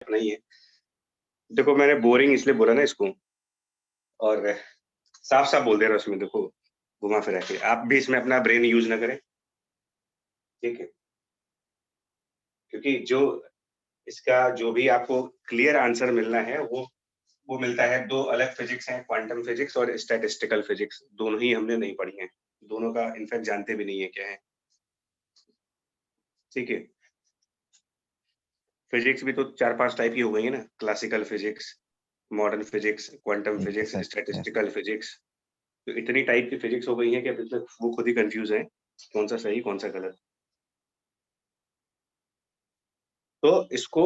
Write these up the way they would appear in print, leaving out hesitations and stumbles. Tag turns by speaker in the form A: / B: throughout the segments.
A: अपना ही है। देखो मैंने बोरिंग इसलिए बोला ना इसको, और साफ साफ बोल दे रहा हूँ इसमें, देखो घुमा फिरा के आप भी इसमें अपना ब्रेन यूज ना करें, ठीक है? क्योंकि जो इसका जो भी आपको क्लियर आंसर मिलना है वो मिलता है। दो अलग फिजिक्स हैं, क्वांटम फिजिक्स और स्टैटिस्टिकल फिजिक्स, दोनों ही हमने नहीं पढ़ी हैं, दोनों का इनफैक्ट जानते भी नहीं है क्या है, ठीक है? फिजिक्स भी तो 4-5 टाइप की हो गई है ना, classical physics, modern physics, quantum
B: yes
A: physics,
B: sir, yes.
A: Statistical physics. तो इतनी टाइप की फिजिक्स हो गई है कि अभी तक वो खुद ही कंफ्यूज है, कौन सा सही कौन सा गलत। तो इसको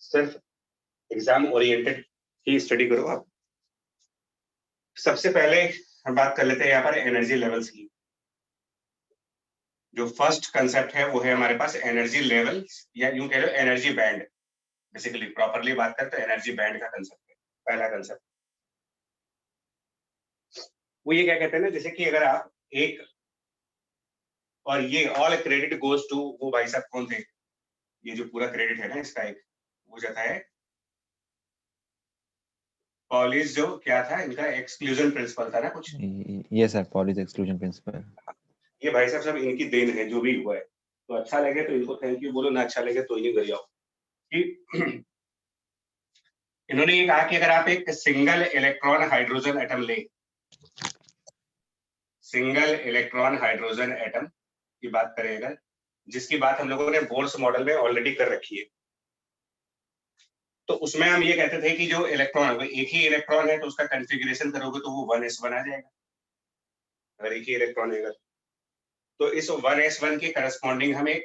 A: सिर्फ एग्जाम ओरिएंटेड ही स्टडी करो आप। सबसे पहले हम बात कर लेते हैं यहाँ पर एनर्जी लेवल्स की। जो फर्स्ट कंसेप्ट है वो है हमारे पास एनर्जी लेवल, या यूं कह low energy band. Basically properly बात करें तो एनर्जी बैंड का कंसेप्ट है पहला कंसेप्ट। वो ये क्या कहते हैं ना, जैसे कि अगर आप एक, और ये ऑल क्रेडिट गोज टू, वो भाई साहब कौन थे, ये जो पूरा क्रेडिट है ना इसका, एक वो जाता है पॉलिस, जो क्या था इनका एक्सक्लूजन प्रिंसिपल था ना कुछ।
B: Yes sir, Pauli's exclusion principle.
A: ये भाई साहब सब इनकी देन है जो भी हुआ है। तो अच्छा लगे तो इनको थैंक यू बोलो, ना अच्छा लगे तो इन्हीं कर जाओ कि इन्होंने ये कहा कि अगर आप एक सिंगल इलेक्ट्रॉन हाइड्रोजन एटम लें, सिंगल इलेक्ट्रॉन हाइड्रोजन एटम की बात करें अगर, जिसकी बात हम लोगों ने बोर्स मॉडल में ऑलरेडी कर रखी है, तो उसमें हम ये कहते थे कि जो इलेक्ट्रॉन है एक ही इलेक्ट्रॉन है तो उसका कॉन्फ़िगरेशन करोगे तो वो 1s1 आ जाएगा, अगर एक ही इलेक्ट्रॉन है। तो इस 1s1 के करस्पॉन्डिंग हम एक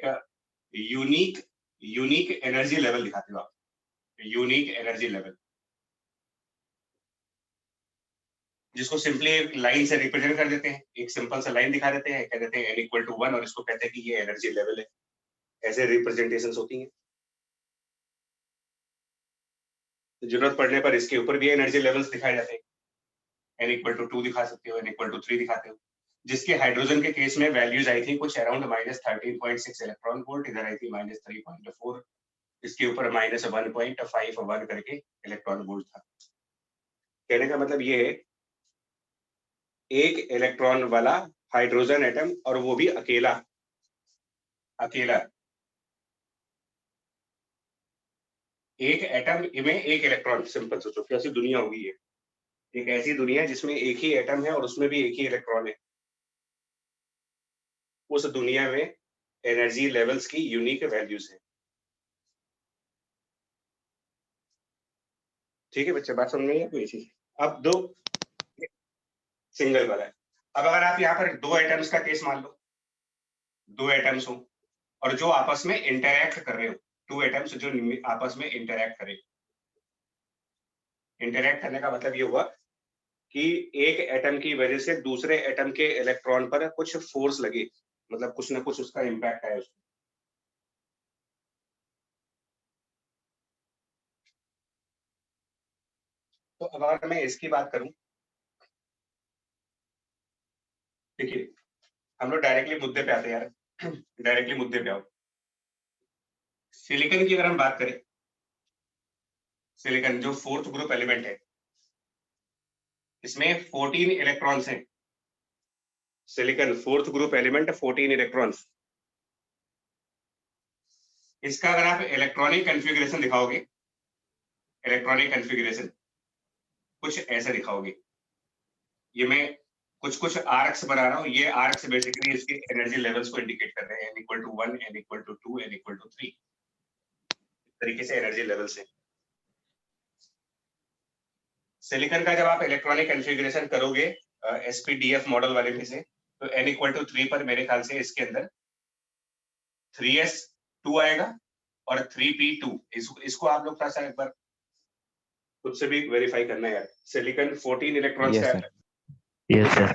A: यूनिक यूनिक एनर्जी लेवल दिखाते हो आप, यूनिक एनर्जी लेवल, जिसको सिंपली एक लाइन से रिप्रेजेंट कर देते हैं, एक सिंपल सा लाइन दिखा देते हैं, कह देते हैं n=1 और इसको कहते हैं कि ये एनर्जी लेवल है। ऐसे रिप्रेजेंटेशंस होती हैं। तो जरूरत पड़ने पर इसके ऊपर भी एनर्जी लेवल्स दिखाए जाते हैं, n=2 दिखा सकते हो, n=3 दिखाते हो। जिसके हाइड्रोजन के केस में वैल्यूज आई थी कुछ अराउंड -13.6 इलेक्ट्रॉन वोल्ट, इधर आई थी -3.4, इसके ऊपर -1.51 करके इलेक्ट्रॉन वोल्ट था। कहने का मतलब ये है, एक इलेक्ट्रॉन वाला हाइड्रोजन एटम, और वो भी अकेला अकेला, एक एटम में एक इलेक्ट्रॉन। सिंपल सोचो कैसी दुनिया होगी ये, एक ऐसी दुनिया है जिसमें एक ही एटम है और उसमें भी एक ही इलेक्ट्रॉन है। उस दुनिया में एनर्जी लेवल्स की यूनिक वैल्यूज है। ठीक है बच्चे, बात समझ में आई कोई चीज? अब दो सिंगल वाला है। अब अगर आप यहाँ पर दो एटम्स का केस मान लो, दो एटम्स हो और जो आपस में इंटरैक्ट कर रहे हो, टू एटम्स जो आपस में इंटरैक्ट करें। इंटरैक्ट करने का मतलब ये हुआ कि एक एटम की वजह से दूसरे एटम के इलेक्ट्रॉन पर कुछ फोर्स लगे, मतलब कुछ ना कुछ उसका इम्पैक्ट है उसको। तो अब अगर मैं इसकी बात करूं, देखिए हम लोग डायरेक्टली मुद्दे पे आते हैं यार, डायरेक्टली मुद्दे पे आओ। सिलिकॉन की अगर हम बात करें, सिलिकॉन जो फोर्थ ग्रुप एलिमेंट है, इसमें 14 इलेक्ट्रॉन्स हैं। Silicon fourth group element, 14 electrons. इसका अगर आप इलेक्ट्रॉनिक कॉन्फ़िगरेशन दिखाओगे, इलेक्ट्रॉनिक कॉन्फ़िगरेशन कुछ ऐसे दिखाओगे। ये मैं कुछ कुछ आर्क्स बना रहा हूँ, ये आर्क्स बेसिकली इसके एनर्जी लेवल्स को इंडिकेट कर रहे हैं, n=1, n=2, n=3, इस तरीके से एनर्जी लेवल्स हैं। सिलिकॉन का जब आप इलेक्ट्रॉनिक कॉन्फ़िगरेशन करोगे एसपीडीएफ मॉडल वाले में से, तो n=3 पर मेरे ख्याल से इसके अंदर 3s2 आएगा और 3p2। इसको आप लोग थोड़ा सा एक बार खुद से भी वेरीफाई करना है यार। सिलिकॉन 14 इलेक्ट्रॉन्स
B: यस
A: का,
B: सर।
C: Yes sir.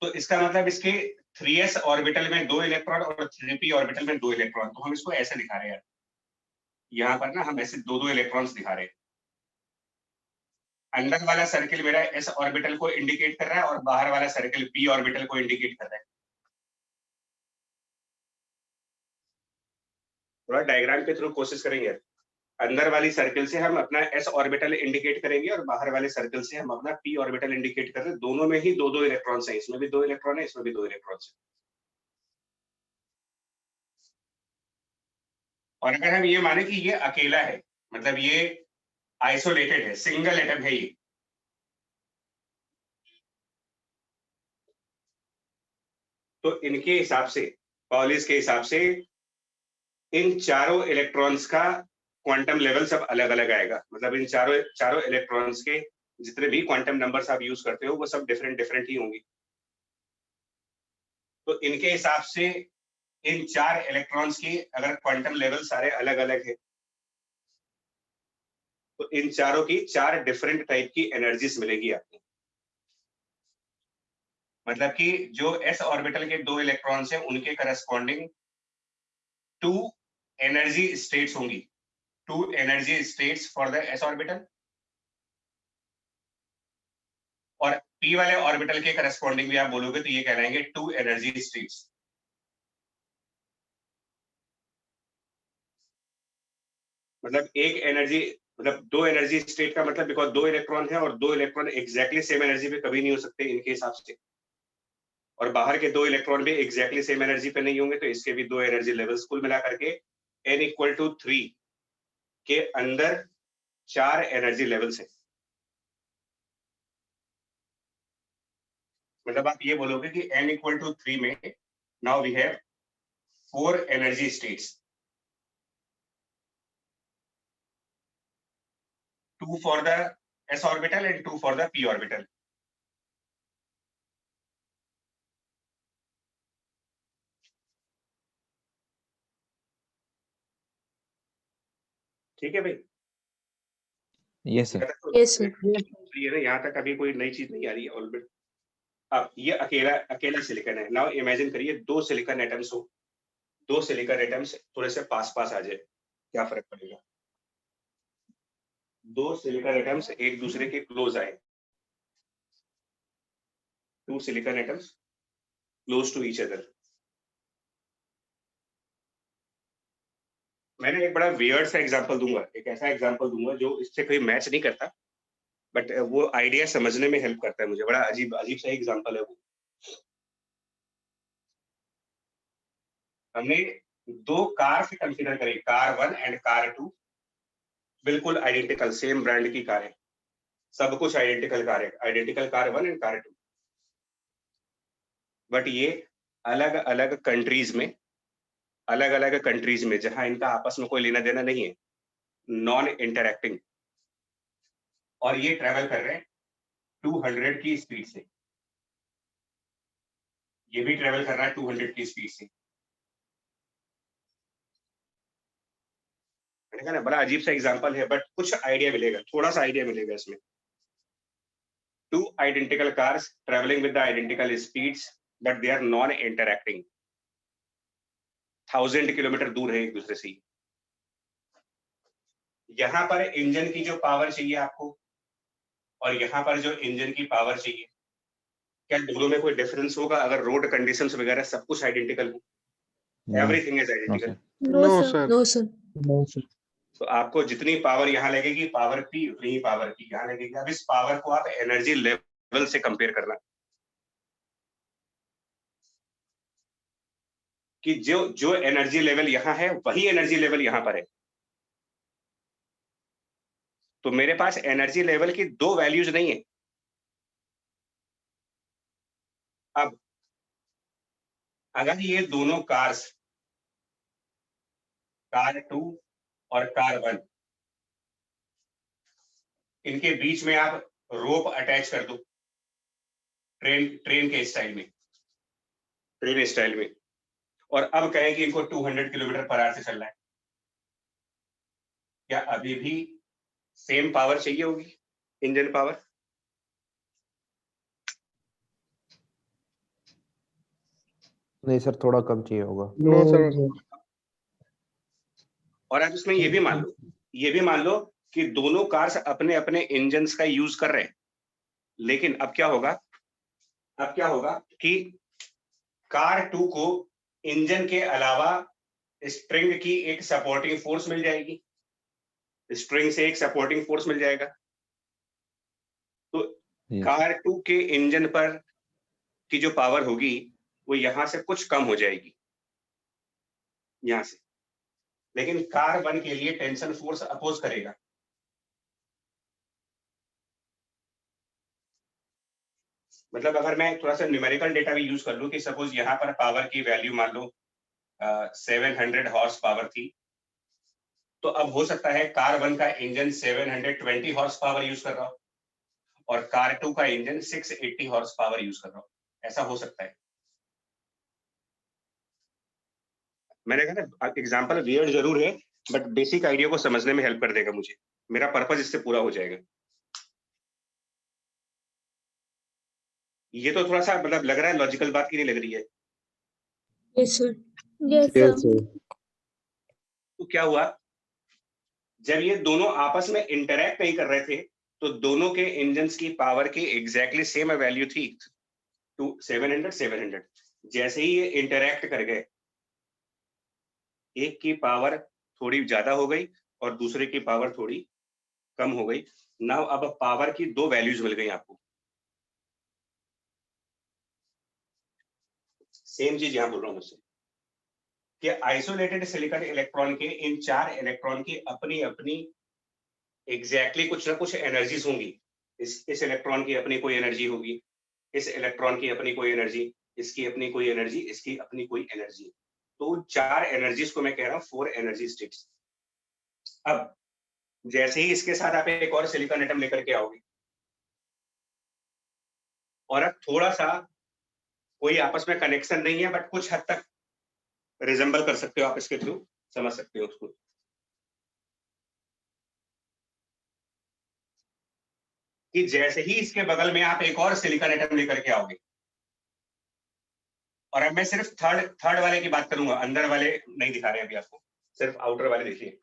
A: तो इसका मतलब इसके 3s ऑर्बिटल में 2 इलेक्ट्रॉन और 3p ऑर्बिटल में 2 इलेक्ट्रॉन। तो हम इसको ऐसे दिखा रहे हैं, यहाँ पर ना हम ऐसे दो दो इलेक्ट्रॉन्स दिखा रहे हैं। अंदर वाला सर्किल मेरा s ऑर्बिटल को इंडिकेट कर रहा है और बाहर वाला सर्किल p ऑर्बिटल को इंडिकेट कर रहा है। थोड़ा डायग्राम के थ्रू कोशिश करेंगे। अंदर वाली सर्कल से हम अपना s ऑर्बिटल इंडिकेट करेंगे और बाहर वाले सर्कल से हम अपना p ऑर्बिटल इंडिकेट कर रहे हैं। दोनों में ही 2-2 इलेक्ट्रॉन्स हैं, इसमें भी 2 इलेक्ट्रॉन है, इसमें भी 2 इलेक्ट्रॉन्स है। और अगर हम ये माने कि ये अकेला है, मतलब ये आइसोलेटेड है, सिंगल एटम है ये, तो इनके हिसाब से, पॉलिस के हिसाब से, इन चारों इलेक्ट्रॉन्स का क्वांटम लेवल सब अलग अलग आएगा। मतलब इन चारों इलेक्ट्रॉन्स के जितने भी क्वांटम नंबर्स आप यूज करते हो वो सब डिफरेंट डिफरेंट ही होंगी। तो इनके हिसाब से इन 4 इलेक्ट्रॉन्स की अगर क्वांटम लेवल सारे अलग अलग है, तो इन चारों की 4 डिफरेंट टाइप की एनर्जीज मिलेगी आपको। मतलब कि जो s ऑर्बिटल के 2 इलेक्ट्रॉन्स हैं उनके करस्पॉन्डिंग 2 एनर्जी स्टेट्स होंगी, 2 energy states for the s orbital, और p वाले ऑर्बिटल के करस्पॉन्डिंग भी आप बोलोगे तो ये कहलाएंगे 2 एनर्जी स्टेट्स। मतलब एक एनर्जी, मतलब 2 एनर्जी स्टेट का मतलब, बिकॉज 2 इलेक्ट्रॉन है और 2 इलेक्ट्रॉन एग्जैक्टली सेम एनर्जी पे कभी नहीं हो सकते इनके हिसाब से, और बाहर के 2 इलेक्ट्रॉन भी एग्जैक्टली सेम एनर्जी पे नहीं होंगे, तो इसके भी 2 एनर्जी लेवल्स कुल मिला करके n = 3 के अंदर 4 एनर्जी लेवल्स है। मतलब आप ये बोलोगे कि n = 3 में now we have 4 energy states, 2 for the s orbital and 2 for the p orbital. ठीक है भाई?
B: Yes, sir.
C: Yes, sir.
A: ये ना, यहाँ तक अभी कोई नई चीज नहीं आ रही है ऑलरेडी। अब ये अकेला सिलिकॉन है। नाउ इमेजिन करिए 2 सिलिकॉन एटम्स हो, 2 सिलिकॉन एटम्स थोड़े से पास पास आ जाए, क्या फर्क पड़ेगा? 2 सिलिकॉन एटम्स एक दूसरे के क्लोज आए, 2 silicon atoms close to each other. मैंने एक बड़ा वियर्ड सा एग्जांपल दूंगा, एक ऐसा एग्जांपल दूंगा जो इससे कोई मैच नहीं करता, बट वो आइडिया समझने में हेल्प करता है मुझे। बड़ा अजीब अजीब सा एग्जांपल है वो। हमने 2 कार से कंसीडर करें, कार 1 एंड कार 2, बिल्कुल आइडेंटिकल सेम ब्रांड की कार है, सब कुछ आइडेंटिकल कार है, identical car 1 and car 2, but ये अलग अलग कंट्रीज में, अलग अलग कंट्रीज में जहां इनका आपस में कोई लेना देना नहीं है, नॉन इंटरैक्टिंग, और ये ट्रेवल कर रहे हैं 200 की स्पीड से, ये भी ट्रेवल कर रहा है 200 की स्पीड से। मैंने कहा ना, बड़ा अजीब सा एग्जांपल है, बट कुछ आइडिया मिलेगा, थोड़ा सा आइडिया मिलेगा इसमें। 2 identical cars traveling with the identical speeds, but they are non-interacting. 1000 kilometre दूर है एक दूसरे से। यहाँ पर इंजन की जो पावर चाहिए आपको, और यहाँ पर जो इंजन की पावर चाहिए, क्या दोनों में कोई डिफरेंस होगा अगर रोड कंडीशंस वगैरह सब कुछ आइडेंटिकल हो?
B: No.
A: Everything is
B: No,
A: identical.
B: sir.
C: No, sir. No, sir.
D: No, sir.
A: तो आपको जितनी पावर यहाँ लगेगी, पावर पी, उतनी ही पावर पी यहाँ लगेगी। अब इस पावर को आप एनर्जी लेवल से कंपेयर करना, कि जो एनर्जी लेवल यहाँ है वही एनर्जी लेवल यहाँ पर है। तो मेरे पास एनर्जी लेवल की 2 वैल्यूज नहीं है। अब अगर ये दोनों कार्स, कार 2 और कार 1, इनके बीच में आप रोप अटैच कर दो, ट्रेन के स्टाइल में, ट्रेन स्टाइल में, और अब कहें कि इनको 200 किलोमीटर पर आवर से चलना है, क्या अभी भी सेम पावर चाहिए होगी, इंजन पावर?
E: नहीं सर, थोड़ा कम चाहिए होगा।
D: No, sir.
A: और आप इसमें ये भी मान लो कि दोनों कार्स अपने अपने इंजन्स का यूज कर रहे हैं, लेकिन अब क्या होगा कि कार 2 को इंजन के अलावा स्ट्रिंग की एक सपोर्टिंग फोर्स मिल जाएगी, स्ट्रिंग से एक सपोर्टिंग फोर्स मिल जाएगा। तो
B: Yes.
A: कार 2 के इंजन पर की जो पावर होगी वो यहां से कुछ कम हो जाएगी, यहां से, लेकिन कार 1 के लिए टेंशन फोर्स अपोज करेगा। मतलब अगर मैं थोड़ा सा न्यूमेरिकल डेटा भी यूज कर लूं कि सपोज यहाँ पर पावर की वैल्यू मान लो 700 हॉर्स पावर थी, तो अब हो सकता है कार 1 का इंजन 720 हॉर्स पावर यूज कर रहा हो और कार 2 का इंजन 680 हॉर्स पावर यूज कर रहा हो, ऐसा हो सकता है। मैंने कहा ना एग्जांपल वियर्ड जरूर है, बट बेसिक आइडिया को समझने में हेल्प कर देगा मुझे, मेरा पर्पस इससे पूरा हो जाएगा। ये तो थोड़ा सा मतलब लग रहा है लॉजिकल बात की नहीं लग रही है?
C: Yes sir.
E: Yes, sir.
A: तो क्या हुआ, जब ये दोनों आपस में इंटरैक्ट नहीं कर रहे थे तो दोनों के इंजन्स की पावर की एग्जैक्टली सेम वैल्यू थी, 700। जैसे ही ये इंटरैक्ट कर गए, एक की पावर थोड़ी ज्यादा हो गई और दूसरे की पावर थोड़ी कम हो गई। नाउ अब पावर की दो वैल्यूज मिल गई आपको। सेम चीज यहां बोल रहा हूं मुझसे कि आइसोलेटेड सिलिकॉन इलेक्ट्रॉन के इन 4 इलेक्ट्रॉन की अपनी अपनी एग्जैक्टली कुछ ना कुछ एनर्जीज होंगी। इस इलेक्ट्रॉन की अपनी कोई एनर्जी होगी, इस इलेक्ट्रॉन की अपनी कोई एनर्जी, इसकी अपनी कोई एनर्जी, इसकी अपनी कोई एनर्जी। तो 4 एनर्जीज को मैं कह रहा हूं 4 एनर्जी स्टेट्स। अब जैसे ही इसके साथ आप एक और सिलिकॉन एटम लेकर के आओगे और अब थोड़ा सा कोई आपस में कनेक्शन नहीं है बट कुछ हद तक रिजेंबल कर सकते हो आप, इसके थ्रू समझ सकते हो उसको। कि जैसे ही इसके बगल में आप एक और सिलिकॉन एटम लेकर के आओगे, और अब मैं सिर्फ थर्ड वाले की बात करूंगा, अंदर वाले नहीं दिखा रहे अभी आपको, सिर्फ आउटर वाले देखिए।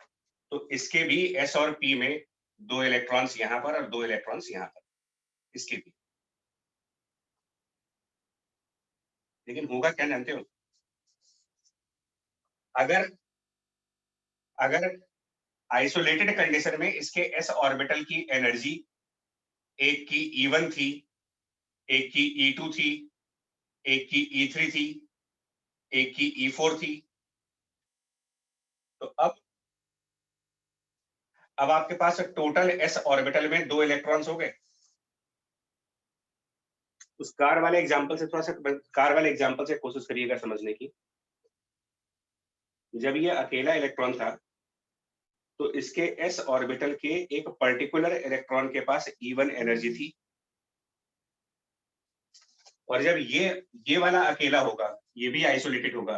A: तो इसके भी एस और पी में 2 इलेक्ट्रॉन्स यहां पर और 2 इलेक्ट्रॉन्स यहां पर, इसके भी। लेकिन होगा क्या जानते हो, अगर अगर आइसोलेटेड कंडीशन में इसके एस ऑर्बिटल की एनर्जी एक की E1 थी, एक की E2 थी, एक की E3 थी, एक की E4 थी, तो अब आपके पास टोटल एस ऑर्बिटल में 2 इलेक्ट्रॉन्स हो गए। उस कार वाले एग्जांपल से थोड़ा सा कार वाले एग्जांपल से कोशिश करिएगा समझने की। जब ये अकेला इलेक्ट्रॉन था तो इसके एस ऑर्बिटल के एक पर्टिकुलर इलेक्ट्रॉन के पास E1 एनर्जी थी, और जब ये वाला अकेला होगा, ये भी आइसोलेटेड होगा,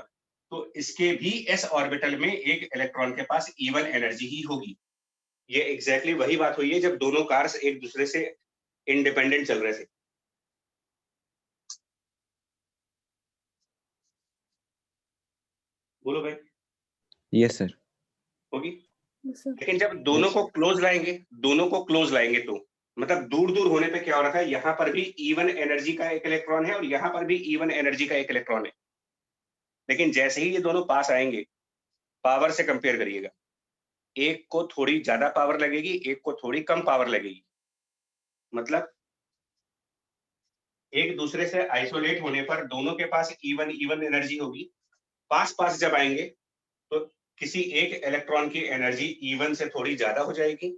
A: तो इसके भी एस ऑर्बिटल में एक इलेक्ट्रॉन के पास E1 एनर्जी ही होगी। ये एग्जैक्टली वही बात हुई है जब दोनों कार्स एक दूसरे से इंडिपेंडेंट चल रहे थे। बोलो भाई।
B: Yes, sir.
A: होगी।
C: Yes sir.
A: लेकिन जब दोनों
B: Yes.
A: को क्लोज लाएंगे तो मतलब दूर दूर होने पे क्या हो रहा था, यहाँ पर भी E1 एनर्जी का एक इलेक्ट्रॉन है और यहाँ पर भी E1 एनर्जी का एक इलेक्ट्रॉन है। लेकिन जैसे ही ये दोनों पास आएंगे, पावर से कंपेयर करिएगा, एक को थोड़ी ज्यादा पावर लगेगी, एक को थोड़ी कम पावर लगेगी। मतलब एक दूसरे से आइसोलेट होने पर दोनों के पास E1 एनर्जी होगी। पास पास जब आएंगे तो किसी एक इलेक्ट्रॉन की एनर्जी E1 से थोड़ी ज्यादा हो जाएगी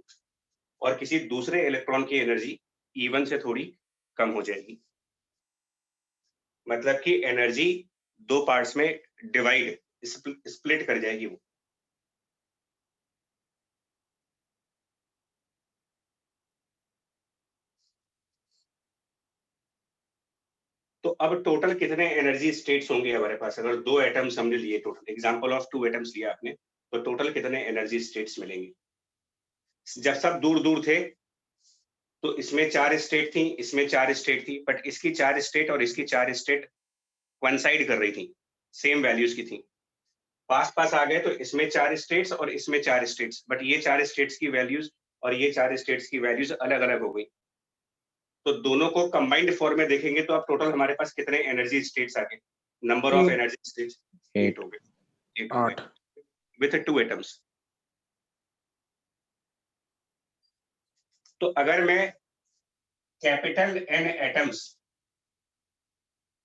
A: और किसी दूसरे इलेक्ट्रॉन की एनर्जी E1 से थोड़ी कम हो जाएगी। मतलब कि एनर्जी 2 पार्ट्स में डिवाइड स्प्लिट कर जाएगी वो। तो अब टोटल कितने एनर्जी स्टेट्स होंगे हमारे पास, अगर 2 एटम्स हमने लिए, टोटल एग्जांपल ऑफ 2 एटम्स लिया आपने, तो टोटल कितने एनर्जी स्टेट्स मिलेंगे? जब सब दूर दूर थे तो इसमें 4 स्टेट थी, इसमें 4 स्टेट थी, बट इसकी 4 स्टेट और इसकी 4 स्टेट कोइंसाइड कर रही थी, सेम वैल्यूज की थी। पास पास आ गए तो इसमें 4 स्टेट्स और इसमें 4 स्टेट्स, बट ये 4 स्टेट्स की वैल्यूज और ये 4 स्टेट्स की वैल्यूज अलग अलग हो गई। तो दोनों को कंबाइंड फॉर्म में देखेंगे तो अब टोटल हमारे पास कितने एनर्जी स्टेट्स आ गए? नंबर ऑफ एनर्जी स्टेट्स 8 हो गए, 8 हो गए। with 2 atoms. तो अगर मैं कैपिटल N एटम्स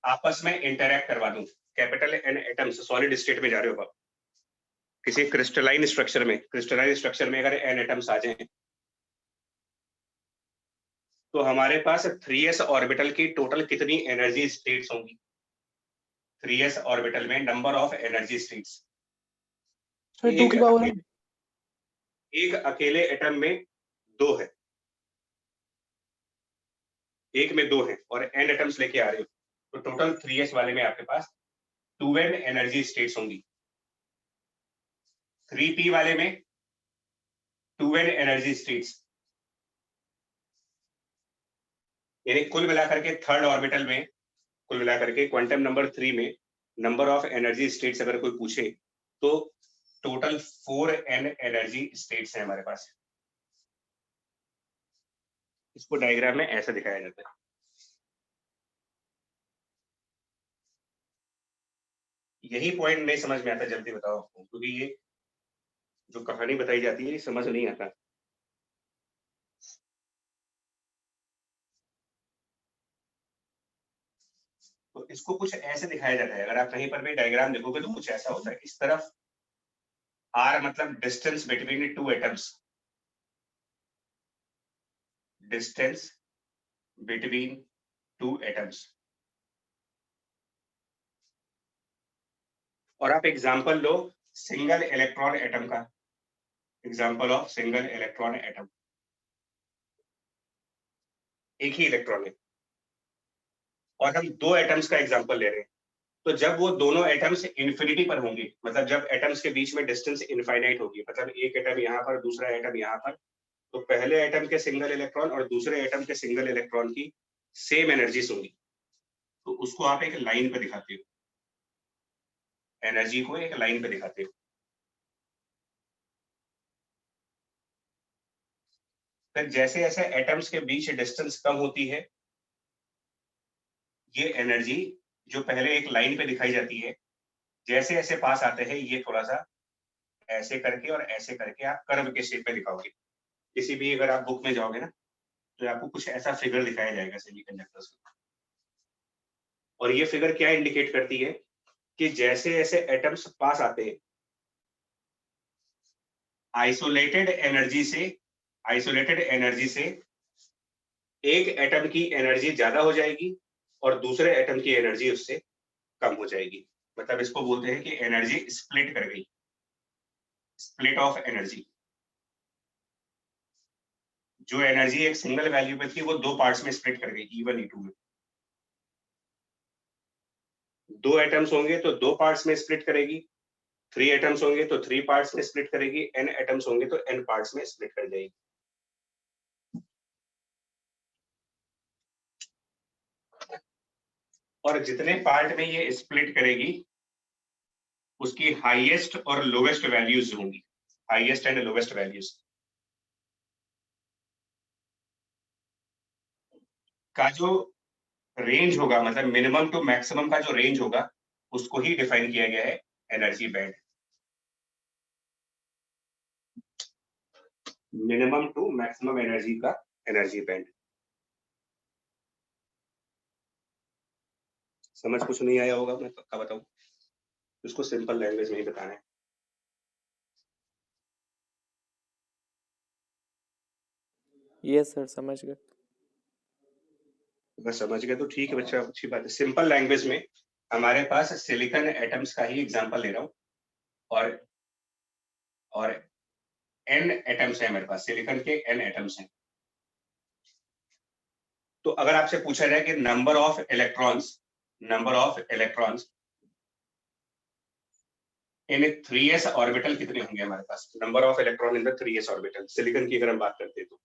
A: आपस में इंटरैक्ट करवा दूं, capital N atoms solid state में जा रहे हो आप, किसी क्रिस्टलाइन स्ट्रक्चर में अगर N एटम्स आ जाएं, तो हमारे पास 3s ऑर्बिटल की टोटल कितनी एनर्जी स्टेट्स होंगी? 3s ऑर्बिटल में number of energy states,
E: sir 2 की पावर है।
A: एक अकेले एटम में 2 है, एक में 2 है और n एटम्स लेके आ रहे हो, तो टोटल 3s वाले में आपके पास 2n एनर्जी स्टेट्स होंगी। 3p वाले में 2n एनर्जी स्टेट्स, यानी कुल मिलाकर के थर्ड ऑर्बिटल में, कुल मिलाकर के क्वांटम नंबर 3 में नंबर ऑफ एनर्जी स्टेट्स अगर कोई पूछे तो टोटल 4n एनर्जी स्टेट्स है हमारे पास। इसको डायग्राम में ऐसा दिखाया जाता है। यही पॉइंट नहीं समझ में आता, जल्दी बताओ आपको, क्योंकि ये जो कहानी बताई जाती है ये समझ नहीं आता। तो इसको कुछ ऐसे दिखाया जाता है, अगर आप कहीं पर भी डायग्राम देखोगे तो कुछ ऐसा होता है, इस तरफ r मतलब distance between 2 atoms, distance between 2 atoms. और आप एग्जांपल लो सिंगल इलेक्ट्रॉन एटम का, example of single electron atom, एक ही इलेक्ट्रॉन है और हम 2 एटम्स का एग्जांपल ले रहे हैं। तो जब वो दोनों एटम्स इन्फिनिटी पर होंगे, मतलब जब एटम्स के बीच में डिस्टेंस इनफाइनाइट होगी, मतलब एक एटम यहाँ पर दूसरा एटम यहाँ पर, तो पहले एटम के सिंगल इलेक्ट्रॉन और दूसरे एटम के सिंगल इलेक्ट्रॉन की सेम एनर्जीज होंगी। तो उसको आप एक लाइन पे दिखाते हो, एनर्जी को एक लाइन पे दिखाते हो। फिर जैसे जैसे एटम्स के बीच डिस्टेंस कम होती है, ये एनर्जी जो पहले एक लाइन पे दिखाई जाती है, जैसे जैसे पास आते हैं ये थोड़ा सा ऐसे करके और ऐसे करके आप कर्व के शेप में दिखाओगे। किसी भी अगर आप बुक में जाओगे ना तो आपको कुछ ऐसा फिगर दिखाया जाएगा सेमीकंडक्टर्स का। और ये फिगर क्या इंडिकेट करती है कि जैसे जैसे एटम्स पास आते हैं, आइसोलेटेड एनर्जी से एक एटम की एनर्जी ज्यादा हो जाएगी और दूसरे एटम की एनर्जी उससे कम हो जाएगी। मतलब इसको बोलते हैं कि एनर्जी स्प्लिट कर गई, स्प्लिट ऑफ एनर्जी। जो एनर्जी एक सिंगल वैल्यू पे थी वो 2 पार्ट्स में स्प्लिट कर गई, E1 E2 में। 2 एटम्स होंगे तो 2 पार्ट्स में स्प्लिट करेगी, 3 एटम्स होंगे तो 3 पार्ट्स में स्प्लिट करेगी, n एटम्स होंगे तो n पार्ट्स में स्प्लिट कर जाएगी। और जितने पार्ट में ये स्प्लिट करेगी उसकी हाईएस्ट और लोवेस्ट वैल्यूज होंगी, हाईएस्ट एंड लोवेस्ट वैल्यूज का जो रेंज होगा, मतलब मिनिमम टू मैक्सिमम का जो रेंज होगा उसको ही डिफाइन किया गया है energy band. Minimum to maximum energy का एनर्जी बैंड। समझ कुछ नहीं आया होगा, मैं पक्का बताऊं, इसको सिंपल लैंग्वेज में ही बताना है।
D: यस सर, समझ गए।
A: अगर समझ गए तो ठीक है बच्चा, अच्छी बात है। सिंपल लैंग्वेज में हमारे पास सिलिकॉन एटम्स का ही एग्जांपल ले रहा हूं और n एटम्स है मेरे पास, सिलिकॉन के n एटम्स हैं। तो अगर आपसे पूछा जाए कि number of electrons in 3s orbital कितने होंगे हमारे पास, number of electron in the 3s orbital silicon की अगर हम बात करते हैं तो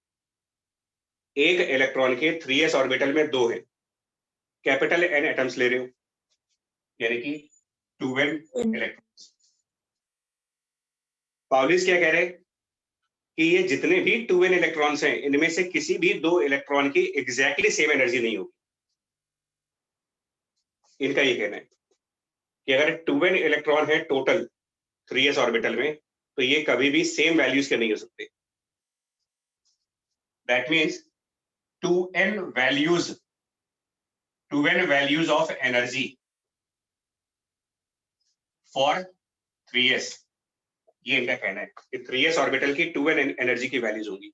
A: एक इलेक्ट्रॉन के 3s ऑर्बिटल में 2 है, कैपिटल N एटम्स ले रहे हो, यानी कि 2n इलेक्ट्रॉन्स। पाउलिस क्या कह रहे हैं कि ये जितने भी 2n इलेक्ट्रॉन्स हैं इनमें से किसी भी 2 इलेक्ट्रॉन की एग्जैक्टली सेम एनर्जी नहीं होगी। इनका ये कहना है कि अगर 2n इलेक्ट्रॉन है टोटल 3s ऑर्बिटल में, तो ये कभी भी सेम वैल्यूज के नहीं हो सकते। That means 2n values of energy for 3s, ये इनका कहना है कि 3s ऑर्बिटल की 2n एनर्जी की वैल्यूज होंगी।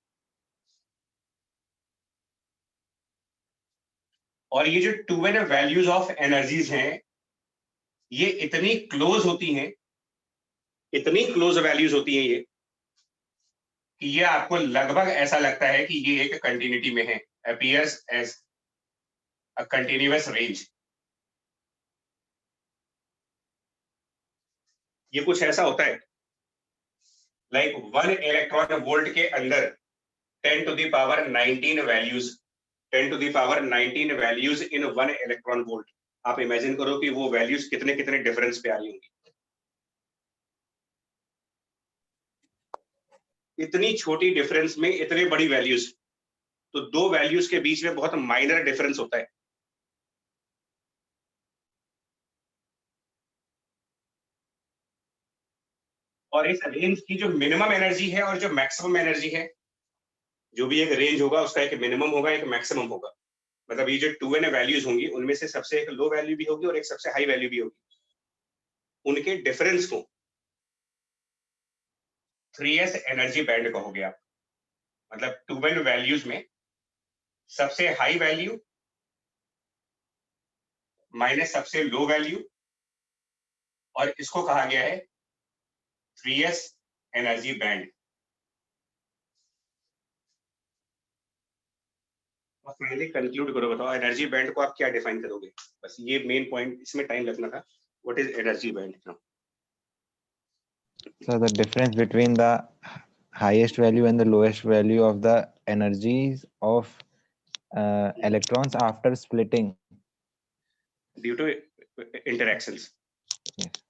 A: और ये जो 2n वैल्यूज ऑफ एनर्जीज हैं, ये इतनी क्लोज होती हैं, इतनी क्लोज वैल्यूज होती हैं ये, कि ये आपको लगभग ऐसा लगता है कि ये एक कंटिन्यूटी में है, appears as a continuous range। ये कुछ ऐसा होता है लाइक 1 इलेक्ट्रॉन वोल्ट के अंदर 10 to the power 19 values, 10 to the power 19 values in 1 electron volt. आप इमेजिन करो कि वो वैल्यूज कितने कितने डिफरेंस पे आ रही होंगी। इतनी छोटी डिफरेंस में इतने बड़ी वैल्यूज, तो दो वैल्यूज के बीच में बहुत माइनर डिफरेंस होता है। और इस रेंज की जो मिनिमम एनर्जी है और जो मैक्सिमम एनर्जी है, जो भी एक रेंज होगा उसका एक मिनिमम होगा, एक मैक्सिमम होगा। मतलब ये जो 2n वैल्यूज होंगी, उनमें से सबसे एक लो वैल्यू भी होगी और एक सबसे हाई वैल्यू भी होगी। उनके डिफरेंस को 3s एनर्जी बैंड कहोगे आप। मतलब 2n वैल्यूज में सबसे हाई वैल्यू माइनस सबसे लो वैल्यू, और इसको कहा गया है 3s एनर्जी बैंड। और फाइनली कंक्लूड करो, बताओ एनर्जी बैंड को आप क्या डिफाइन करोगे? बस ये मेन पॉइंट, इसमें टाइम लगना था। What is energy band now?
B: So the difference between the highest value and the lowest value of the energies of electrons after splitting.
A: Due to interactions.
B: Yes.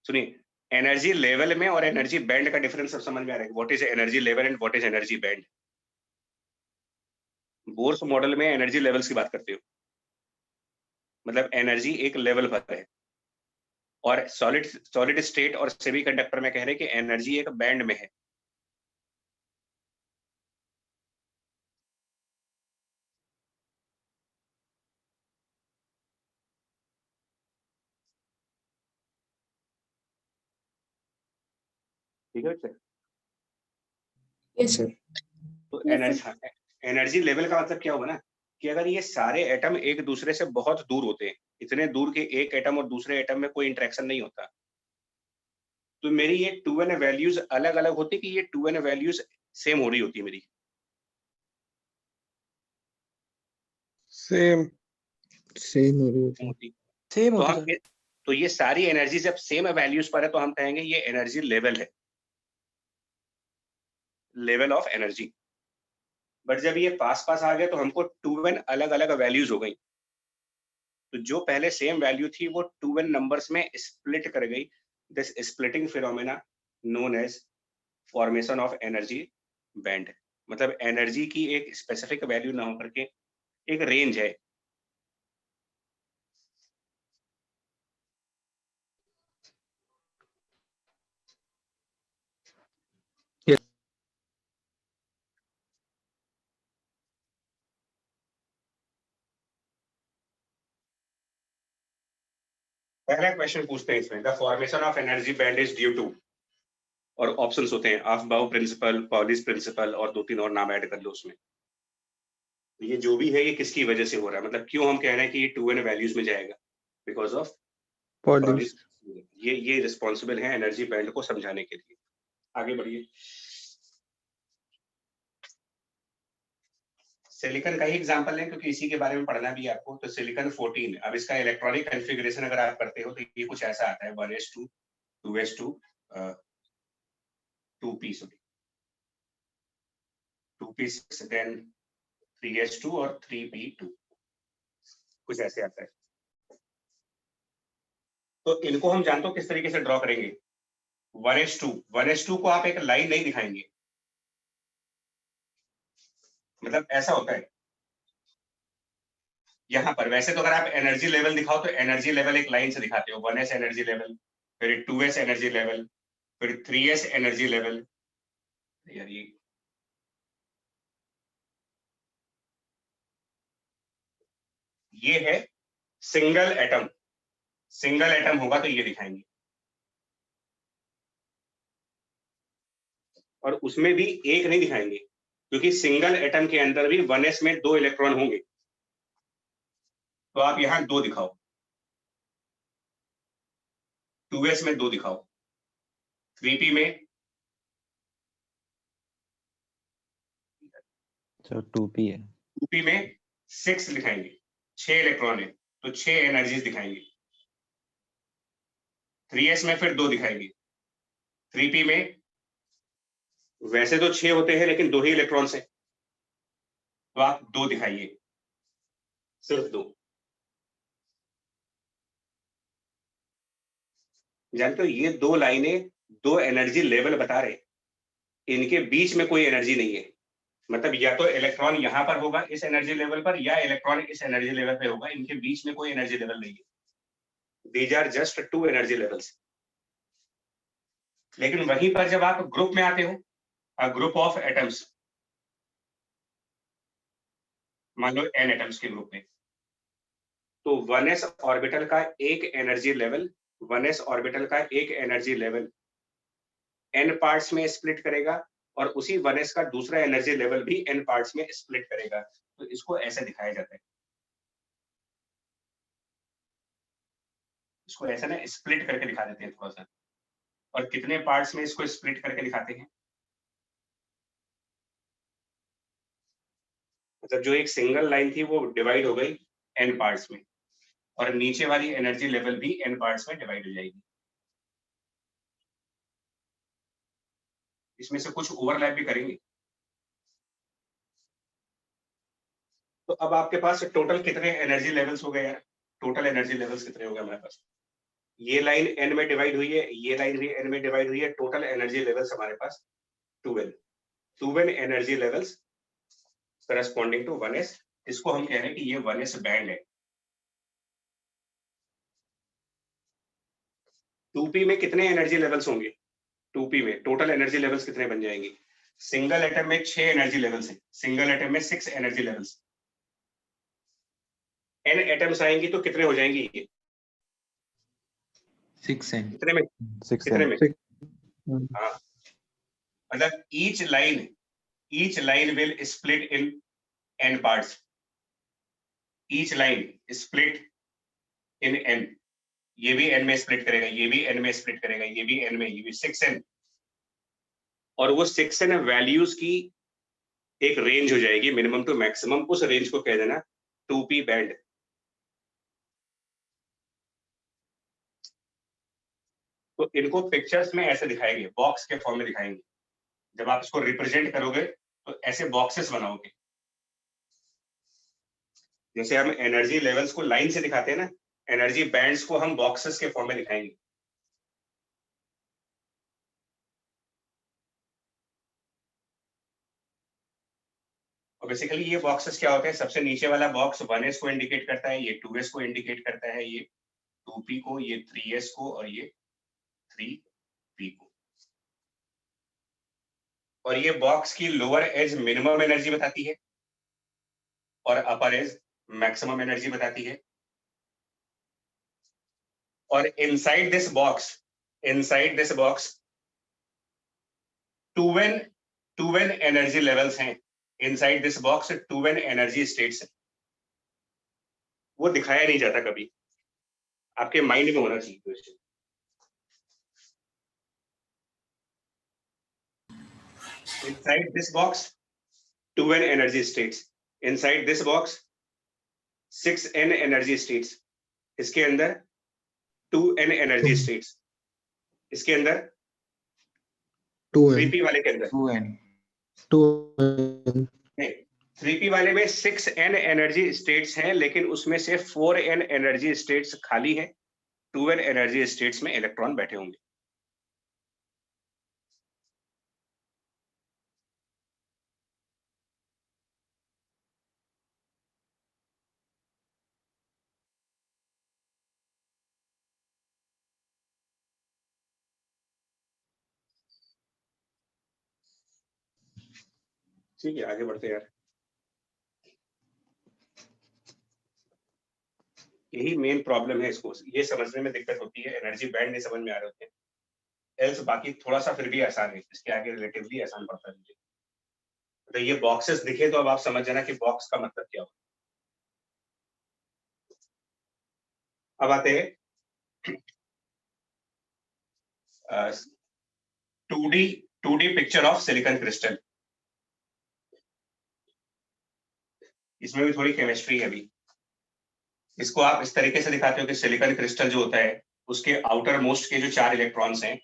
A: सुनिए, energy level में और energy band का difference सब समझ में आ रहा है। What is energy level and what is energy band? Bohr's model में एनर्जी लेवल्स की बात करते हो, मतलब एनर्जी एक लेवल पर है। और सॉलिड स्टेट और सेमीकंडक्टर में कह रहे हैं कि एनर्जी एक बैंड में है। ठीक है बच्चे?
C: Yes, sir.
A: तो
C: Yes, sir.
A: एनर्जी लेवल का मतलब क्या होगा ना, कि अगर ये सारे एटम एक दूसरे से बहुत दूर होते हैं, इतने दूर के एक एटम और दूसरे एटम में कोई इंटरेक्शन नहीं होता, तो मेरी ये 2n वैल्यूज अलग अलग होती कि ये 2n वैल्यूज सेम हो रही होती है मेरी?
E: सेम
C: Same हो रही होती है।
A: होती।
E: सेम
A: तो
E: होती
A: हम
E: सर।
A: तो ये सारी एनर्जी जब सेम वैल्यूज पर है, तो हम कहेंगे ये एनर्जी लेवल है, लेवल ऑफ एनर्जी। बट जब ये पास पास आ गए तो हमको 2n अलग अलग वैल्यूज हो गई, तो जो पहले सेम वैल्यू थी वो 2n नंबर्स में स्प्लिट कर गई। This splitting phenomena known as formation of energy band. मतलब एनर्जी की एक स्पेसिफिक वैल्यू ना होकर के एक रेंज है।
E: Yes.
A: पहला क्वेश्चन पूछते हैं इसमें, the formation of energy band is due to, और ऑप्शंस होते हैं अफबाउ प्रिंसिपल, पॉलिस प्रिंसिपल, और 2-3 और नाम ऐड कर लो उसमें। तो ये जो भी है ये किसकी वजह से हो रहा है, मतलब क्यों हम कह रहे हैं कि ये 2n वैल्यूज में जाएगा? Because of
E: polish.
A: ये रिस्पॉन्सिबल है एनर्जी बैंड को समझाने के लिए। आगे बढ़िए। सिलिकॉन का ही एग्जांपल है क्योंकि इसी के बारे में पढ़ना भी है आपको। तो सिलिकॉन 14, अब इसका इलेक्ट्रॉनिक कॉन्फ़िगरेशन अगर आप करते हो तो ये कुछ ऐसा आता है 1s2 2s2 2p, sorry 2p6 then 3s2 और 3p2, कुछ ऐसे आता है। तो इनको हम जानते हो किस तरीके से ड्रॉ करेंगे। 1s2 को आप एक लाइन नहीं दिखाएंगे, मतलब ऐसा होता है यहाँ पर। वैसे तो अगर आप एनर्जी लेवल दिखाओ तो एनर्जी लेवल एक लाइन से दिखाते हो, 1s एनर्जी लेवल, फिर 2s एनर्जी लेवल, फिर 3s एनर्जी लेवल। यार ये है सिंगल एटम। सिंगल एटम होगा तो ये दिखाएंगे, और उसमें भी एक नहीं दिखाएंगे, क्योंकि सिंगल एटम के अंदर भी 1s में 2 इलेक्ट्रॉन होंगे, तो आप यहां 2 दिखाओ, 2s में 2 दिखाओ, 3p में
B: So 2p है.
A: 2p में 6 दिखाएंगे, 6 इलेक्ट्रॉन है तो 6 एनर्जीज दिखाएंगे। 3s में फिर 2 दिखाएंगे। 3p में वैसे तो 6 होते हैं लेकिन 2 ही इलेक्ट्रॉन्स हैं, तो आप 2 दिखाइए, सिर्फ 2। जानते हो ये 2 लाइनें 2 एनर्जी लेवल बता रहे, इनके बीच में कोई एनर्जी नहीं है। मतलब या तो इलेक्ट्रॉन यहां पर होगा इस एनर्जी लेवल पर, या इलेक्ट्रॉन इस एनर्जी लेवल पे होगा, इनके बीच में कोई एनर्जी लेवल नहीं है। These are just 2 energy levels. लेकिन वहीं पर जब आप ग्रुप में आते हो, अ ग्रुप ऑफ एटम्स, मान लो n एटम्स के ग्रुप में, तो 1s ऑर्बिटल का एक एनर्जी लेवल, 1s ऑर्बिटल का एक एनर्जी लेवल n पार्ट्स में स्प्लिट करेगा, और उसी 1s का दूसरा एनर्जी लेवल भी n पार्ट्स में स्प्लिट करेगा। तो इसको ऐसे दिखाया जाता है, इसको ऐसे ना स्प्लिट करके दिखा देते हैं थोड़ा सा। और कितने पार्ट्स में इसको स्प्लिट करके दिखाते हैं, मतलब जो एक सिंगल लाइन थी वो डिवाइड हो गई n पार्ट्स में, और नीचे वाली एनर्जी लेवल भी n पार्ट्स में डिवाइड हो जाएगी। इसमें से कुछ ओवरलैप भी करेंगे। तो अब आपके पास टोटल कितने एनर्जी लेवल्स हो गए यार? टोटल एनर्जी लेवल्स कितने हो गए हमारे पास? ये लाइन n में डिवाइड हुई है, ये लाइन भी n में डिवाइड हुई है, टोटल एनर्जी लेवल्स हमारे पास 12 12 energy levels corresponding to 1s। इसको हम कह रहे हैं कि ये 1s बैंड है। 2p में कितने एनर्जी लेवल्स होंगे? 2p में टोटल एनर्जी लेवल्स कितने बन जाएंगे? सिंगल एटम में 6 एनर्जी लेवल्स हैं, सिंगल एटम में 6 एनर्जी लेवल्स। n एटम्स आएंगी तो कितने हो जाएंगी ये?
E: 6n.
A: कितने में?
B: 6
A: कितने
B: n.
A: में? हाँ, मतलब each line will split in n parts, each line split in n। ये भी n में स्प्लिट करेगा, ये भी n में स्प्लिट करेगा, ये भी n में, ये भी 6n। और वो 6n वैल्यूज की एक रेंज हो जाएगी, मिनिमम टू मैक्सिमम, उस रेंज को कह देना 2p बैंड। तो इनको पिक्चर्स में ऐसे दिखाएंगे, बॉक्स के फॉर्म में दिखाएंगे। जब आप इसको रिप्रेजेंट करोगे तो ऐसे बॉक्सेस बनाओगे, जैसे हम एनर्जी लेवल्स को लाइन से दिखाते हैं ना, एनर्जी बैंड्स को हम बॉक्सेस के फॉर्म में दिखाएंगे। और बेसिकली ये बॉक्सेस क्या होते हैं? सबसे नीचे वाला बॉक्स 1s को इंडिकेट करता है, ये 2s को इंडिकेट करता है, ये 2p को, ये 3s को, और ये 3p को। और ये बॉक्स की लोअर एज मिनिमम एनर्जी बताती है और अपर एज मैक्सिमम एनर्जी बताती है। और inside this box 2n energy levels हैं। Inside this box 2n energy states हैं। वो दिखाया नहीं जाता कभी, आपके माइंड में होना चाहिए question. Inside this box 2n energy states, inside this box 6n energy states, इसके अंदर 2n energy states, इसके अंदर
C: 2n
A: 3p वाले के अंदर
E: 2n.
C: 2n
A: नहीं, 3p वाले में 6n एनर्जी स्टेट्स हैं, लेकिन उसमें से 4n एनर्जी स्टेट्स खाली है, 2n एनर्जी स्टेट्स में इलेक्ट्रॉन बैठे होंगे। ठीक है, आगे बढ़ते हैं यार। यही मेन प्रॉब्लम है, इसको ये समझने में दिक्कत होती है, एनर्जी बैंड नहीं समझ में आ रहे होते हैं। एल्स बाकी थोड़ा सा फिर भी आसान है, इसके आगे रिलेटिवली आसान पड़ता है मुझे। तो ये बॉक्सेस दिखे तो अब आप समझ जाना कि बॉक्स का मतलब क्या होता है। अब आते हैं 2D picture of silicon crystal. इसमें भी थोड़ी केमिस्ट्री है अभी। इसको आप इस तरीके से दिखाते हो कि सिलिकॉन क्रिस्टल जो होता है उसके आउटर मोस्ट के जो 4 इलेक्ट्रॉन्स हैं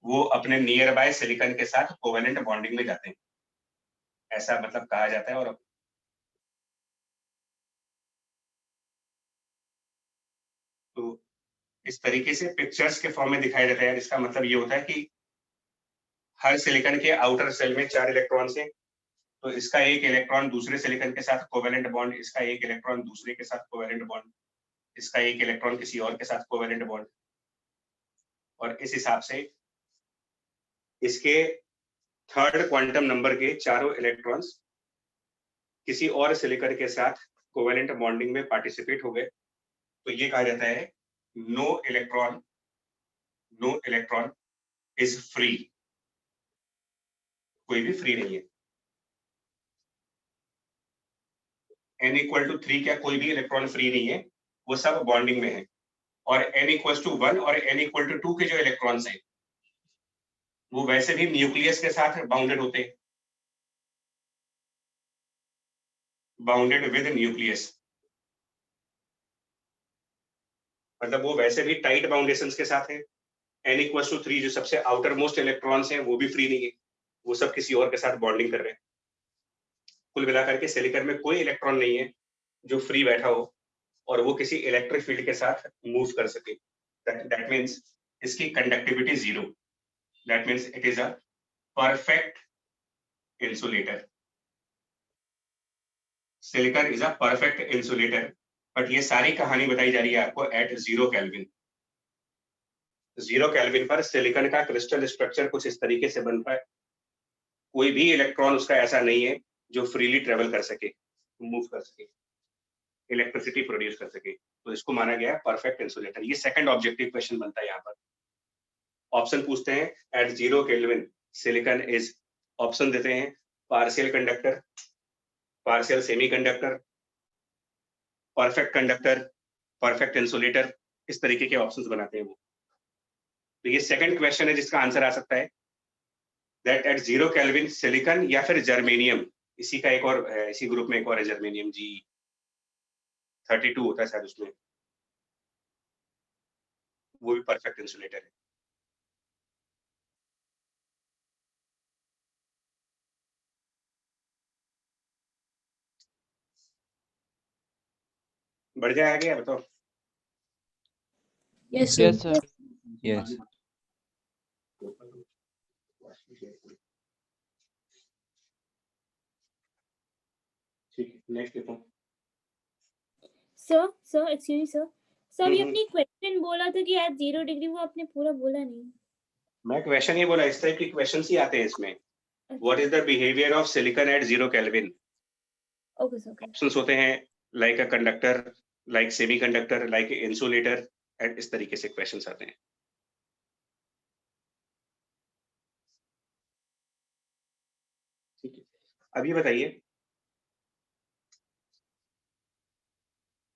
A: वो अपने नियर बाय सिलिकॉन के साथ कोवेलेंट बॉन्डिंग में जाते हैं, ऐसा मतलब कहा जाता है। और तो इस तरीके से पिक्चर्स के फॉर्म में दिखाया जाता है। इसका मतलब ये होता है कि हर सिलिकॉन के आउटर सेल में 4 इलेक्ट्रॉन्स हैं, तो इसका एक इलेक्ट्रॉन दूसरे सिलिकॉन के साथ कोवेलेंट बॉन्ड, इसका एक इलेक्ट्रॉन दूसरे के साथ कोवेलेंट बॉन्ड, इसका एक इलेक्ट्रॉन किसी और के साथ कोवेलेंट बॉन्ड, और इस हिसाब से इसके थर्ड क्वांटम नंबर के चारों इलेक्ट्रॉन्स किसी और सिलिकॉन के साथ कोवेलेंट बॉन्डिंग में पार्टिसिपेट हो गए, तो ये कहा जाता है नो इलेक्ट्रॉन इज फ्री। कोई भी फ्री नहीं है। n इक्वल टू 3 क्या कोई भी इलेक्ट्रॉन फ्री नहीं है, वो सब बॉन्डिंग में है। और n इक्वल टू 1 और n इक्वल टू 2 के जो इलेक्ट्रॉन्स हैं वो वैसे भी न्यूक्लियस के साथ बाउंडेड होते हैं, बाउंडेड विद न्यूक्लियस, मतलब वो वैसे भी टाइट बाउंडेशंस के साथ है। n इक्वल टू 3 जो सबसे आउटर मोस्ट इलेक्ट्रॉन्स हैं वो भी फ्री नहीं है, वो सब किसी और के साथ बॉन्डिंग कर रहे हैं। कुल मिलाकर के सिलिकॉन में कोई इलेक्ट्रॉन नहीं है जो फ्री बैठा हो और वो किसी इलेक्ट्रिक फील्ड के साथ मूव कर सके। दैट मीन्स इसकी conductivity 0। That means it is a perfect insulator. Silicon is a perfect insulator, but ये सारी कहानी बताई जा रही है आपको एट 0 केल्विन। 0 केल्विन पर सिलिकॉन का क्रिस्टल स्ट्रक्चर कुछ इस तरीके से बनता है, कोई भी इलेक्ट्रॉन उसका ऐसा नहीं है जो फ्रीली ट्रेवल कर सके, मूव कर सके, इलेक्ट्रिसिटी प्रोड्यूस कर सके, तो इसको माना गया परफेक्ट इंसुलेटर। ये सेकंड ऑब्जेक्टिव क्वेश्चन बनता है यहाँ पर। ऑप्शन पूछते हैं at 0 kelvin silicon is, option देते हैं partial conductor, partial semiconductor, perfect conductor, perfect insulator, इस तरीके के ऑप्शंस बनाते हैं वो। तो ये सेकंड क्वेश्चन है जिसका आंसर आ सकता है दैट एट 0 केल्विन सिलिकॉन या फिर जर्मेनियम, इसी का एक और इसी ग्रुप में एक और है जर्मेनियम, G32 होता है शायद उसमें, वो भी परफेक्ट इंसुलेटर है। बढ़ जाए आगे, बताओ।
C: Yes,
E: Yes, sir.
B: Yes.
A: ठीक है, नेक्स्ट देखो।
F: सर एक्सक्यूज मी सर ये
A: हम्म।
F: अपनी क्वेश्चन बोला था कि एट 0 डिग्री, वो आपने पूरा बोला नहीं।
A: मैं क्वेश्चन ही बोला, इस टाइप की क्वेश्चंस ही आते हैं इसमें। What is the behaviour of silicon at 0 kelvin?
F: Okay sir, okay.
A: Options होते हैं like a conductor, like semiconductor, like insulator, and इस तरीके से क्वेश्चंस आते हैं। ठीक है, अब ये बताइए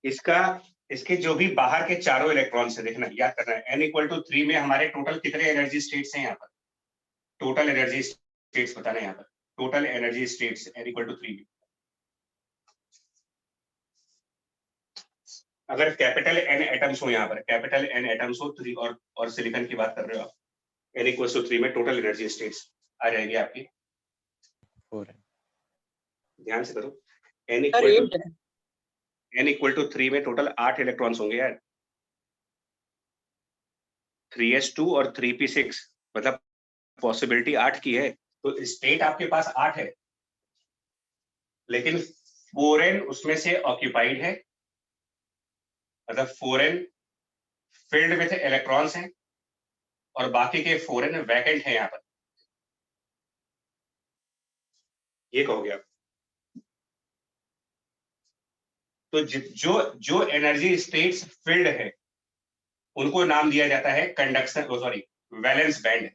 A: इसके जो भी बाहर के चारों इलेक्ट्रॉन्स है, देखना याद करना है, n इक्वल टू 3 में हमारे टोटल कितने एनर्जी स्टेट्स हैं यहाँ पर? टोटल एनर्जी स्टेट्स बताना है यहाँ पर, total energy states n equal to 3 में। अगर कैपिटल n एटम्स हो, यहाँ पर कैपिटल n एटम्स हो 3 और सिलिकॉन की बात कर रहे हो आप, n इक्वल टू 3 में टोटल एनर्जी स्टेट्स आ जाएगी आपकी।
B: 4.
A: ध्यान से करो,
E: Sir,
A: n इक्वल टू 3 में टोटल 8 इलेक्ट्रॉन्स होंगे यार, 3s2 और 3p6, मतलब पॉसिबिलिटी 8 की है, तो स्टेट आपके पास 8 है, लेकिन 4n उसमें से ऑक्यूपाइड है, मतलब 4n फिल्ड विथ इलेक्ट्रॉन्स हैं और बाकी के 4n वैकेंट है यहाँ पर। ये कहोगे आप। तो जो जो एनर्जी स्टेट्स फिल्ड है उनको नाम दिया जाता है कंडक्शन, सॉरी, वैलेंस बैंड,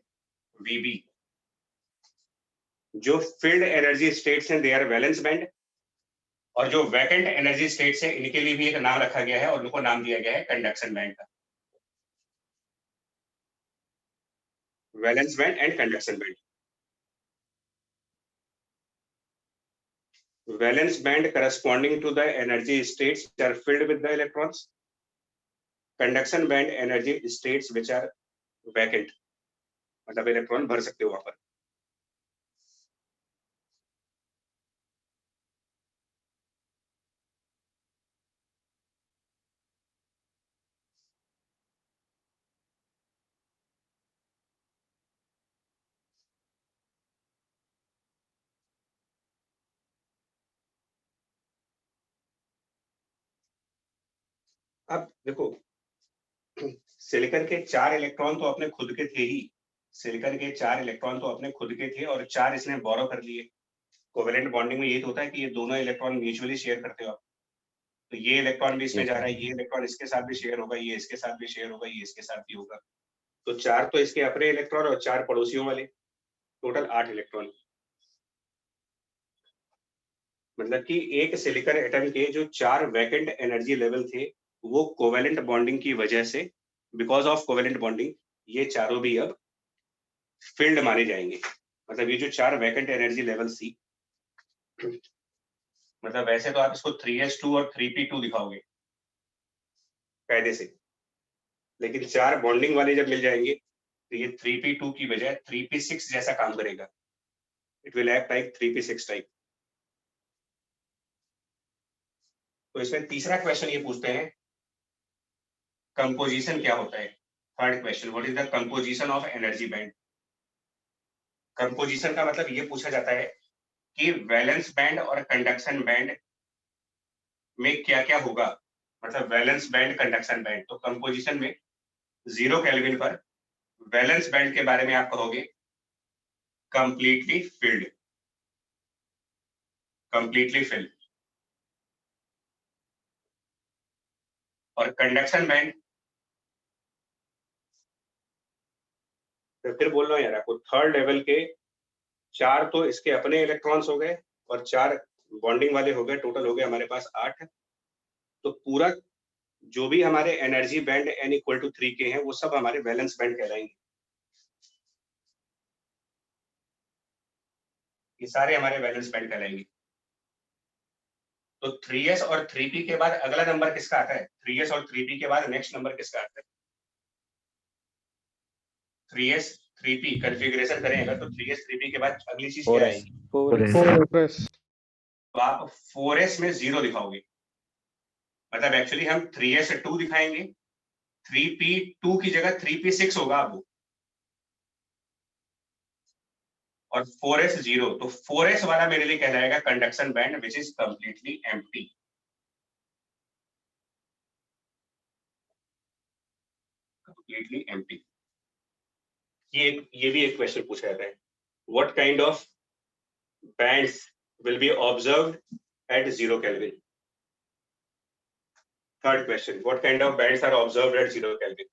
A: वीबी। जो फिल्ड एनर्जी स्टेट्स हैं दे आर वैलेंस बैंड, और जो वैकेंट एनर्जी स्टेट्स है इनके लिए भी एक नाम रखा गया है और उनको नाम दिया गया है कंडक्शन बैंड का, valence band and conduction band. Valence band corresponding to the energy states which are filled with the electrons. Conduction band energy states which are vacant, मतलब इलेक्ट्रॉन भर सकते हो वहां पर। अब देखो, सिलिकॉन के 4 इलेक्ट्रॉन तो अपने खुद के थे ही, सिलिकॉन के 4 इलेक्ट्रॉन तो अपने खुद के थे और 4 इसने बोरो कर लिए। कोवेलेंट बॉन्डिंग में ये तो होता है कि ये दोनों इलेक्ट्रॉन म्यूचुअली शेयर करते हो आप, तो ये इलेक्ट्रॉन भी इसमें
B: Yes,
A: जा रहा है, ये इलेक्ट्रॉन इसके साथ भी शेयर होगा, ये इसके साथ भी शेयर होगा, ये इसके साथ भी होगा। तो 4 तो इसके अपने इलेक्ट्रॉन और 4 पड़ोसियों वाले, टोटल 8 इलेक्ट्रॉन। मतलब कि एक सिलिकॉन एटम के जो 4 वैकेंट एनर्जी लेवल थे वो कोवेलेंट बॉन्डिंग की वजह से, बिकॉज ऑफ कोवेलेंट बॉन्डिंग, ये चारों भी अब फील्ड माने जाएंगे। मतलब ये जो 4 वैकेंट एनर्जी लेवल थी, मतलब वैसे तो आप इसको 3s2 और 3p2 दिखाओगे कायदे से, लेकिन 4 बॉन्डिंग वाले जब मिल जाएंगे तो ये 3p2 की बजाय 3p6 जैसा काम करेगा। It will act like 3p6 type. तो इसमें तीसरा क्वेश्चन ये पूछते हैं, कंपोजिशन क्या होता है। Third question, what is the composition of energy band. Composition का मतलब ये पूछा जाता है कि वैलेंस बैंड और कंडक्शन बैंड में क्या क्या होगा। मतलब वैलेंस बैंड, कंडक्शन बैंड, तो कंपोजिशन में 0 केल्विन पर वैलेंस बैंड के बारे में आप कहोगे कंप्लीटली फिल्ड, कंप्लीटली फिल्ड। और कंडक्शन बैंड, तो फिर बोल रहा हूं यार आपको, थर्ड लेवल के 4 तो इसके अपने इलेक्ट्रॉन्स हो गए और 4 बॉन्डिंग वाले हो गए, टोटल हो गए हमारे पास 8। तो पूरा जो भी हमारे एनर्जी बैंड n=3 के हैं वो सब हमारे वैलेंस बैंड कहलाएंगे। ये सारे हमारे वैलेंस बैंड कहलाएंगे। तो 3s और 3p के बाद अगला नंबर किसका आता है? 3s और 3p के बाद नेक्स्ट नंबर किसका आता है? 3s 3p कॉन्फ़िगरेशन करेंगे तो 3s 3p के बाद अगली चीज क्या
B: 4s,
A: आएगी?
D: 4s,
C: 4s,
A: तो आप 4s में 0 दिखाओगे, मतलब एक्चुअली हम 3s 2 दिखाएंगे, 3p2 की जगह 3p6 होगा आपको, और 4s 0। तो 4s वाला मेरे लिए कहलाएगा conduction band which is completely empty. Completely empty. ये भी एक क्वेश्चन पूछा जाता है, what kind of bands will be observed at 0 kelvin. Third question, what kind of bands are observed at 0 kelvin.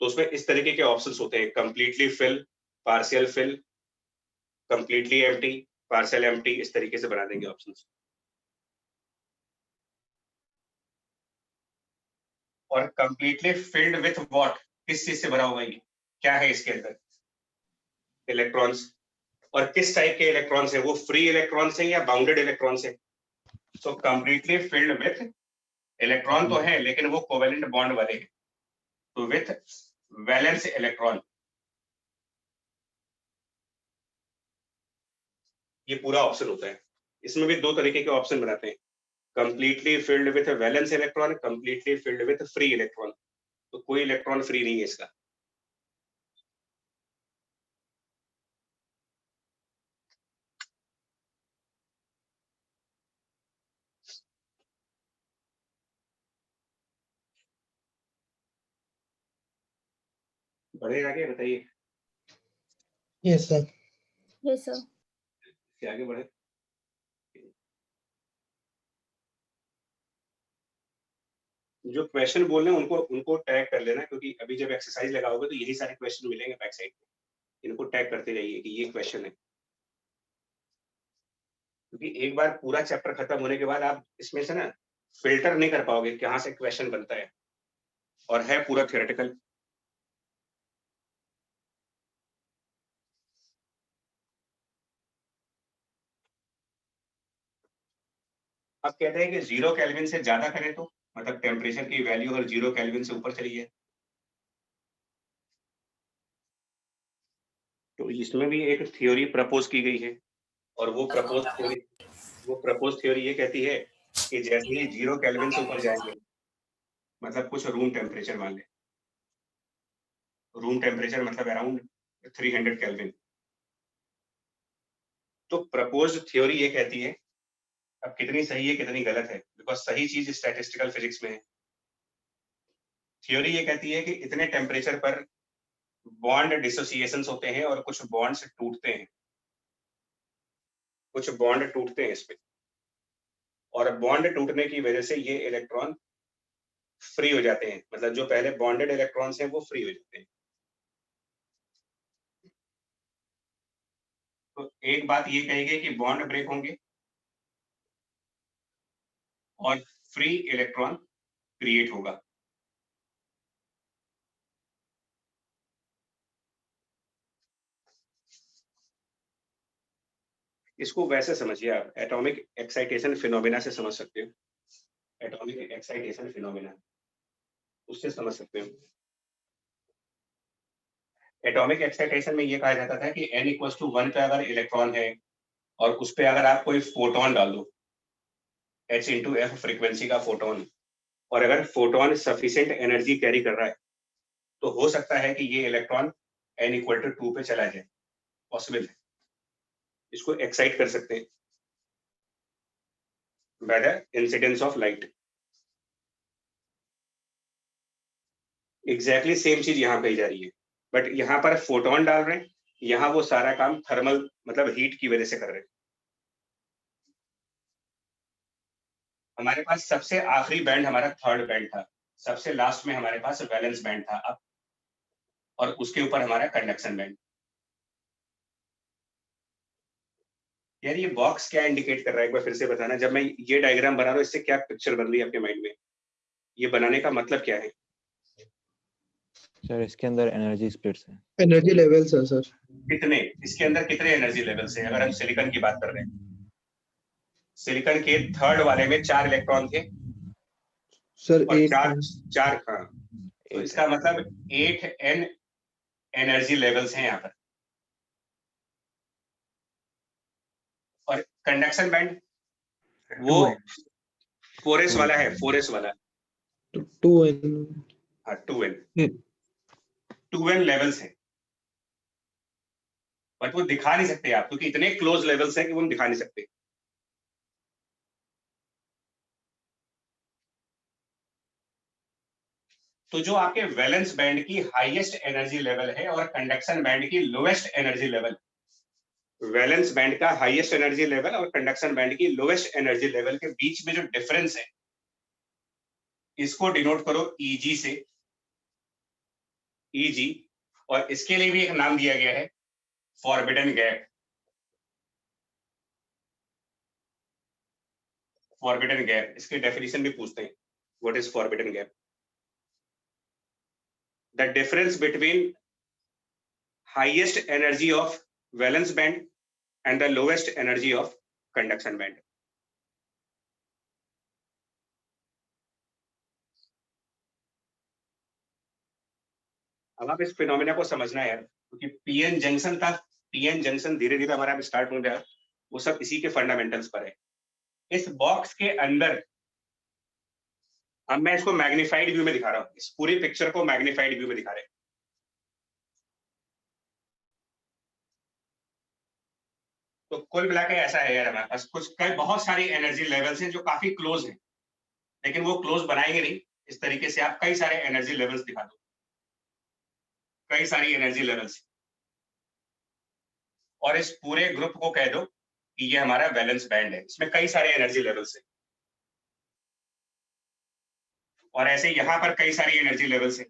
A: तो उसमें इस तरीके के ऑप्शंस होते हैं, completely fill, partial fill, completely empty, partial empty, इस तरीके से बना देंगे ऑप्शंस। और कंप्लीटली फिल्ड विथ व्हाट, किस चीज से भरा हुआ है, क्या है इसके अंदर? इलेक्ट्रॉन्स। और किस टाइप के इलेक्ट्रॉन्स है वो? फ्री इलेक्ट्रॉन्स है या बाउंडेड इलेक्ट्रॉन्स है? So completely filled with electron तो है लेकिन वो कोवेलेंट बॉन्ड वाले हैं, तो विथ वैलेंस इलेक्ट्रॉन। ये पूरा ऑप्शन होता है। इसमें भी 2 तरीके के ऑप्शन बनाते हैं, completely filled with valence electron, completely filled with free electron. तो कोई इलेक्ट्रॉन फ्री नहीं है इसका। बढ़े आगे, बताइए
C: yes sir,
F: yes sir,
A: कि आगे बढ़े। जो क्वेश्चन बोल रहे हैं उनको उनको टैग कर लेना, क्योंकि अभी जब एक्सरसाइज लगाओगे तो यही सारे क्वेश्चन मिलेंगे बैक साइड में, इनको टैग करते जाइए कि ये क्वेश्चन है, क्योंकि एक बार पूरा चैप्टर खत्म होने के बाद आप इसमें से ना फिल्टर नहीं कर पाओगे कहाँ से क्वेश्चन बनता है, और है पूरा थियोरेटिकल। अब कहते हैं कि 0 केल्विन से ज्यादा करें तो मतलब टेम्परेचर की वैल्यू अगर 0 केल्विन से ऊपर चली जाए, तो इसमें भी एक थ्योरी प्रपोज की गई है, और वो प्रपोज थ्योरी ये कहती है कि जैसे ही 0 केल्विन से ऊपर जाएंगे, मतलब कुछ रूम टेम्परेचर मान लें, रूम टेम्परेचर मतलब अराउंड 300 केल्विन, तो प्रपोज थ्योरी ये कहती है, अब कितनी सही है कितनी गलत है, बिकॉज सही चीज स्टैटिस्टिकल फिजिक्स में है। थ्योरी ये कहती है कि इतने टेम्परेचर पर बॉन्ड डिसोसिएशंस होते हैं और कुछ बॉन्ड्स टूटते हैं, कुछ बॉन्ड टूटते हैं इसमें, और बॉन्ड टूटने की वजह से ये इलेक्ट्रॉन फ्री हो जाते हैं, मतलब जो पहले बॉन्डेड इलेक्ट्रॉन्स हैं वो फ्री हो जाते हैं। तो एक बात ये कहेगी कि बॉन्ड ब्रेक होंगे और फ्री इलेक्ट्रॉन क्रिएट होगा। इसको वैसे समझिए, आप एटॉमिक एक्साइटेशन फिनोमेना से समझ सकते हो, एटॉमिक एक्साइटेशन फिनोमेना उससे समझ सकते हो। एटॉमिक एक्साइटेशन में ये कहा जाता था कि n इक्वल्स टू 1 पे अगर इलेक्ट्रॉन है और उस पे अगर आप कोई फोटोन डाल दो, h इंटू एफ फ्रीक्वेंसी का फोटोन, और अगर फोटोन सफिशिएंट एनर्जी कैरी कर रहा है तो हो सकता है कि ये इलेक्ट्रॉन n इक्वल टू 2 पे चला जाए, पॉसिबल है, इसको एक्साइट कर सकते हैं by the incidence of light. Exactly same चीज यहाँ कही जा रही है, बट यहाँ पर फोटोन डाल रहे हैं, यहाँ वो सारा काम थर्मल मतलब हीट की वजह से कर रहे हैं। हमारे पास सबसे आखिरी बैंड हमारा थर्ड बैंड था, सबसे लास्ट में हमारे पास वैलेंस बैंड था अब, और उसके ऊपर हमारा कंडक्शन बैंड। यार ये बॉक्स क्या इंडिकेट कर रहा है एक बार फिर से बताना, जब मैं ये डायग्राम बना रहा हूँ इससे क्या पिक्चर बन रही है आपके माइंड में, ये बनाने का मतलब क्या है?
B: सर इसके अंदर एनर्जी स्प्लिट्स हैं।
C: एनर्जी लेवल्स है सर।
A: कितने, इसके अंदर कितने एनर्जी लेवल्स हैं? अगर हम सिलिकॉन की बात कर रहे हैं, सिलिकॉन के थर्ड वाले में 4 इलेक्ट्रॉन थे
C: सर
A: और
C: 8
A: चार हाँ, तो इसका मतलब 8n एनर्जी लेवल्स हैं यहाँ पर। और कंडक्शन बैंड वो 4s वाला है, 4s वाला,
C: 2n
A: हाँ 2n लेवल्स हैं, बट वो दिखा नहीं सकते आप, क्योंकि इतने क्लोज लेवल्स हैं कि वो हम दिखा नहीं सकते। तो जो आपके वैलेंस बैंड की हाईएस्ट एनर्जी लेवल है और कंडक्शन बैंड की lowest energy level, valence band का हाईएस्ट एनर्जी लेवल और कंडक्शन बैंड की लोएस्ट एनर्जी लेवल के बीच में जो डिफरेंस है, इसको डिनोट करो Eg से, Eg, और इसके लिए भी एक नाम दिया गया है फॉरबिडन गैप। फॉरबिडन गैप, इसके डेफिनेशन भी पूछते हैं, what is forbidden gap? The difference between highest energy of valence band and the lowest energy of conduction band. अब आप इस फिनोमेना को समझना है यार, क्योंकि पीएन जंक्शन था, पीएन जंक्शन धीरे धीरे हमारा स्टार्ट हो गया, वो सब इसी के फंडामेंटल्स पर है। इस बॉक्स के अंदर अब मैं इसको मैग्नीफाइड व्यू में दिखा रहा हूँ, इस पूरी पिक्चर को मैग्नीफाइड व्यू में दिखा रहे हैं। तो कुल मिला के ऐसा है यार, हमारे पास कुछ कई बहुत सारी एनर्जी लेवल्स हैं जो काफी क्लोज हैं, लेकिन वो क्लोज बनाएंगे नहीं। इस तरीके से आप कई सारे एनर्जी लेवल्स दिखा दो, कई सारी एनर्जी लेवल्स, और इस पूरे ग्रुप को कह दो कि ये हमारा बैलेंस बैंड है, इसमें कई सारे एनर्जी लेवल्स हैं। और ऐसे यहाँ पर कई सारी एनर्जी लेवल्स हैं,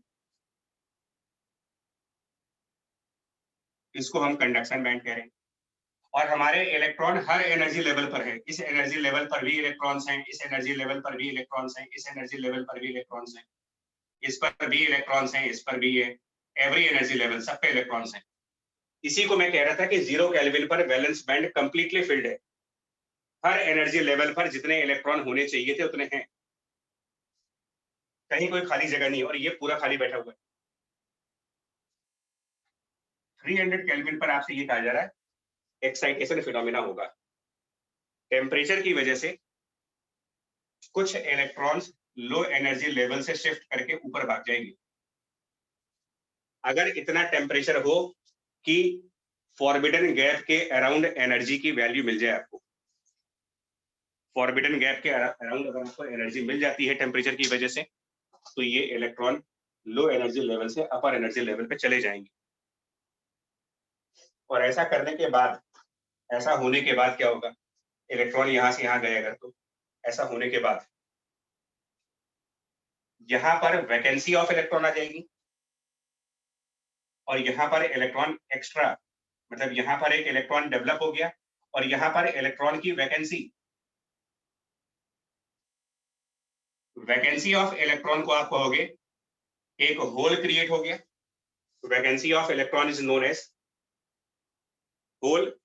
A: इसको हम कंडक्शन बैंड कह रहे हैं। और हमारे इलेक्ट्रॉन हर एनर्जी लेवल पर है, इस एनर्जी लेवल पर भी इलेक्ट्रॉन्स हैं, इस एनर्जी लेवल पर भी इलेक्ट्रॉन्स हैं, इस एनर्जी लेवल पर भी इलेक्ट्रॉन्स हैं, इस पर भी इलेक्ट्रॉन्स हैं, इस पर भी है, एवरी एनर्जी लेवल सब पे इलेक्ट्रॉन्स हैं। इसी को मैं कह रहा था कि 0 केल्विन पर वैलेंस बैंड कंप्लीटली फिल्ड है, हर एनर्जी लेवल पर जितने इलेक्ट्रॉन होने चाहिए थे उतने हैं, कहीं कोई खाली जगह नहीं है, और ये पूरा खाली बैठा हुआ है। 300 केल्विन पर आपसे ये कहा जा रहा है एक्साइटेशन फिनोमेना होगा, टेम्परेचर की वजह से कुछ इलेक्ट्रॉन्स लो एनर्जी लेवल से शिफ्ट करके ऊपर भाग जाएंगे। अगर इतना टेम्परेचर हो कि फॉरबिडन गैप के अराउंड एनर्जी की वैल्यू मिल जाए आपको, फॉरबिडन गैप के अराउंड अगर आपको एनर्जी मिल जाती है टेम्परेचर की वजह से, तो ये इलेक्ट्रॉन लो एनर्जी लेवल से अपर एनर्जी लेवल पे चले जाएंगे। और ऐसा करने के बाद, ऐसा होने के बाद क्या होगा, इलेक्ट्रॉन यहां से यहां गए अगर, तो ऐसा होने के बाद यहां पर वैकेंसी ऑफ इलेक्ट्रॉन आ जाएगी, और यहां पर इलेक्ट्रॉन एक्स्ट्रा, मतलब यहां पर एक इलेक्ट्रॉन डेवलप हो गया, और यहां पर इलेक्ट्रॉन की वैकेंसी, वैकेंसी ऑफ इलेक्ट्रॉन को आप कहोगे एक होल क्रिएट हो गया, vacancy of electron is known as hole,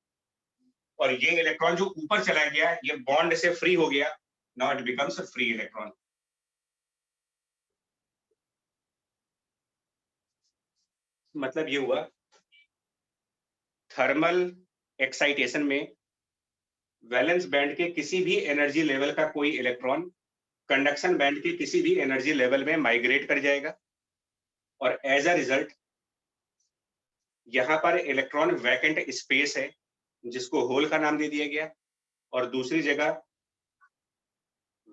A: और ये इलेक्ट्रॉन जो ऊपर चला गया, ये बॉन्ड से फ्री हो गया, now it becomes a free electron. मतलब ये हुआ, थर्मल एक्साइटेशन में वैलेंस बैंड के किसी भी एनर्जी लेवल का कोई इलेक्ट्रॉन कंडक्शन बैंड के किसी भी एनर्जी लेवल में माइग्रेट कर जाएगा, और एज अ रिजल्ट यहां पर इलेक्ट्रॉन वैकेंट स्पेस है जिसको होल का नाम दे दिया गया, और दूसरी जगह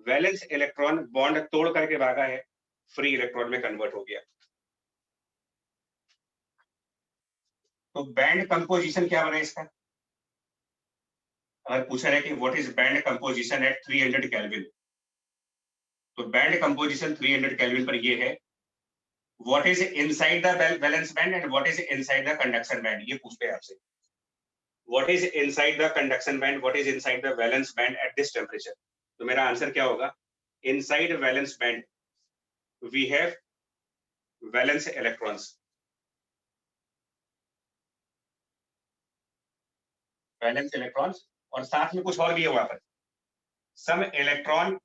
A: वैलेंस इलेक्ट्रॉन बॉन्ड तोड़ करके भागा है, फ्री इलेक्ट्रॉन में कन्वर्ट हो गया। तो बैंड कंपोजिशन क्या बना इसका, अगर पूछा है कि what is band composition at 300 kelvin, तो बैंड कंपोजिशन 300 केल्विन पर ये है, what is inside the valence band and what is inside the conduction band. ये पूछते हैं आपसे, what is inside the conduction band, what is inside the valence band at this temperature. तो मेरा answer क्या होगा, inside valence band we have valence electrons, valence electrons, और साथ में कुछ और भी है वहां पर, some electron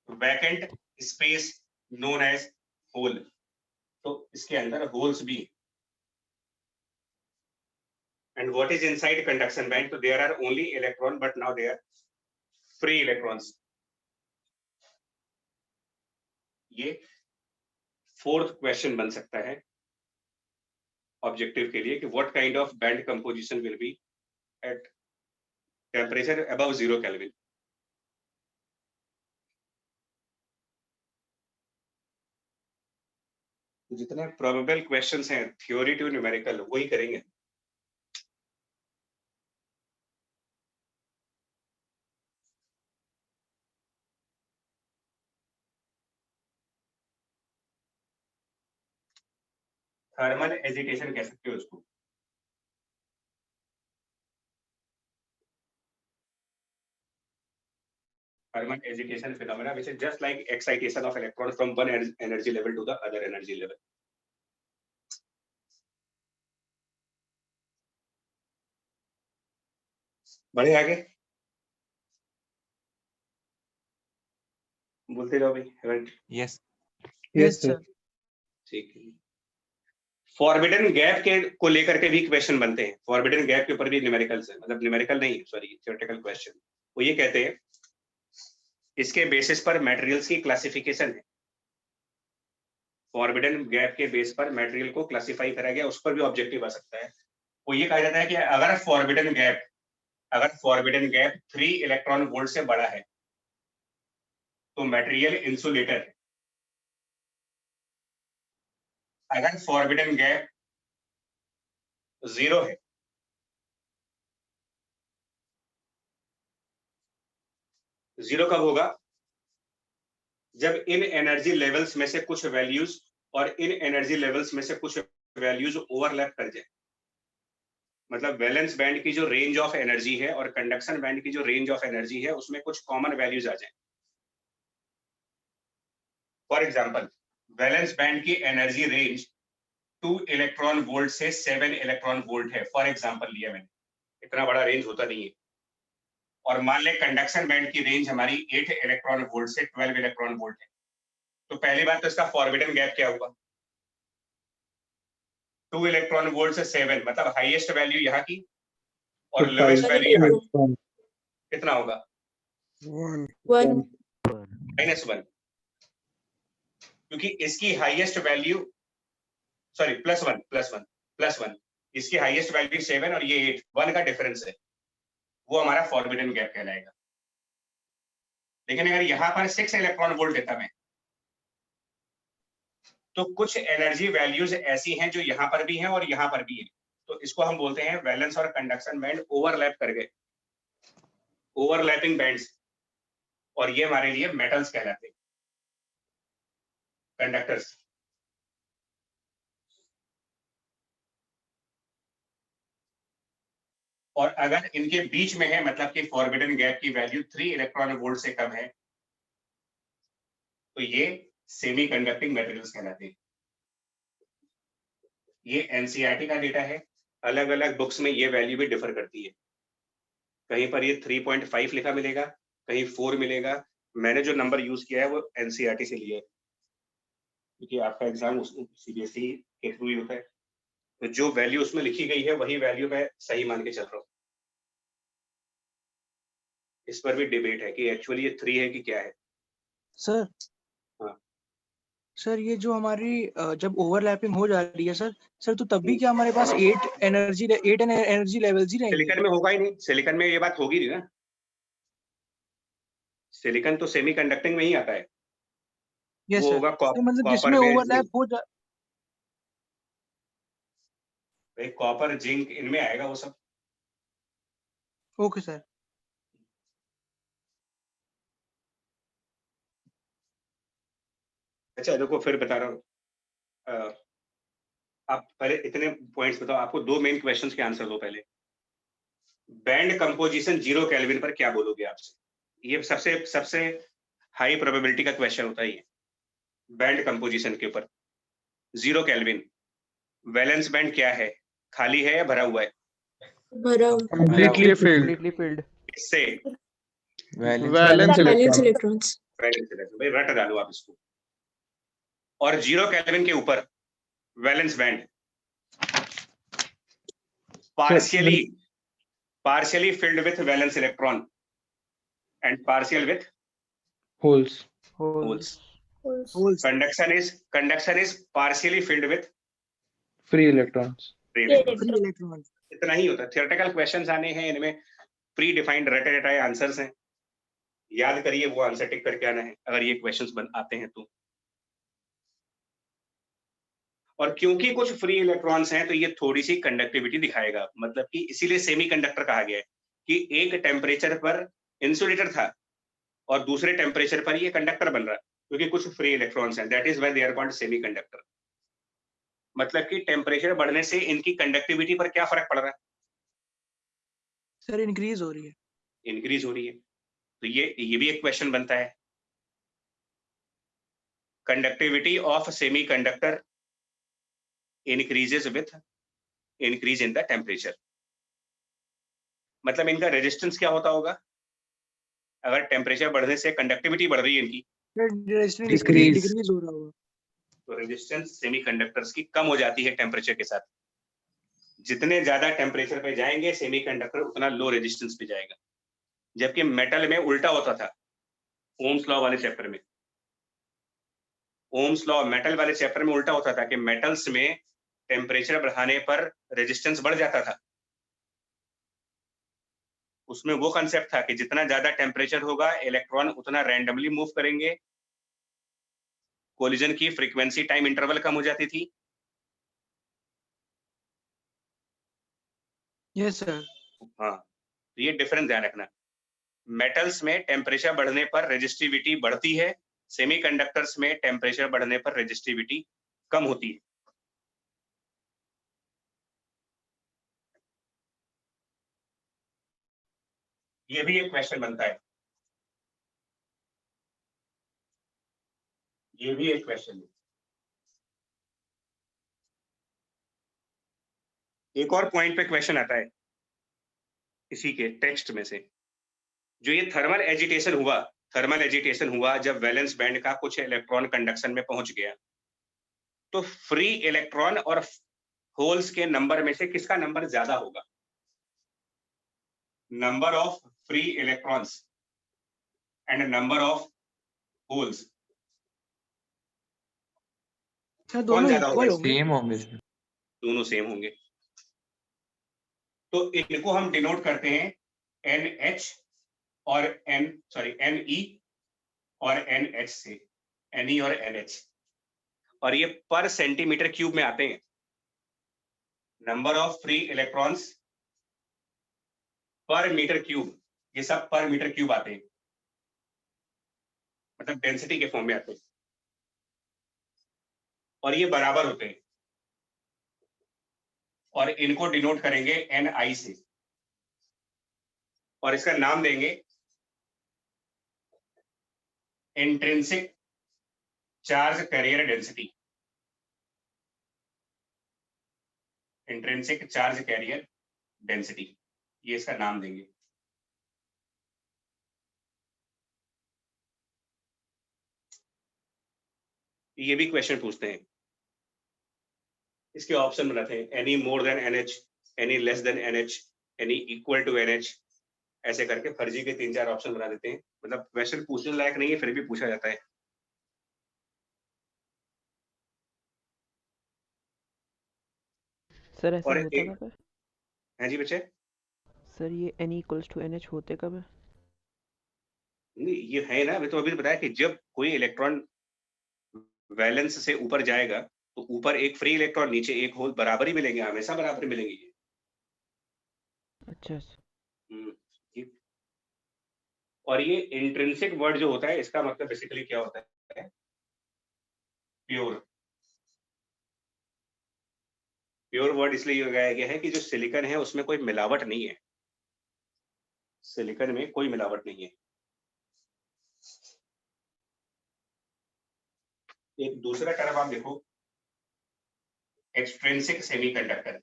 A: vacant space known as hole, तो इसके अंदर होल्स भी। And what is inside conduction band, तो there are only electron but now they are free electrons. ये फोर्थ क्वेश्चन बन सकता है ऑब्जेक्टिव के लिए कि what kind of band composition will be at temperature above 0 kelvin. जितने प्रोबेबल क्वेश्चंस हैं थ्योरी टू न्यूमेरिकल वही करेंगे। थर्मल एजिटेशन कह सकते हो उसको, thermal agitation phenomena which is just like excitation of electron from one energy level to the other energy level. बढ़े आगे, बोलते जाओ भाई।
B: Yes.
C: Yes, sir.
A: ठीक है, फॉरबिडन गैप के को लेकर के भी क्वेश्चन बनते हैं, फॉरबिडन गैप के ऊपर भी न्यूमेरिकल्स है, मतलब न्यूमेरिकल नहीं सॉरी थ्योरेटिकल क्वेश्चन। वो ये कहते हैं इसके बेसिस पर मटेरियल्स की क्लासिफिकेशन है, फॉरबिडन गैप के बेस पर मटेरियल को क्लासिफाई करा गया, उस पर भी ऑब्जेक्टिव आ सकता है। वो ये कहा जाता है कि अगर फॉरबिडन गैप 3 इलेक्ट्रॉन वोल्ट से बड़ा है तो मटेरियल इंसुलेटर है, अगर फॉरबिडन गैप 0 है जीरो कब होगा, जब इन एनर्जी लेवल्स में से कुछ वैल्यूज और इन एनर्जी लेवल्स में से कुछ वैल्यूज ओवरलैप कर जाए, मतलब वैलेंस बैंड की जो रेंज ऑफ एनर्जी है और कंडक्शन बैंड की जो रेंज ऑफ एनर्जी है उसमें कुछ कॉमन वैल्यूज आ जाए। फॉर एग्जांपल, वैलेंस बैंड की एनर्जी रेंज 2 इलेक्ट्रॉन वोल्ट से 7 इलेक्ट्रॉन वोल्ट है, फॉर एग्जांपल लिया मैंने, इतना बड़ा रेंज होता नहीं है। और मान ले कंडक्शन बैंड की रेंज हमारी 8 इलेक्ट्रॉन वोल्ट से 12 इलेक्ट्रॉन वोल्ट है। तो पहली बात तो इसका फॉरबिडन गैप क्या हुआ? 2 इलेक्ट्रॉन वोल्ट से 7, मतलब हाईएस्ट वैल्यू यहाँ की और
E: तो
A: लोएस्ट
E: five
A: वैल्यू यहाँ की
E: electron.
A: कितना होगा?
F: 1
A: -1, क्योंकि इसकी हाईएस्ट वैल्यू सॉरी +1 इसकी हाईएस्ट वैल्यू 7 और ये 8, 1 का डिफरेंस है, वो हमारा फॉरबिडन गैप कहलाएगा। लेकिन अगर यहाँ पर 6 इलेक्ट्रॉन वोल्ट देता मैं, तो कुछ एनर्जी वैल्यूज ऐसी हैं जो यहाँ पर भी हैं और यहाँ पर भी है, तो इसको हम बोलते हैं वैलेंस और कंडक्शन बैंड ओवरलैप कर गए, ओवरलैपिंग बैंड्स, और ये हमारे लिए मेटल्स कहलाते हैं, कंडक्टर्स। और अगर इनके बीच में है, मतलब कि फॉरबिडन गैप की वैल्यू 3 इलेक्ट्रॉन वोल्ट से कम है, तो ये सेमी कंडक्टिंग मेटेरियल्स कहलाते हैं। ये एनसीईआरटी का डेटा है, अलग अलग बुक्स में ये वैल्यू भी डिफर करती है, कहीं पर ये 3.5 लिखा मिलेगा, कहीं 4 मिलेगा। मैंने जो नंबर यूज किया है वो एनसीईआरटी से लिया है, क्योंकि आपका एग्जाम सीबीएसई के थ्रू ही होता है, तो जो वैल्यू उसमें लिखी गई है वही वैल्यू मैं सही मान के चल रहा हूँ। इस पर भी डिबेट है कि एक्चुअली ये 3 है कि क्या है।
G: सर
A: हाँ।
G: सर ये जो हमारी जब ओवरलैपिंग हो जा रही है सर तो तब भी क्या हमारे पास 8 एनर्जी लेवल्स ही रहेंगे?
A: सिलिकॉन में होगा ही नहीं, सिलिकॉन में ये बात होगी नहीं ना, सिलिकॉन तो सेमी कंडक्टिंग में ही आता है।
G: यस
A: वो
G: सर,
A: होगा
G: तो मतलब
A: कॉपर
G: जिसमें
A: बेस्ड
G: ओवरलैप हो जा
A: भाई, कॉपर जिंक इनमें आएगा वो सब।
G: Okay sir.
A: अच्छा देखो फिर बता रहा हूँ, आप पहले इतने पॉइंट्स बताओ, आपको 2 मेन क्वेश्चंस के आंसर दो पहले। बैंड कंपोजिशन 0 केल्विन पर क्या बोलोगे आपसे? ये सबसे हाई प्रोबेबिलिटी का क्वेश्चन होता है ये, बैंड कंपोजिशन के ऊपर 0 केल्विन। वैलेंस बैंड क्या है, खाली है या भरा हुआ है?
F: भरा
E: Completely filled.
D: filled.
A: इससे
B: Valence
E: Valence
F: valence
E: electron.
F: Electrons
A: valence electron, भाई रट डालो आप इसको। और 0 केल्विन के ऊपर valence band partially filled with valence electron and partial with
E: Holes.
A: holes.
G: Holes
A: Conduction is partially filled with
E: Free electrons.
A: free
F: free
A: electrons.
G: Electron.
A: इतना ही होता है। थियोरेटिकल क्वेश्चंस आने हैं, इनमें प्री डिफाइंड रटे रटाए आंसर्स हैं, याद करिए वो आंसर टिक करके आना है अगर ये क्वेश्चंस आते हैं तो। और क्योंकि कुछ फ्री इलेक्ट्रॉन्स हैं तो ये थोड़ी सी कंडक्टिविटी दिखाएगा, मतलब कि इसीलिए सेमी कंडक्टर कहा गया है कि एक टेम्परेचर पर इंसुलेटर था और दूसरे टेम्परेचर पर ये कंडक्टर बन रहा है, क्योंकि कुछ फ्री इलेक्ट्रॉन्स हैं, that is why they are called semiconductor. मतलब कि टेम्परेचर बढ़ने से इनकी कंडक्टिविटी पर क्या फर्क पड़ रहा है?
G: सर इंक्रीज हो रही है।
A: इंक्रीज हो रही है। तो ये भी एक क्वेश्चन बनता है, conductivity of semi conductor increases with increase in the temperature. मतलब इनका रेजिस्टेंस क्या होता होगा अगर टेम्परेचर बढ़ने से कंडक्टिविटी बढ़ रही है इनकी,
E: Decrease.
G: डिक्रीज हो रहा होगा।
A: तो रेजिस्टेंस सेमीकंडक्टर्स की कम हो जाती है टेम्परेचर के साथ। जितने ज्यादा टेम्परेचर पे जाएंगे सेमीकंडक्टर उतना लो रेजिस्टेंस पे जाएगा, जबकि मेटल में उल्टा होता था। ओम्स लॉ वाले चैप्टर में, ओम्स लॉ मेटल वाले चैप्टर में उल्टा होता था कि मेटल्स में टेम्परेचर बढ़ाने पर रेजिस्टेंस बढ़ जाता था। उसमें वो कंसेप्ट था कि जितना ज्यादा टेम्परेचर होगा इलेक्ट्रॉन उतना रैंडमली मूव करेंगे, कोलिजन की फ्रीक्वेंसी टाइम इंटरवल कम हो जाती थी।
G: Yes sir.
A: हाँ, तो ये डिफरेंस ध्यान रखना। मेटल्स में टेम्परेचर बढ़ने पर रेजिस्टिविटी बढ़ती है सेमीकंडक्टर्स में टेम्परेचर बढ़ने पर रेजिस्टिविटी कम होती है। ये भी एक क्वेश्चन बनता है, ये भी एक क्वेश्चन है। एक और पॉइंट पे क्वेश्चन आता है इसी के टेक्स्ट में से, जो ये थर्मल एजिटेशन हुआ जब वैलेंस बैंड का कुछ इलेक्ट्रॉन कंडक्शन में पहुंच गया, तो फ्री इलेक्ट्रॉन और होल्स के नंबर में से किसका नंबर ज्यादा होगा? Number of free electrons and number of holes,
G: sir दोनों
A: ज्यादा
G: इक्वल
A: होगा?
G: होंगे।
E: सेम होंगे सर।
A: दोनों सेम होंगे। तो इनको हम डिनोट करते हैं NH और Ne और NH से, Ne और NH, और ये पर सेंटीमीटर क्यूब में आते हैं। नंबर ऑफ फ्री इलेक्ट्रॉन्स पर मीटर क्यूब, ये सब पर मीटर क्यूब आते हैं, मतलब डेंसिटी के फॉर्म में आते हैं, और ये बराबर होते हैं, और इनको डिनोट करेंगे Ni से, और इसका नाम देंगे intrinsic charge carrier density. Intrinsic charge carrier density, ये इसका नाम देंगे। ये भी क्वेश्चन पूछते हैं, इसके ऑप्शन बनाते हैं any more than NH, any less than NH, any equal to NH, ऐसे करके फर्जी के 3-4 ऑप्शन बना देते हैं। मतलब क्वेश्चन पूछने लायक नहीं है, फिर भी पूछा जाता है।
H: सर ऐसा
A: और
H: होता
A: एक,
H: कब है?
A: है जी बच्चे?
H: सर ये N इक्वल्स टू NH होते कब है?
A: नहीं, ये है ना, मैं तो अभी बताया कि जब कोई इलेक्ट्रॉन वैलेंस से ऊपर जाएगा तो ऊपर एक फ्री इलेक्ट्रॉन, नीचे एक होल, बराबर ही मिलेंगे, हमेशा बराबर मिलेंगे ये।
H: अच्छा
A: ये- और ये इंट्रिंसिक वर्ड जो होता है, इसका मतलब बेसिकली क्या होता है? प्योर। प्योर वर्ड इसलिए लगाया गया है कि जो सिलिकॉन है उसमें कोई मिलावट नहीं है, सिलिकॉन में कोई मिलावट नहीं है। एक दूसरा टर्म आप देखो, एक्सट्रिंसिक सेमीकंडक्टर।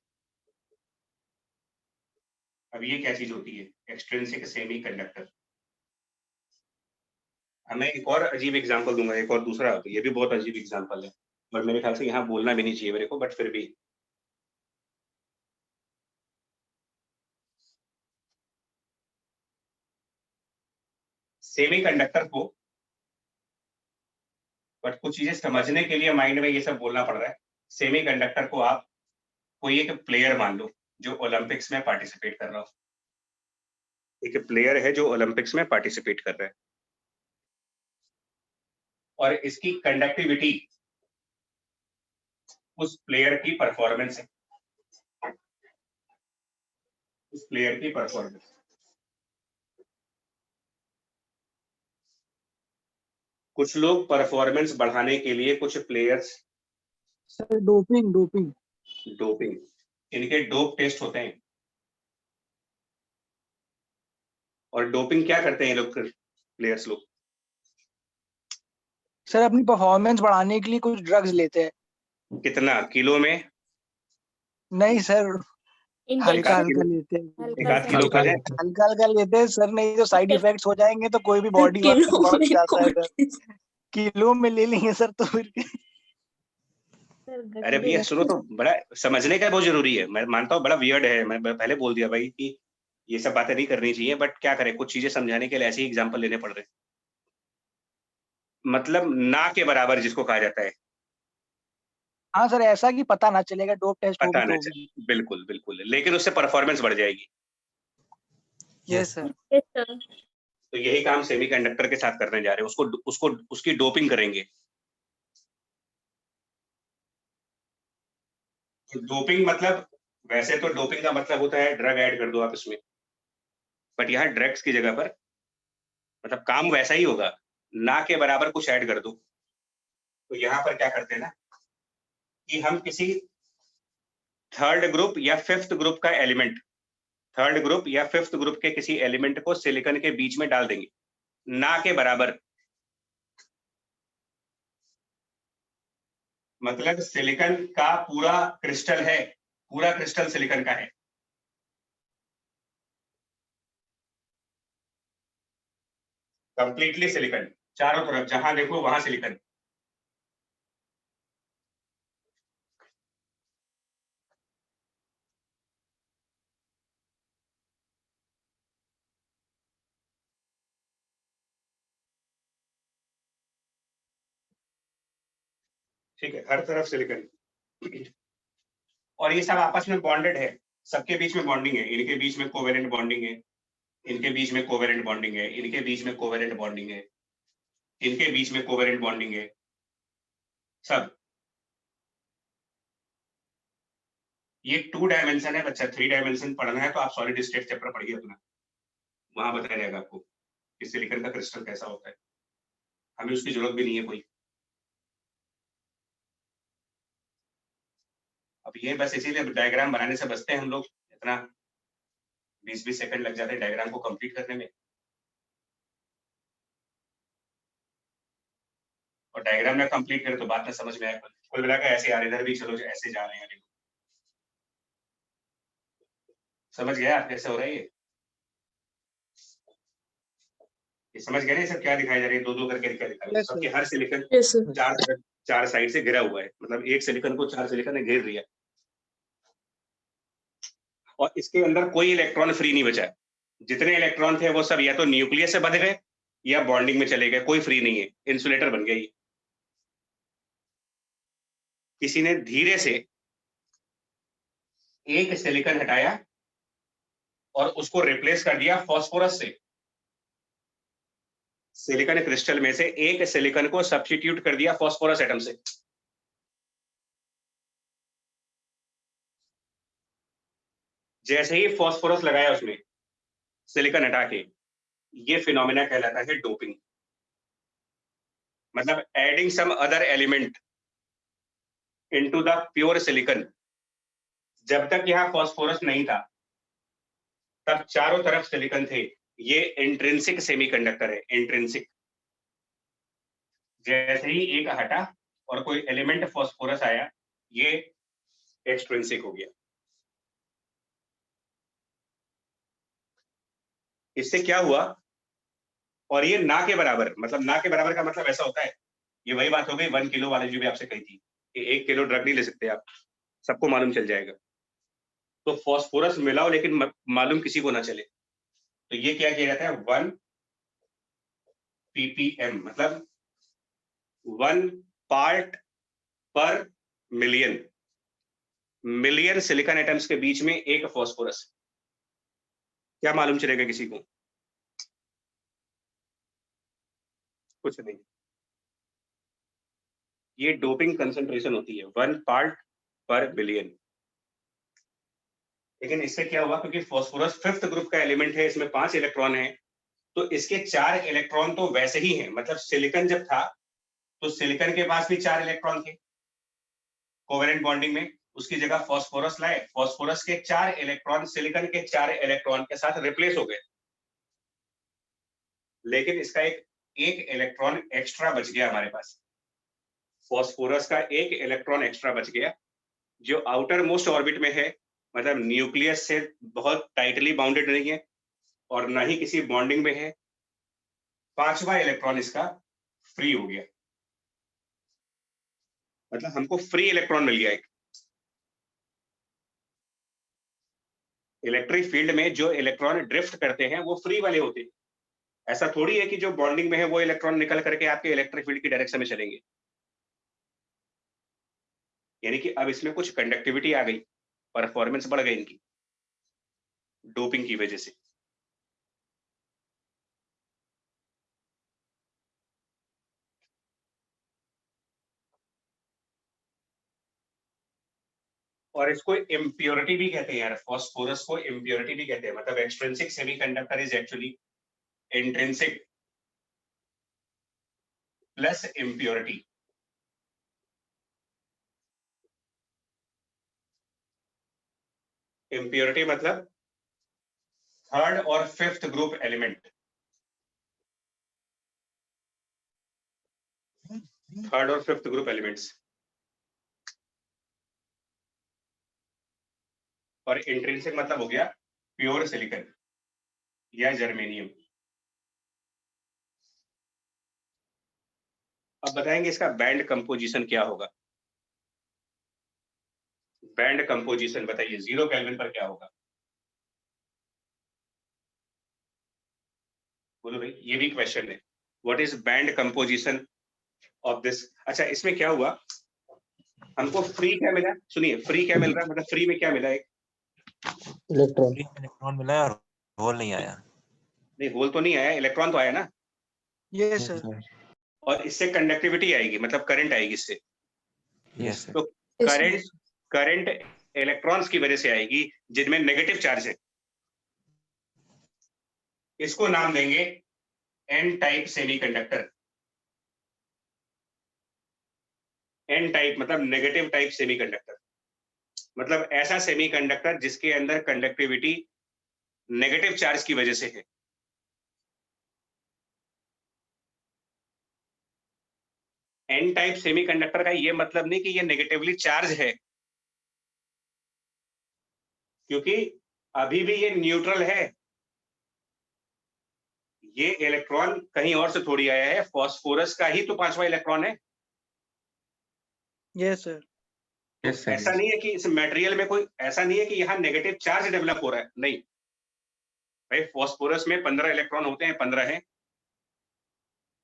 A: अब ये क्या चीज होती है एक्सट्रिंसिक सेमीकंडक्टर? मैं एक और अजीब एग्जांपल दूंगा, एक और दूसरा, ये भी बहुत अजीब एग्जांपल है, बट मेरे ख्याल से यहाँ बोलना भी नहीं चाहिए मेरे को, बट फिर भी। सेमीकंडक्टर को, बट कुछ चीजें समझने के लिए माइंड में ये सब बोलना पड़ रहा है। सेमीकंडक्टर को आप कोई एक प्लेयर मान लो जो ओलंपिक्स में पार्टिसिपेट कर रहा हो, एक प्लेयर है जो ओलंपिक्स में पार्टिसिपेट कर रहा है, और इसकी कंडक्टिविटी उस प्लेयर की परफॉर्मेंस है, उस प्लेयर की परफॉर्मेंस। कुछ लोग परफॉर्मेंस बढ़ाने के लिए, कुछ प्लेयर्स
G: सर डोपिंग
A: इनके डोप टेस्ट होते हैं, और डोपिंग क्या करते हैं ये लोग, प्लेयर्स लोग?
G: सर अपनी परफॉर्मेंस बढ़ाने के लिए कुछ ड्रग्स लेते हैं।
A: कितना किलो में?
G: नहीं सर, हल्का
F: इंजेक्शन
G: हल्का लेते हैं,
A: एक आध किलो का है?
G: हल्का हल्का लेते हैं सर, नहीं तो साइड इफेक्ट्स हो जाएंगे तो कोई भी बॉडी वर्क
F: किलो
G: बढ़
F: में
G: जाता है सर।
F: कौन-
G: किलो में ले लेंगे सर तो फिर
F: सर
A: अरे भैया सुनो तो, बड़ा समझने का बहुत जरूरी है। मैं मानता हूँ बड़ा वियर्ड है, मैं पहले बोल दिया भाई कि ये सब बातें नहीं करनी चाहिए, बट क्या करें, कुछ चीजें समझाने के लिए ऐसे ही एग्जाम्पल लेने पड़ रहे हैं। मतलब ना के बराबर जिसको कहा जाता है,
G: हाँ सर, ऐसा कि पता ना चलेगा, डोप टेस्ट
A: पता
G: होगी
A: ना
G: तो
A: चले,
G: होगी।
A: बिल्कुल बिल्कुल, लेकिन उससे परफॉर्मेंस बढ़ जाएगी।
G: Yes sir.
F: Yes, sir.
A: तो यही काम सेमीकंडक्टर के साथ करने जा रहे हैं, उसको उसकी डोपिंग करेंगे। तो डोपिंग मतलब, वैसे तो डोपिंग का मतलब होता है ड्रग ऐड कर दो आप इसमें, बट यहाँ ड्रग्स की जगह पर मतलब काम वैसा ही होगा, ना के बराबर कुछ ऐड कर दो, तो यहाँ पर क्या करते हैं ना कि हम किसी थर्ड ग्रुप या फिफ्थ ग्रुप का एलिमेंट, थर्ड ग्रुप या फिफ्थ ग्रुप के किसी एलिमेंट को सिलिकॉन के बीच में डाल देंगे ना के बराबर। मतलब सिलिकॉन का पूरा क्रिस्टल है, पूरा क्रिस्टल सिलिकॉन का है, कंप्लीटली सिलिकॉन, चारों तरफ जहां देखो वहां सिलिकॉन। ठीक है, हर तरफ सिलिकॉन। और ये सब आपस में बॉन्डेड है, सबके बीच में बॉन्डिंग है, इनके बीच में कोवेलेंट बॉन्डिंग है, इनके बीच में कोवेलेंट बॉन्डिंग है, इनके बीच में कोवेलेंट बॉन्डिंग है, इनके बीच में कोवेलेंट बॉन्डिंग है, सब। ये 2 डायमेंशन है बच्चा, 3 डायमेंशन पढ़ना है तो आप सॉलिड स्टेट चैप्टर पढ़िए अपना, वहां बताया जाएगा आपको कि सिलिकॉन का क्रिस्टल कैसा होता है, हमें उसकी जरूरत भी नहीं है कोई। अब ये बस इसीलिए डायग्राम बनाने से बचते हैं हम लोग, इतना 20-20 सेकंड लग जाते हैं डायग्राम को कंप्लीट करने में, और डायग्राम में कंप्लीट करें तो बात ना समझ में आए, कोई बोला कि ऐसे यार इधर भी चलो ऐसे जा रहे हैं, समझ गया आप कैसे हो रहा है ये समझ गए ना ये सब क्या दिखाई जा रही है, 2-2 करके क्या दिखा रही है, सबके हर सिलिकॉन चार साइड से घिरा हुआ है, मतलब एक सिलिकॉन को 4 सिलिकॉन ने घेर लिया, और इसके अंदर कोई इलेक्ट्रॉन फ्री नहीं बचा है, जितने इलेक्ट्रॉन थे वो सब या तो न्यूक्लियस से बंध गए या बॉन्डिंग में चले गए, कोई फ्री नहीं है, इंसुलेटर बन गया ये। किसी ने धीरे से एक सिलिकॉन हटाया और उसको रिप्लेस कर दिया फास्फोरस से, सिलिकॉन क्रिस्टल में से एक सिलिकॉन को सब्स्टिट्यूट कर दिया फास्फोरस एटम से। जैसे ही फास्फोरस लगाया उसमें सिलिकॉन हटा के, ये फिनोमेना कहलाता है डोपिंग, मतलब adding some other element into the pure silicon. जब तक यहाँ फास्फोरस नहीं था तब चारों तरफ सिलिकॉन थे, ये इंट्रिंसिक सेमीकंडक्टर है, इंट्रिंसिक। जैसे ही एक हटा और कोई एलिमेंट फास्फोरस आया, ये एक्सट्रिंसिक हो गया। इससे क्या हुआ, और ये ना के बराबर, मतलब ना के बराबर का मतलब ऐसा होता है, ये वही बात हो गई 1 किलो वाली जो भी आपसे कही थी कि 1 किलो ड्रग नहीं ले सकते आप, सबको मालूम चल जाएगा, तो फास्फोरस मिलाओ लेकिन मालूम किसी को ना चले, तो ये क्या किया जाता है 1 ppm, मतलब 1 पार्ट पर मिलियन, मिलियन सिलिकॉन एटम्स के बीच में एक फास्फोरस, क्या मालूम चलेगा किसी को? कुछ नहीं। ये डोपिंग कंसंट्रेशन होती है 1 पार्ट पर बिलियन। लेकिन इससे क्या हुआ, क्योंकि फास्फोरस फिफ्थ ग्रुप का एलिमेंट है, इसमें 5 इलेक्ट्रॉन है, तो इसके 4 इलेक्ट्रॉन तो वैसे ही हैं, मतलब सिलिकॉन जब था तो सिलिकॉन के पास भी 4 इलेक्ट्रॉन थे कोवेलेंट बॉन्डिंग में, उसकी जगह फास्फोरस लाए, फास्फोरस के 4 इलेक्ट्रॉन सिलिकॉन के 4 इलेक्ट्रॉन के साथ रिप्लेस हो गए, लेकिन इसका एक इलेक्ट्रॉन एक्स्ट्रा बच गया हमारे पास, फास्फोरस का एक इलेक्ट्रॉन एक्स्ट्रा बच गया, जो आउटर मोस्ट ऑर्बिट में है, मतलब न्यूक्लियस से बहुत टाइटली बाउंडेड नहीं है और ना ही किसी बॉन्डिंग में है, 5वां इलेक्ट्रॉन इसका फ्री हो गया, मतलब हमको फ्री इलेक्ट्रॉन मिल गया एक। इलेक्ट्रिक फील्ड में जो इलेक्ट्रॉन ड्रिफ्ट करते हैं वो फ्री वाले होते हैं, ऐसा थोड़ी है कि जो बॉन्डिंग में है वो इलेक्ट्रॉन निकल करके आपके इलेक्ट्रिक फील्ड की डायरेक्शन में चलेंगे, यानी कि अब इसमें कुछ कंडक्टिविटी आ गई, परफॉर्मेंस बढ़ गई इनकी डोपिंग की वजह से। और इसको इम्प्योरिटी भी कहते हैं यार, फास्फोरस को इम्प्योरिटी भी कहते हैं, मतलब extrinsic semiconductor is actually intrinsic plus impurity. Impurity मतलब थर्ड और फिफ्थ ग्रुप एलिमेंट, थर्ड और फिफ्थ ग्रुप एलिमेंट्स। और इंट्रिंसिक मतलब हो गया प्योर सिलिकॉन या जर्मेनियम। अब बताएंगे इसका बैंड कंपोजिशन क्या होगा। बैंड कंपोजिशन बताइए 0 केल्विन पर क्या होगा। बोलो भाई, ये भी क्वेश्चन है। What is band composition of this. अच्छा, इसमें क्या हुआ, हमको फ्री क्या मिला, सुनिए फ्री क्या मिल रहा है, मतलब फ्री में क्या मिला, एक
C: इलेक्ट्रॉन।
I: इलेक्ट्रॉन मिला है और होल नहीं आया।
A: नहीं, होल तो नहीं आया, इलेक्ट्रॉन तो आया ना।
G: Yes sir.
A: और इससे कंडक्टिविटी आएगी, मतलब करंट आएगी इससे।
I: यस
A: तो करंट इलेक्ट्रॉन्स की वजह से आएगी जिनमें नेगेटिव चार्ज है। इसको नाम देंगे n type semiconductor. N type मतलब नेगेटिव टाइप सेमीकंडक्टर, मतलब ऐसा सेमीकंडक्टर जिसके अंदर कंडक्टिविटी नेगेटिव चार्ज की वजह से है। एन टाइप सेमीकंडक्टर का ये मतलब नहीं कि ये नेगेटिवली चार्ज है, क्योंकि अभी भी ये न्यूट्रल है। ये इलेक्ट्रॉन कहीं और से थोड़ी आया है, फास्फोरस का ही तो 5वां इलेक्ट्रॉन है।
G: Yes sir.
A: तो ऐसा नहीं है कि इस मटेरियल में कोई, ऐसा नहीं है कि यहाँ नेगेटिव चार्ज डेवलप हो रहा है, नहीं भाई। फास्फोरस में 15 इलेक्ट्रॉन होते हैं, 15 है।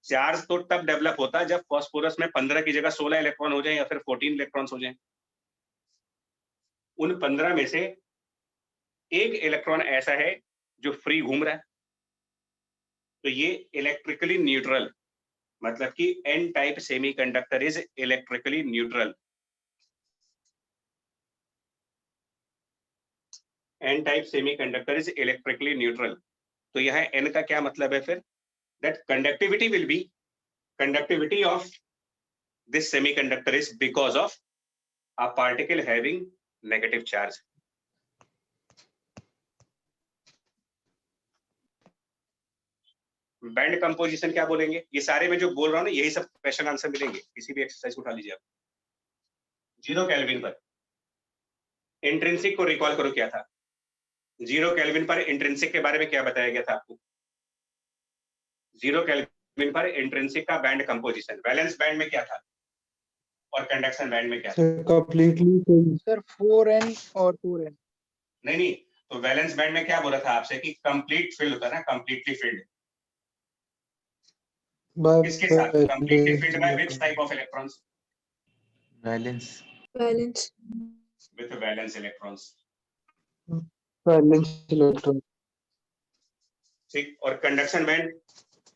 A: चार्ज तो तब डेवलप होता है जब फास्फोरस में 15 की जगह 16 इलेक्ट्रॉन हो जाए या फिर 14 इलेक्ट्रॉन्स हो जाए। उन 15 में से एक इलेक्ट्रॉन ऐसा है जो फ्री घूम रहा है, तो ये इलेक्ट्रिकली न्यूट्रल, मतलब कि n type semiconductor is electrically neutral. N type semiconductor is electrically neutral. तो यह एन का क्या मतलब है फिर, that conductivity will be, conductivity of this semiconductor is because of a particle having negative charge. Band composition क्या बोलेंगे, ये सारे में जो बोल रहा हूं ना, यही सब क्वेश्चन आंसर मिलेंगे, किसी भी एक्सरसाइज उठा लीजिए आप। 0 केल्विन पर इंट्रिंसिक को रिकॉल करो क्या था। 0 केल्विन पर इंट्रिंसिक के बारे में क्या बताया गया था आपको। 0 केल्विन पर इंट्रिंसिक का बैंड कंपोजिशन, वैलेंस बैंड में क्या था और कंडक्शन बैंड में क्या था।
C: कंप्लीटली
G: सर 4n और 4n।
A: नहीं, तो वैलेंस बैंड में क्या बोला था आपसे कि कंप्लीट फिल्ड होता है ना, कंप्लीटली फिल्ड। किसके साथ completely filled by which type of electrons.
I: Valence
A: with valence electrons.
C: Valence electron.
A: ठीक, और कंडक्शन बैंड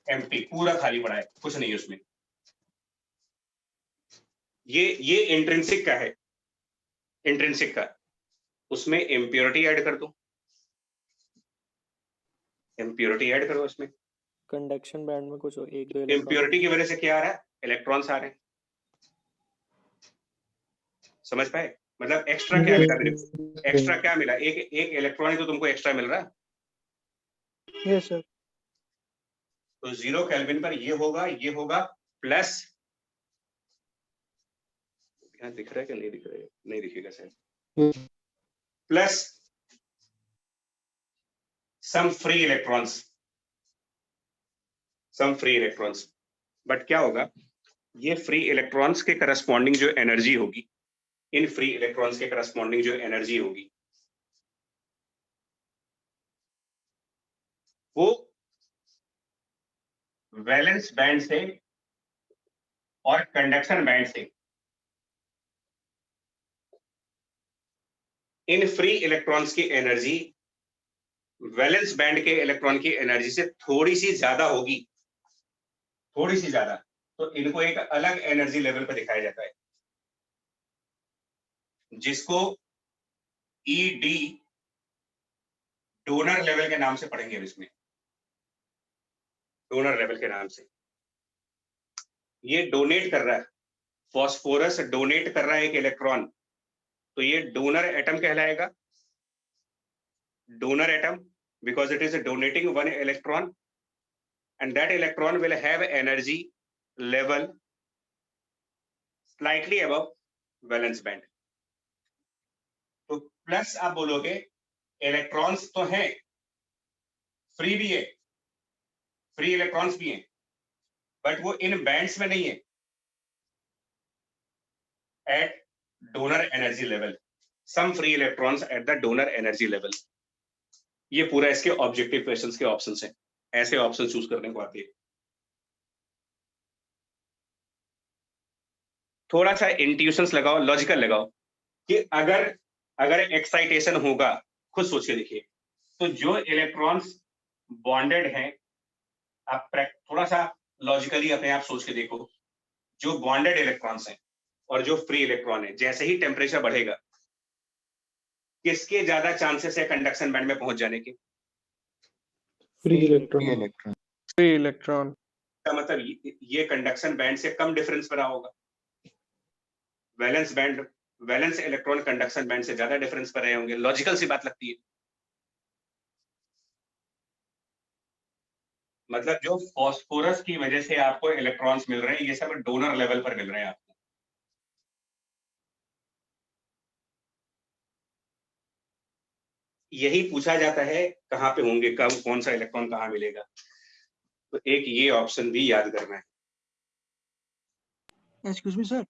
A: एम्प्टी, पूरा खाली पड़ा है, कुछ नहीं उसमें। ये इंट्रिंसिक का है, इंट्रिंसिक का, उसमें इम्प्योरिटी ऐड कर दो, इम्प्योरिटी ऐड करो उसमें।
D: कंडक्शन बैंड में कुछ एक दो
A: इम्प्योरिटी की वजह से क्या आ रहा है, इलेक्ट्रॉन्स आ रहे हैं। समझ पाए, मतलब एक्स्ट्रा क्या मिला मेरे को, एक्स्ट्रा क्या मिला, एक इलेक्ट्रॉन ही तो तुमको एक्स्ट्रा मिल रहा है।
G: Yes sir.
A: तो 0 केल्विन पर ये होगा प्लस, यहाँ दिख रहा है कि नहीं दिख रहा है, नहीं दिखेगा शायद, plus some free electrons, some free electrons. But क्या होगा, ये फ्री इलेक्ट्रॉन्स के करस्पॉन्डिंग जो एनर्जी होगी, इन फ्री इलेक्ट्रॉन्स के करस्पॉन्डिंग जो एनर्जी होगी, वो वैलेंस बैंड से और कंडक्शन बैंड से इन फ्री इलेक्ट्रॉन्स की एनर्जी वैलेंस बैंड के इलेक्ट्रॉन की एनर्जी से थोड़ी सी ज्यादा होगी, थोड़ी सी ज्यादा। तो इनको एक अलग एनर्जी लेवल पर दिखाया जाता है, जिसको ईडी डोनर लेवल के नाम से पढ़ेंगे। इसमें डोनर लेवल के नाम से ये डोनेट कर रहा है, फॉस्फोरस डोनेट कर रहा है एक इलेक्ट्रॉन, तो ये डोनर एटम कहलाएगा, donor atom, because it is donating one electron, and that electron will have energy level slightly above valence band. तो प्लस आप बोलोगे इलेक्ट्रॉन्स तो हैं, फ्री भी है, फ्री इलेक्ट्रॉन्स भी हैं, बट वो इन बैंड्स में नहीं है, at donor energy level, some free electrons at the donor energy level. ये पूरा इसके ऑब्जेक्टिव क्वेश्चंस के ऑप्शंस हैं, ऐसे ऑप्शन चूज करने को आती है। थोड़ा सा इंट्यूशंस लगाओ, लॉजिकल लगाओ कि अगर एक्साइटेशन होगा, खुद सोच के देखिए, तो जो इलेक्ट्रॉन्स बॉन्डेड हैं, आप थोड़ा सा लॉजिकली अपने आप सोच के देखो, जो बॉन्डेड इलेक्ट्रॉन्स हैं और जो फ्री इलेक्ट्रॉन है, जैसे ही टेम्परेचर बढ़ेगा, किसके ज्यादा चांसेस है कंडक्शन बैंड में पहुंच जाने के?
C: Free electron.
B: Electron.
E: Free electron.
A: का मतलब ये कंडक्शन बैंड से कम डिफरेंस बना होगा, वैलेंस इलेक्ट्रॉन कंडक्शन बैंड से ज्यादा डिफरेंस पर रहे होंगे। लॉजिकल सी बात लगती है। मतलब जो फॉस्फोरस की वजह से आपको इलेक्ट्रॉन्स मिल रहे हैं, ये सब डोनर लेवल पर मिल रहे हैं आपको। यही पूछा जाता है कहाँ पे होंगे, कब कौन सा इलेक्ट्रॉन कहाँ मिलेगा, तो एक ये ऑप्शन भी याद करना है।
G: Excuse me sir.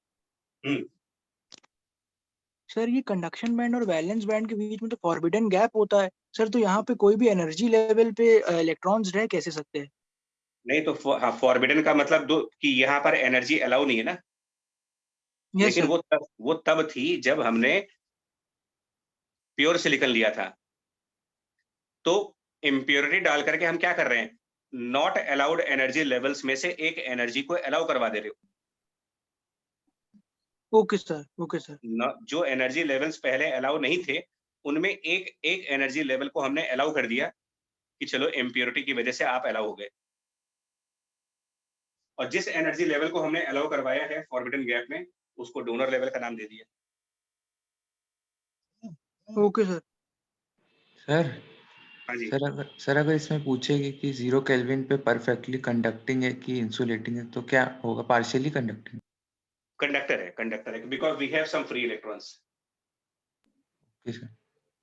G: सर ये कंडक्शन बैंड और वैलेंस बैंड के बीच में तो फॉरबिडन गैप होता है सर, तो यहाँ पे कोई भी एनर्जी लेवल पे इलेक्ट्रॉन्स रह कैसे सकते हैं?
A: नहीं तो फॉरबिडन का मतलब कि यहाँ पर एनर्जी अलाउ नहीं है ना। लेकिन वो तब थी जब हमने प्योर सिलिकॉन लिया था, तो इम्प्योरिटी डाल करके हम क्या कर रहे हैं, नॉट अलाउड एनर्जी लेवल्स में से एक एनर्जी को अलाउ करवा दे रहे हो।
G: Okay sir, okay sir.
A: जो एनर्जी लेवल्स पहले अलाउ नहीं थे, उनमें एक एनर्जी लेवल को हमने अलाउ कर दिया कि चलो इम्प्योरिटी की वजह से आप अलाउ हो गए, और जिस एनर्जी लेवल को हमने अलाउ करवाया है फॉरबिडन गैप में, उसको डोनर लेवल का नाम दे दिया।
G: Okay sir.
I: सर
A: हाँ जी,
I: सर अगर इसमें पूछेगी कि 0 केल्विन पे परफेक्टली कंडक्टिंग है कि इंसुलेटिंग है, तो क्या होगा? Partially conducting.
A: कंडक्टर है, because we have some free electrons.
I: Okay sir.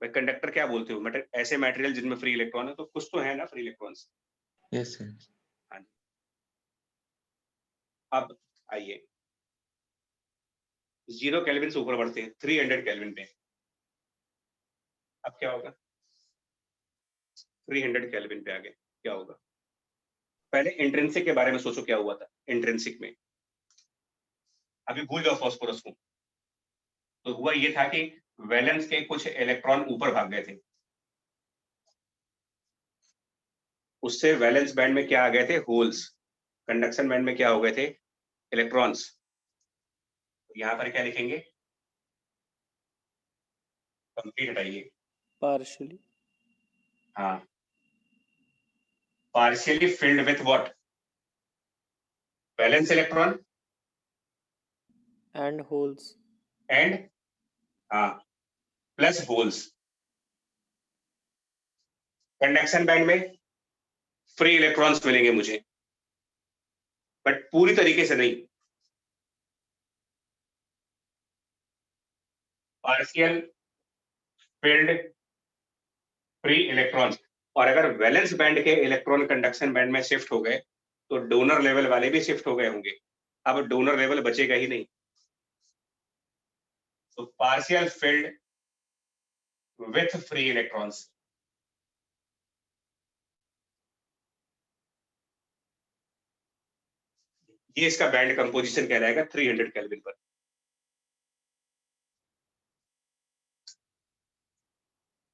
A: भाई कंडक्टर क्या बोलते हो, ऐसे मटेरियल जिनमें फ्री इलेक्ट्रॉन है, तो कुछ तो है ना फ्री इलेक्ट्रॉन्स।
I: Yes sir.
A: हाँ जी। अब आइए 0 केल्विन से ऊपर बढ़ते हैं 300 केल्विन पे। अब क्या होगा? 300 केल्विन पे आ गए, क्या होगा? पहले इंट्रिंसिक के बारे में सोचो, क्या हुआ था इंट्रिंसिक में। अभी भूल जाओ फॉस्फोरस को। तो हुआ ये था कि वैलेंस के कुछ इलेक्ट्रॉन ऊपर भाग गए थे, उससे वैलेंस बैंड में क्या आ गए थे, होल्स। कंडक्शन बैंड में क्या हो गए थे, इलेक्ट्रॉन्स। यहां पर क्या लिखेंगे, कंप्लीट हटाइए।
D: पार्शियली।
A: हाँ, partially filled with what? Valence electron
D: and holes.
A: and plus holes. Conduction band में फ्री इलेक्ट्रॉन्स मिलेंगे मुझे, बट पूरी तरीके से नहीं। Partial field free electrons. और अगर वैलेंस बैंड के इलेक्ट्रॉन कंडक्शन बैंड में शिफ्ट हो गए, तो डोनर लेवल वाले भी शिफ्ट हो गए होंगे। अब डोनर लेवल बचेगा ही नहीं। तो partial field with free electrons. ये इसका बैंड कंपोजिशन कहलाएगा 300 केल्विन पर।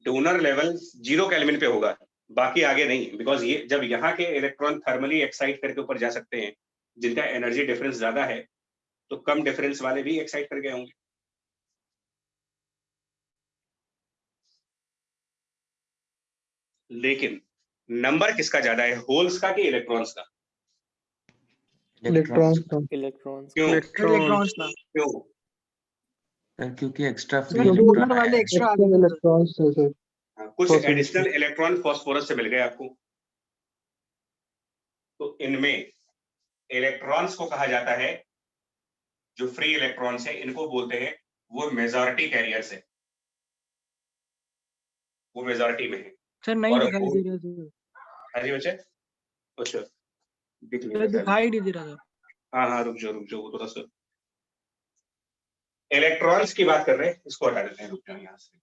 A: डोनर लेवल 0 केल्विन पे होगा, बाकी आगे नहीं, बिकॉज ये जब यहाँ के इलेक्ट्रॉन थर्मली एक्साइट करके ऊपर जा सकते हैं, जिनका एनर्जी डिफरेंस ज्यादा है, तो कम डिफरेंस वाले भी एक्साइट कर गए होंगे। लेकिन नंबर किसका ज्यादा है, होल्स का कि इलेक्ट्रॉन्स का?
E: इलेक्ट्रॉन्स का
D: इलेक्ट्रॉन्स
A: क्यों
G: इलेक्ट्रॉन्स ना
A: क्यों
I: सर क्योंकि extra free
G: sir
I: electron
G: donor वाले
I: आया है।
G: एक्स्ट्रा
E: एक्स्ट्रा इलेक्ट्रॉन्स है सर
A: हाँ, कुछ
E: Phosphorus
A: एडिशनल इलेक्ट्रॉन फॉस्फोरस से मिल गए आपको। तो इनमें इलेक्ट्रॉन्स को कहा जाता है, जो फ्री इलेक्ट्रॉन्स है इनको बोलते हैं वो मेजॉरिटी कैरियर्स है, वो मेजॉरिटी में है।
G: सर नहीं
A: और
G: दिखाई
A: वो-
G: दे रहा सर
A: हाँ जी बच्चे, कुछ दिख नहीं
G: सर
A: रहा।
G: दिखाई नहीं दे रहा था।
A: हाँ हाँ, रुक जाओ वो थोड़ा सा। इलेक्ट्रॉन्स की बात कर रहे हैं, इसको हटा देते हैं, रुक जाओ यहाँ से।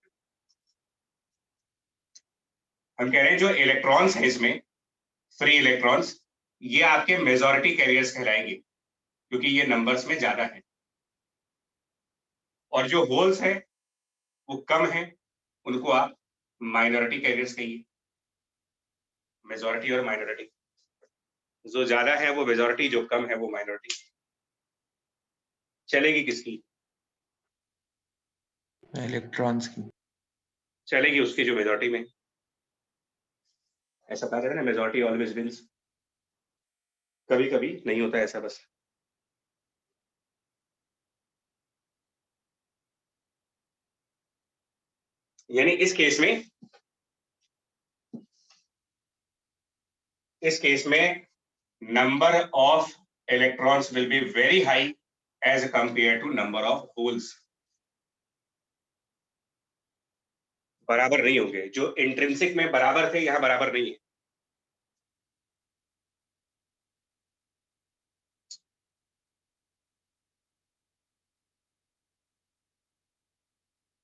A: हम कह रहे हैं जो इलेक्ट्रॉन्स हैं इसमें, फ्री इलेक्ट्रॉन्स, ये आपके मेजॉरिटी कैरियर्स कहलाएंगे क्योंकि ये नंबर्स में ज्यादा है। और जो होल्स है वो कम है, उनको आप माइनॉरिटी कैरियर्स कहिए। मेजॉरिटी और माइनॉरिटी, जो ज्यादा है वो मेजॉरिटी, जो कम है वो माइनॉरिटी। चलेगी किसकी?
I: इलेक्ट्रॉन्स की।
A: चलेगी उसकी जो मेजॉरिटी में। ऐसा कहा जाता है ना, मेजॉरिटी ऑलवेज विंस। कभी कभी नहीं होता ऐसा बस। यानी इस केस में number of electrons will be very high as compare to number of holes. बराबर नहीं होंगे, जो इंट्रिंसिक में बराबर थे यहां बराबर नहीं है।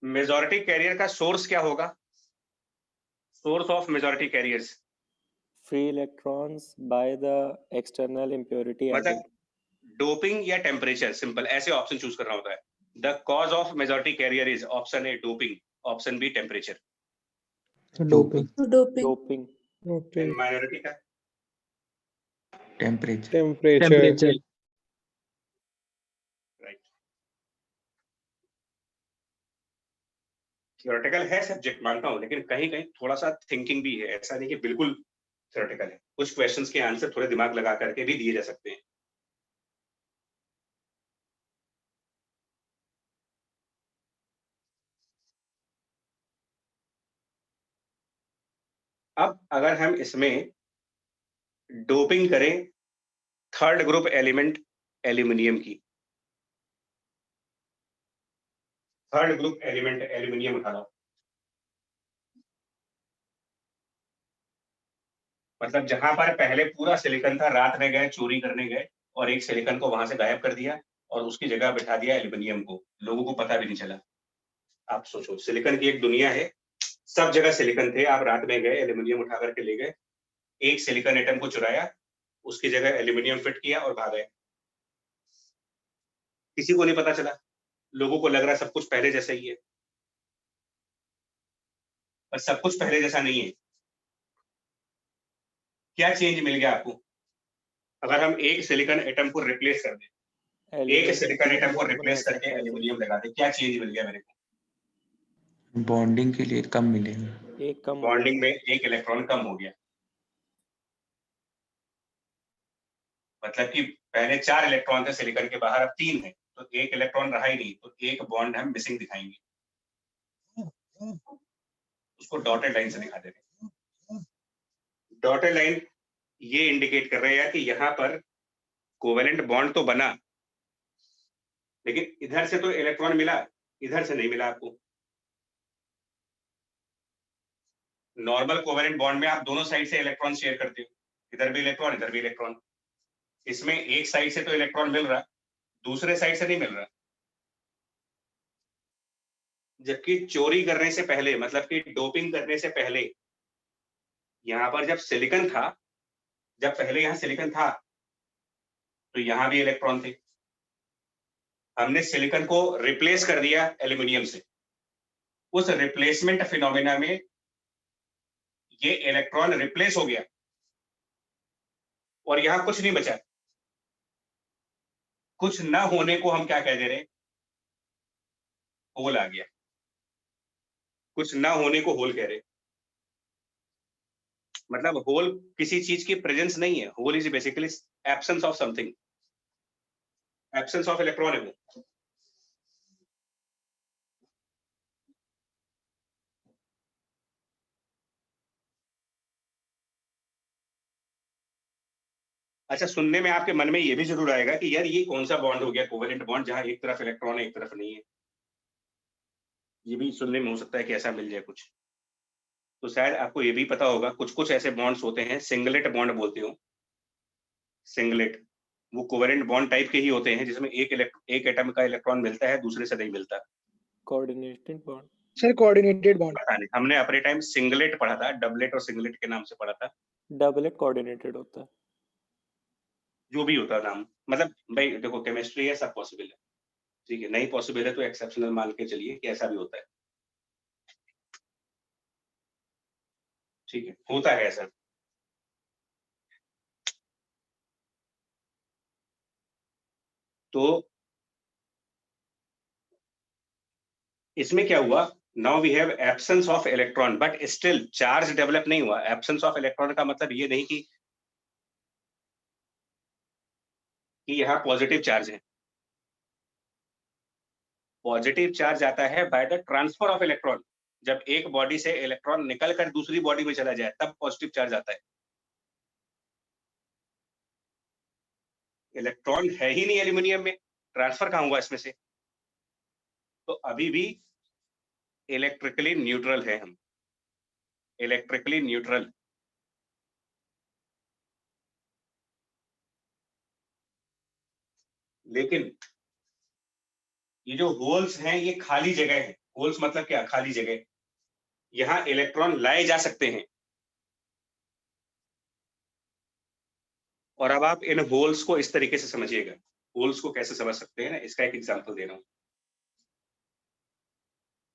A: मेजॉरिटी कैरियर का सोर्स क्या होगा? Source of majority carriers
D: free electrons by the external impurity added.
A: मतलब डोपिंग या टेम्परेचर, सिंपल ऐसे ऑप्शन चूज करना होता है। The cause of majority carrier is option A doping, option B temperature.
E: Doping
D: Doping.
A: And minority का
I: temperature.
E: Temperature
A: right. Theoretical है subject, मानता हूं, लेकिन कहीं कहीं थोड़ा सा थिंकिंग भी है। ऐसा नहीं कि बिल्कुल थ्योरेटिकल है, कुछ क्वेश्चंस के आंसर थोड़े दिमाग लगा करके भी दिए जा सकते हैं। अब अगर हम इसमें डोपिंग करें थर्ड ग्रुप एलिमेंट एल्यूमिनियम की, थर्ड ग्रुप एलिमेंट एल्यूमिनियम उठा लो। मतलब जहां पर पहले पूरा सिलिकॉन था, रात में गए चोरी करने गए और एक सिलिकॉन को वहां से गायब कर दिया और उसकी जगह बिठा दिया एल्यूमिनियम को, लोगों को पता भी नहीं चला। आप सोचो, सिलिकॉन की एक दुनिया है, सब जगह सिलिकॉन थे, आप रात में गए एल्यूमिनियम उठा करके ले गए, एक सिलिकॉन एटम को चुराया, उसकी जगह एल्यूमिनियम फिट किया और भाग गए। किसी को नहीं पता चला, लोगों को लग रहा सब कुछ पहले जैसा ही है, पर सब कुछ पहले जैसा नहीं है। क्या चेंज मिल गया आपको अगर हम एक सिलिकॉन एटम को रिप्लेस कर दें, एक सिलिकॉन एटम को रिप्लेस करके एल्यूमिनियम लगा दें, क्या चेंज मिल गया मेरे को?
I: बॉन्डिंग के लिए कम मिलेगा।
D: एक कम
A: बॉन्डिंग में एक इलेक्ट्रॉन कम हो गया। मतलब कि पहले 4 इलेक्ट्रॉन थे सिलिकॉन के बाहर, अब 3 है, तो एक इलेक्ट्रॉन रहा ही नहीं, तो एक बॉन्ड हम मिसिंग दिखाएंगे, उसको डॉटेड लाइन से दिखा दे रहे। डॉटेड लाइन ये इंडिकेट कर रहे हैं कि यहाँ पर कोवेलेंट बॉन्ड तो बना, लेकिन इधर से तो इलेक्ट्रॉन मिला, इधर से नहीं मिला आपको। नॉर्मल कोवेलेंट बॉन्ड में आप दोनों साइड से इलेक्ट्रॉन शेयर करते हो, इधर भी इलेक्ट्रॉन इधर भी इलेक्ट्रॉन। इसमें एक साइड से तो इलेक्ट्रॉन मिल रहा, दूसरे साइड से नहीं मिल रहा। जबकि चोरी करने से पहले, मतलब कि डोपिंग करने से पहले, यहां पर जब सिलिकॉन था, जब पहले यहां सिलिकॉन था तो यहां भी इलेक्ट्रॉन थे। हमने सिलिकॉन को रिप्लेस कर दिया एल्यूमिनियम से, उस रिप्लेसमेंट फिनोमेना में ये इलेक्ट्रॉन रिप्लेस हो गया और यहां कुछ नहीं बचा। कुछ ना होने को हम क्या कह दे रहे? होल आ गया। कुछ ना होने को होल कह रहे। मतलब होल किसी चीज की प्रेजेंस नहीं है, hole is basically absence of something. Absence of electron है वो। अच्छा, सुनने में आपके मन में ये भी जरूर आएगा कि यार ये कौन सा बॉन्ड हो गया कोवेलेंट बॉन्ड जहां एक तरफ इलेक्ट्रॉन है एक तरफ नहीं है। ये भी सुनने में हो सकता है कि ऐसा मिल जाए कुछ। तो शायद आपको ये भी पता होगा कुछ कुछ ऐसे बॉन्ड्स होते हैं, सिंगलेट बॉन्ड बोलते हो। सिंगलेट वो कोवेलेंट बॉन्ड टाइप के ही होते हैं जिसमें एक एटम का इलेक्ट्रॉन मिलता है, दूसरे से नहीं मिलता।
D: Coordinated bond.
E: Sir coordinated bond.
A: पता नहीं, हमने अपने टाइम सिंगलेट पढ़ा था, डबलेट और सिंगलेट के नाम से पढ़ा था।
D: डबलेट कोऑर्डिनेटेड होता है।
A: जो भी होता है नाम, मतलब भाई देखो केमिस्ट्री है, सब पॉसिबल है, ठीक है। नहीं पॉसिबल है तो एक्सेप्शनल मान के चलिए कि ऐसा भी होता है, ठीक है, होता है ऐसा। तो इसमें क्या हुआ, now we have absence of electron but still charge develop नहीं हुआ। एब्सेंस ऑफ इलेक्ट्रॉन का मतलब ये नहीं कि यहाँ पॉजिटिव चार्ज है। पॉजिटिव चार्ज आता है by the transfer of electron. जब एक बॉडी से इलेक्ट्रॉन निकल कर दूसरी बॉडी में चला जाए तब पॉजिटिव चार्ज आता है। इलेक्ट्रॉन है ही नहीं एल्यूमिनियम में, ट्रांसफर कहां हुआ इसमें से? तो अभी भी इलेक्ट्रिकली न्यूट्रल है हम, इलेक्ट्रिकली न्यूट्रल। लेकिन ये जो होल्स हैं ये खाली जगह है। होल्स मतलब क्या? खाली जगह। यहां इलेक्ट्रॉन लाए जा सकते हैं। और अब आप इन होल्स को इस तरीके से समझिएगा। होल्स को कैसे समझ सकते हैं ना, इसका एक एग्जांपल दे रहा हूं।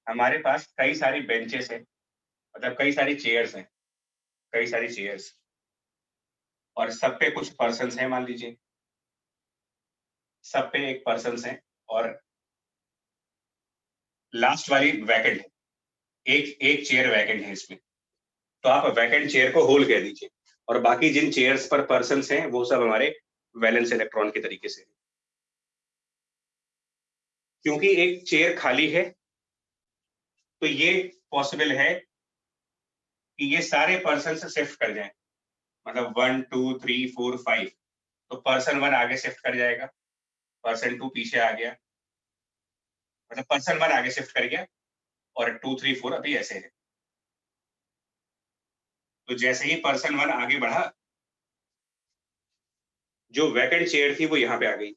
A: हमारे पास कई सारी बेंचेस हैं, मतलब कई सारी चेयर्स हैं, कई सारी चेयर्स, और सब पे कुछ पर्सन्स हैं। मान लीजिए सब पे एक पर्सन्स हैं और लास्ट वाली वैकेंट है, एक चेयर वैकेंट है इसमें। तो आप वैकेंट चेयर को होल कह दीजिए, और बाकी जिन चेयर्स पर पर्सन्स हैं वो सब हमारे वैलेंस इलेक्ट्रॉन के तरीके से। क्योंकि एक चेयर खाली है तो ये पॉसिबल है कि ये सारे पर्सन शिफ्ट कर जाएं, मतलब 1 2 3 4 5। तो पर्सन 1 आगे शिफ्ट कर जाएगा, पर्सन 2 पीछे आ गया, मतलब पर्सन 1 आगे शिफ्ट कर गया, और 2 3 4 अभी ऐसे है। तो जैसे ही पर्सन 1 आगे बढ़ा, जो वैकेंट चेयर थी वो यहाँ पे आ गई।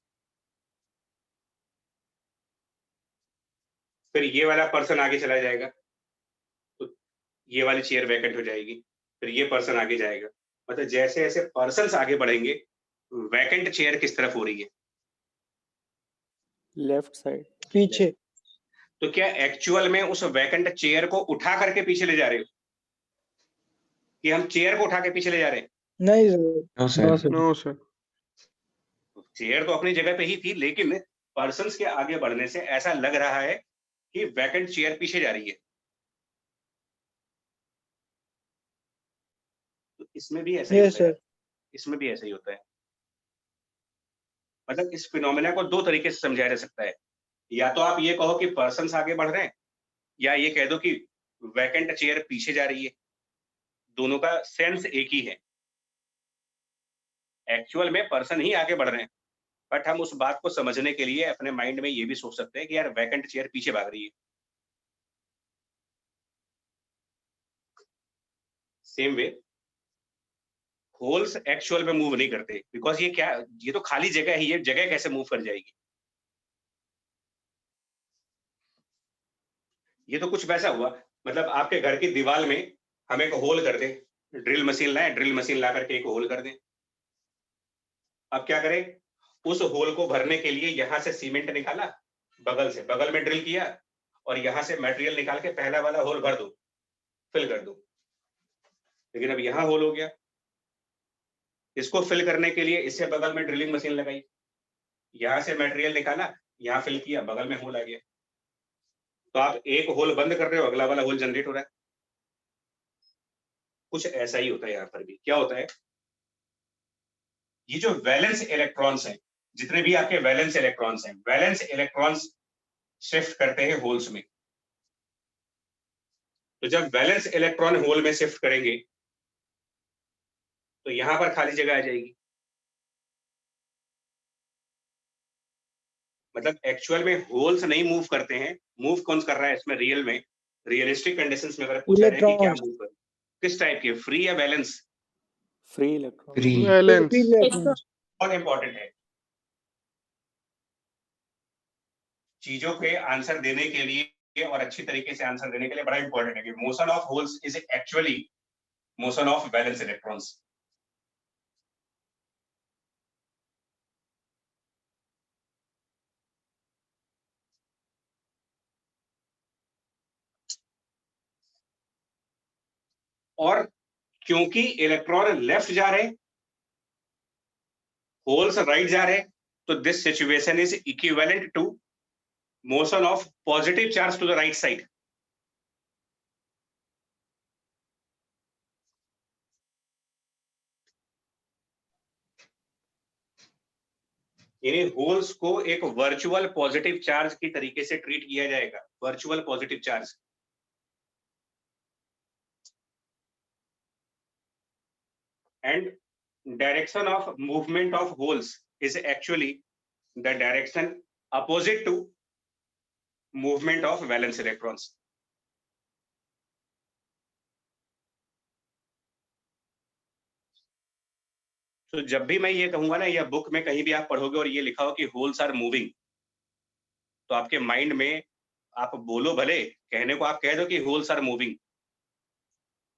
A: फिर ये वाला पर्सन आगे चला जाएगा तो ये वाली चेयर वैकेंट हो जाएगी। फिर ये पर्सन आगे जाएगा, मतलब जैसे जैसे पर्सन्स आगे बढ़ेंगे वैकेंट चेयर किस तरफ हो रही है?
D: लेफ्ट साइड,
E: पीछे।
A: तो क्या एक्चुअल में उस वैकेंट चेयर को उठा करके पीछे ले जा रहे हो, कि हम चेयर को उठा के पीछे ले जा रहे हैं?
E: नहीं
I: no
E: sir.
I: Sir.
C: No sir.
A: Chair तो अपनी जगह पे ही थी, लेकिन पर्सन्स के आगे बढ़ने से ऐसा लग रहा है कि वैकेंट चेयर पीछे जा रही है। तो इसमें भी ऐसा ही
E: यस
A: होता है,
E: सर।
A: इसमें भी ऐसा ही होता है। मतलब इस फिनोमेना को दो तरीके से समझाया जा सकता है। या तो आप ये कहो कि पर्सन्स आगे बढ़ रहे हैं, या ये कह दो कि वैकेंट चेयर पीछे जा रही है। दोनों का सेंस एक ही है। एक्चुअल में पर्सन ही आगे बढ़ रहे हैं, बट हम उस बात को समझने के लिए अपने माइंड में ये भी सोच सकते हैं कि यार वैकेंट चेयर पीछे भाग रही है। सेम वे होल्स एक्चुअल में मूव नहीं करते, बिकॉज ये क्या, ये तो खाली जगह है, ये जगह कैसे मूव कर जाएगी? ये तो कुछ वैसा हुआ, मतलब आपके घर की दीवार में हम एक होल कर दें, ड्रिल मशीन लाएं, ड्रिल मशीन ला करके एक होल कर दें। अब क्या करें, उस होल को भरने के लिए यहां से सीमेंट निकाला, बगल से, बगल में ड्रिल किया, और यहां से मटेरियल निकाल के पहला वाला होल भर दो, फिल कर दो। लेकिन अब यहां होल हो गया, इसको फिल करने के लिए इससे बगल में ड्रिलिंग मशीन लगाई, यहां से मटेरियल निकाला, यहां फिल किया, बगल में होल आ गया। तो आप एक होल बंद कर रहे हो, अगला वाला होल जनरेट हो रहा है। कुछ ऐसा ही होता है यहाँ पर भी। क्या होता है, ये जो वैलेंस इलेक्ट्रॉन्स हैं, जितने भी आपके वैलेंस इलेक्ट्रॉन्स हैं, वैलेंस इलेक्ट्रॉन्स शिफ्ट करते हैं होल्स में। तो जब वैलेंस इलेक्ट्रॉन होल में शिफ्ट करेंगे तो यहां पर खाली जगह आ जाएगी। मतलब एक्चुअल में होल्स नहीं मूव करते हैं, मूव कौन कर रहा है इसमें रियल में, रियलिस्टिक कंडीशंस में अगर पूछा जाए कि क्या
E: Electrons.
A: मूव कर, किस टाइप के, फ्री या balance?
D: free electrons.
I: Free
C: Valence.
E: Free electrons.
A: बहुत इंपॉर्टेंट है चीजों के आंसर देने के लिए और अच्छी तरीके से आंसर देने के लिए, बड़ा इंपॉर्टेंट है कि motion of holes is actually motion of valence electrons. और क्योंकि इलेक्ट्रॉन लेफ्ट जा रहे, होल्स राइट जा रहे, तो this situation is equivalent to motion of positive charge to the right side. यानी होल्स को एक वर्चुअल पॉजिटिव चार्ज की तरीके से ट्रीट किया जाएगा, virtual positive charge. And direction of movement of holes is actually the direction opposite to movement of valence electrons. तो जब भी मैं ये कहूंगा ना, या बुक में कहीं भी आप पढ़ोगे और ये लिखा हो कि होल्स आर मूविंग, तो आपके माइंड में आप बोलो, भले कहने को आप कह दो कि holes are moving,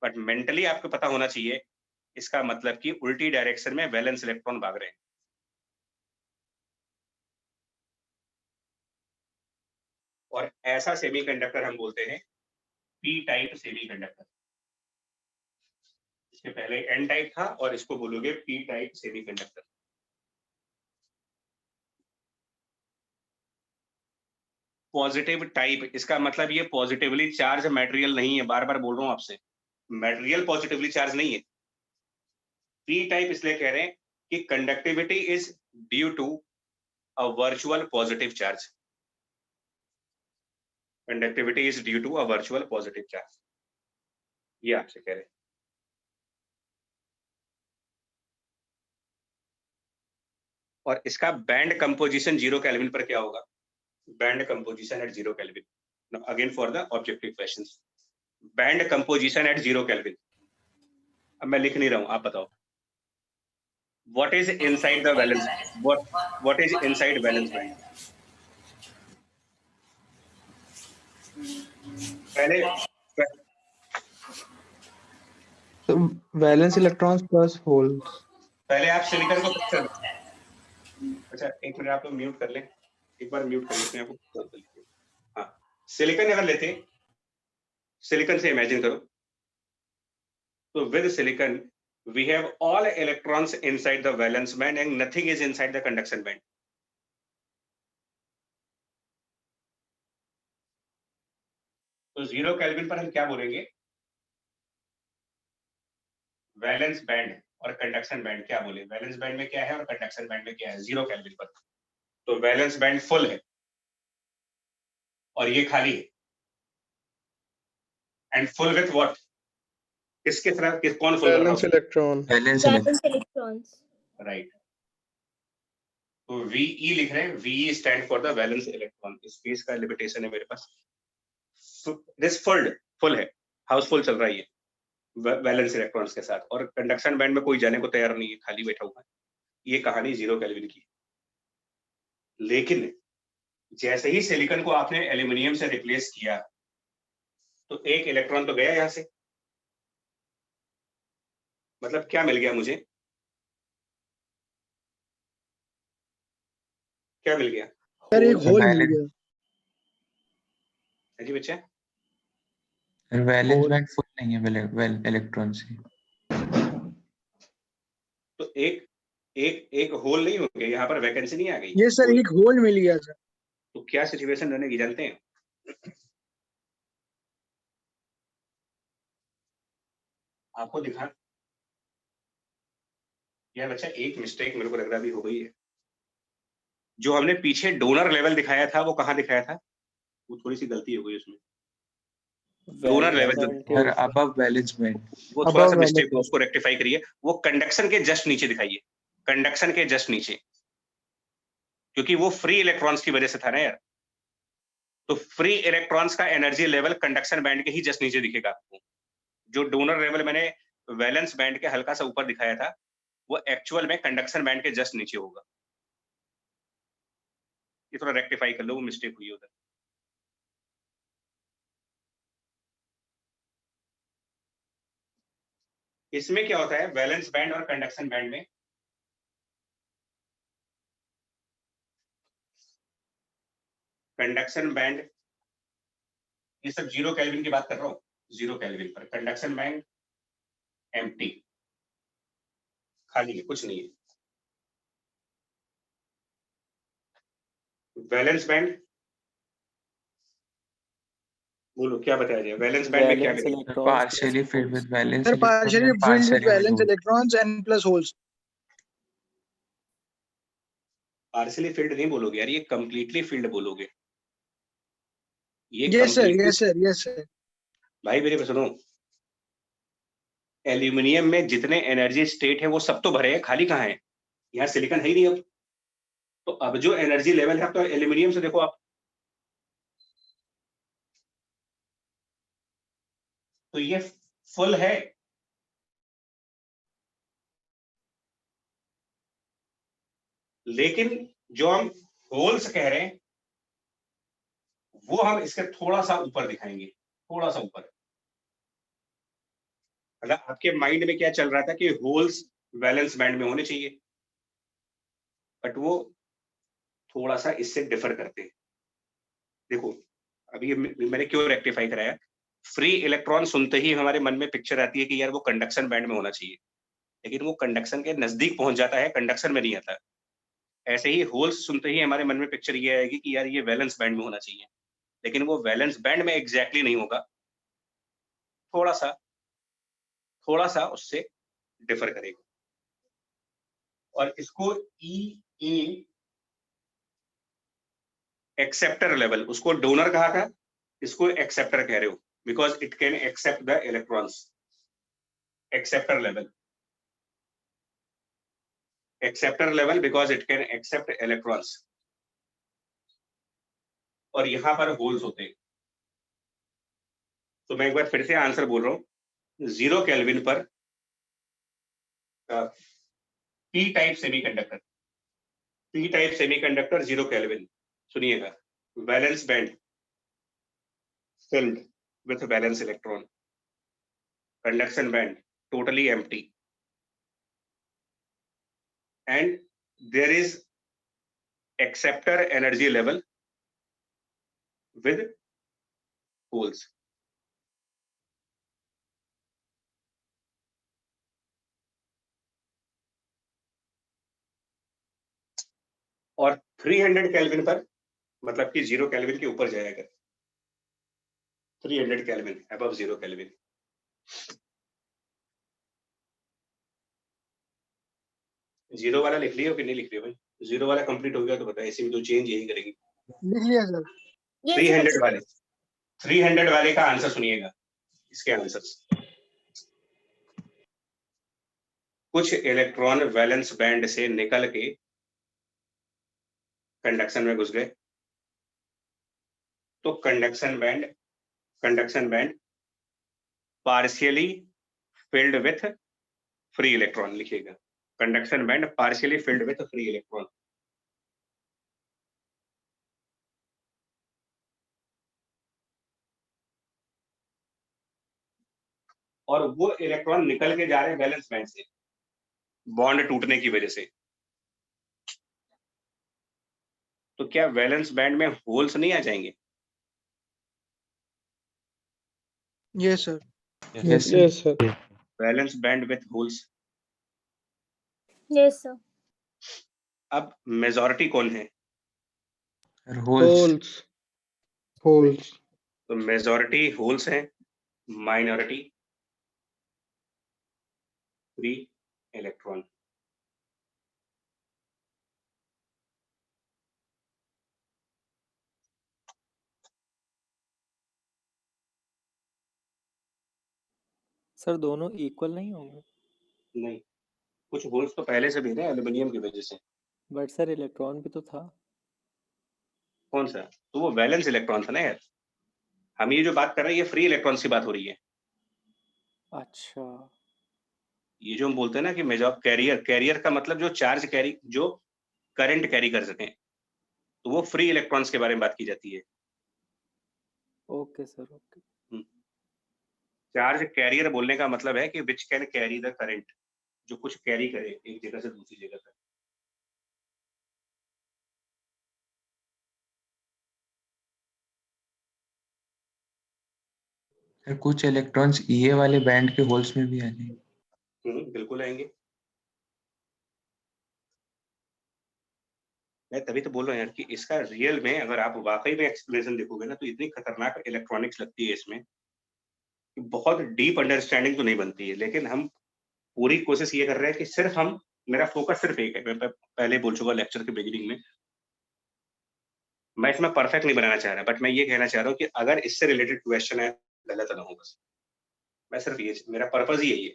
A: but mentally आपको पता होना चाहिए इसका मतलब कि उल्टी डायरेक्शन में वैलेंस इलेक्ट्रॉन भाग रहे हैं। और ऐसा सेमीकंडक्टर हम बोलते हैं पी टाइप सेमीकंडक्टर। इसके पहले एन टाइप था और इसको बोलोगे P type semiconductor. Positive type, इसका मतलब ये पॉजिटिवली चार्ज मटेरियल नहीं है, बार बार बोल रहा हूं आपसे, मटेरियल पॉजिटिवली चार्ज नहीं है। पी टाइप इसलिए कह रहे हैं कि conductivity is due to a virtual positive charge, conductivity is due to a virtual positive charge, ये आपसे कह रहे हैं। और इसका बैंड कंपोजिशन 0 केल्विन पर क्या होगा? Band composition at 0 kelvin. Now again for the objective questions, band composition at 0 kelvin. अब मैं लिख नहीं रहा हूं, आप बताओ what is inside the valence, what is inside valence band? पहले
C: So valence electrons plus holes.
A: पहले आप सिलिकॉन को पिक्चर, अच्छा एक मिनट आप लोग म्यूट कर लें, एक बार म्यूट कर लेते हैं आपको। हाँ, सिलिकॉन अगर लेते, सिलिकॉन से इमेजिन करो, तो with silicon we have all electrons inside the valence band and nothing is inside the conduction band. तो 0 केल्विन पर हम क्या बोलेंगे? वैलेंस बैंड और कंडक्शन बैंड क्या बोले? वैलेंस बैंड में क्या है और कंडक्शन बैंड में क्या है 0 केल्विन पर? तो वैलेंस बैंड फुल है और ये खाली है। And full with what? किसके तरफ, कौन फुल कर रहा
C: Valence
A: है?
C: electron.
I: Balance
F: valence electrons.
A: Right. तो VE लिख रहे हैं, VE stand for the valence electron. Space का लिमिटेशन है मेरे पास। दिस फुल है, हाउसफुल चल रहा है ये वैलेंस इलेक्ट्रॉन्स के साथ, और कंडक्शन बैंड में कोई जाने को तैयार नहीं है, खाली बैठा हुआ है। ये कहानी 0 केल्विन की। लेकिन जैसे ही सिलिकॉन को आपने एल्यूमिनियम से रिप्लेस किया, तो एक इलेक्ट्रॉन तो गया यहां से। मतलब क्या मिल गया मुझे? क्या मिल गया?
E: सर एक होल मिल
I: वैलेंस
E: गया।
A: है जी बच्चा?
I: वैलेंस बैंड फुल नहीं है इलेक्ट्रॉन से।
A: तो एक होल नहीं हो गया, यहाँ पर वैकेंसी नहीं आ गई।
E: ये सर एक होल मिल गया सर।
A: तो क्या सिचुएशन रहने की जानते हैं? आपको दिखा यार बच्चा, एक मिस्टेक मेरे को लग रहा भी हो गई है। जो हमने पीछे डोनर लेवल दिखाया था वो कहाँ दिखाया था? वो थोड़ी सी गलती हो गई उसमें। डोनर लेवल जो
D: Valence
I: सर
D: band के
I: अबव वैलेंस बैंड,
A: वो थोड़ा सा
C: Above
A: मिस्टेक
C: valence
A: हो, उसको रेक्टिफाई करिए। वो कंडक्शन के जस्ट नीचे दिखाइए, कंडक्शन के जस्ट नीचे, क्योंकि वो फ्री इलेक्ट्रॉन्स की वजह से था ना यार। तो फ्री इलेक्ट्रॉन्स का एनर्जी लेवल कंडक्शन बैंड के ही जस्ट नीचे दिखेगा आपको। जो डोनर लेवल मैंने वैलेंस बैंड के हल्का सा ऊपर दिखाया था, वो एक्चुअल में कंडक्शन बैंड के जस्ट नीचे होगा। ये थोड़ा रेक्टिफाई कर लो, वो मिस्टेक हुई है उधर। इसमें क्या होता है वैलेंस बैंड और कंडक्शन बैंड में, कंडक्शन बैंड, ये सब 0 केल्विन की बात कर रहा हूँ, 0 केल्विन पर कंडक्शन बैंड एम्प्टी, खाली है, कुछ नहीं है। वैलेंस बैंड बोलो क्या बताया जाए, वैलेंस बैंड में क्या
D: valence
A: मिलेगा?
D: electrons plus
I: partially filled
D: holes.
I: With valence
E: Sir,
I: electron
E: partially
I: and
E: filled with
I: partially with
E: valence
I: hole.
E: electrons and plus holes.
A: Partially filled नहीं बोलोगे यार, ये कंप्लीटली फील्ड बोलोगे। ये
E: Yes, sir.
A: completely-
E: Yes, sir. Yes, sir.
A: भाई मेरे को सुनो, एल्यूमिनियम में जितने एनर्जी स्टेट है वो सब तो भरे हैं, खाली कहाँ है? यहाँ सिलिकॉन है ही नहीं अब। तो अब जो एनर्जी लेवल है तो एल्यूमिनियम से देखो आप, तो ये फुल है। लेकिन जो हम होल्स कह रहे हैं वो हम इसके थोड़ा सा ऊपर दिखाएंगे, थोड़ा सा ऊपर। मतलब आपके माइंड में क्या चल रहा था कि होल्स वैलेंस बैंड में होने चाहिए, बट वो थोड़ा सा इससे डिफर करते हैं। देखो अभी मैंने क्यों रेक्टिफाई कराया, फ्री इलेक्ट्रॉन सुनते ही हमारे मन में पिक्चर आती है कि यार वो कंडक्शन बैंड में होना चाहिए, लेकिन वो कंडक्शन के नजदीक पहुंच जाता है, कंडक्शन में नहीं आता। ऐसे ही होल्स सुनते ही हमारे मन में पिक्चर ये आएगी कि यार ये वैलेंस बैंड में होना चाहिए, लेकिन वो वैलेंस बैंड में एग्जैक्टली नहीं होगा, थोड़ा सा उससे डिफर करेगा। और इसको ई एक्सेप्टर लेवल, उसको डोनर कहा था, इसको एक्सेप्टर कह रहे हो, because it can accept the electrons. Acceptor level because it can accept electrons. और यहां पर होल्स होते हैं। तो मैं एक बार फिर से आंसर बोल रहा हूँ, 0 केल्विन पर पी टाइप सेमीकंडक्टर 0 केल्विन, सुनिएगा, valence band filled with valence electron, conduction band totally empty, and there is acceptor energy level with holes. और 300 केल्विन पर, मतलब कि 0 केल्विन के ऊपर जाएगा, 300 केल्विन above 0 केल्विन। जीरो वाला लिख लियो कि नहीं लिख लियो भाई? 0 वाला कंप्लीट हो गया तो बताइए, इसी में तो चेंज यही करेगी।
E: लिख लिया सर।
A: 300 वाले का आंसर सुनिएगा, इसके आंसर्स। कुछ इलेक्ट्रॉन वैलेंस बैंड से निकल के कंडक्शन में घुस गए, तो conduction band partially filled with free electron लिखिएगा, conduction band partially filled with free electron. और वो इलेक्ट्रॉन निकल के जा रहे हैं वैलेंस बैंड से, बॉन्ड टूटने की वजह से। तो क्या वैलेंस बैंड में होल्स नहीं आ जाएंगे?
E: Yes, sir.
I: Yes sir.
C: Yes, sir.
A: Valence band with holes.
F: Yes, sir.
A: अब मेजॉरिटी कौन है?
I: होल्स।
C: Holes.
A: तो मेजॉरिटी होल्स हैं, माइनॉरिटी फ्री इलेक्ट्रॉन।
D: सर दोनों इक्वल नहीं होंगे?
A: नहीं, कुछ होल्स तो पहले से भी थे एल्यूमिनियम की वजह से।
D: बट सर इलेक्ट्रॉन भी तो था।
A: कौन सा? तो वो वैलेंस इलेक्ट्रॉन था ना यार। हम ये जो बात कर रहे हैं ये फ्री इलेक्ट्रॉन्स की बात हो रही है।
D: अच्छा।
A: ये जो हम बोलते हैं ना कि मेजर कैरियर, कैरियर का मतलब जो चार्ज कैरी, जो करंट कैरी कर सकें, तो वो फ्री इलेक्ट्रॉन्स के बारे में बात की जाती है।
D: Okay sir, okay.
A: Charge carrier बोलने का मतलब है कि which can carry the current, जो कुछ कैरी करे एक जगह से दूसरी जगह तक।
I: सर कुछ इलेक्ट्रॉन्स ईए वाले बैंड के होल्स में भी आ जाएंगे।
A: बिल्कुल आएंगे। मैं तभी तो बोल रहा हूँ यार कि इसका रियल में अगर आप वाकई में एक्सप्लेनेशन देखोगे ना तो इतनी खतरनाक इलेक्ट्रॉनिक्स लगती है इसमें कि बहुत डीप अंडरस्टैंडिंग तो नहीं बनती है। लेकिन हम पूरी कोशिश ये कर रहे हैं कि सिर्फ हम, मेरा फोकस सिर्फ एक है, मैं पहले बोल चुका लेक्चर के बिगिनिंग में, मैं इसमें परफेक्ट नहीं बनाना चाह रहा, बट मैं ये कहना चाह रहा हूँ कि अगर इससे रिलेटेड क्वेश्चन है गलत ना हो बस। मैं सिर्फ ये, मेरा पर्पज ही यही है,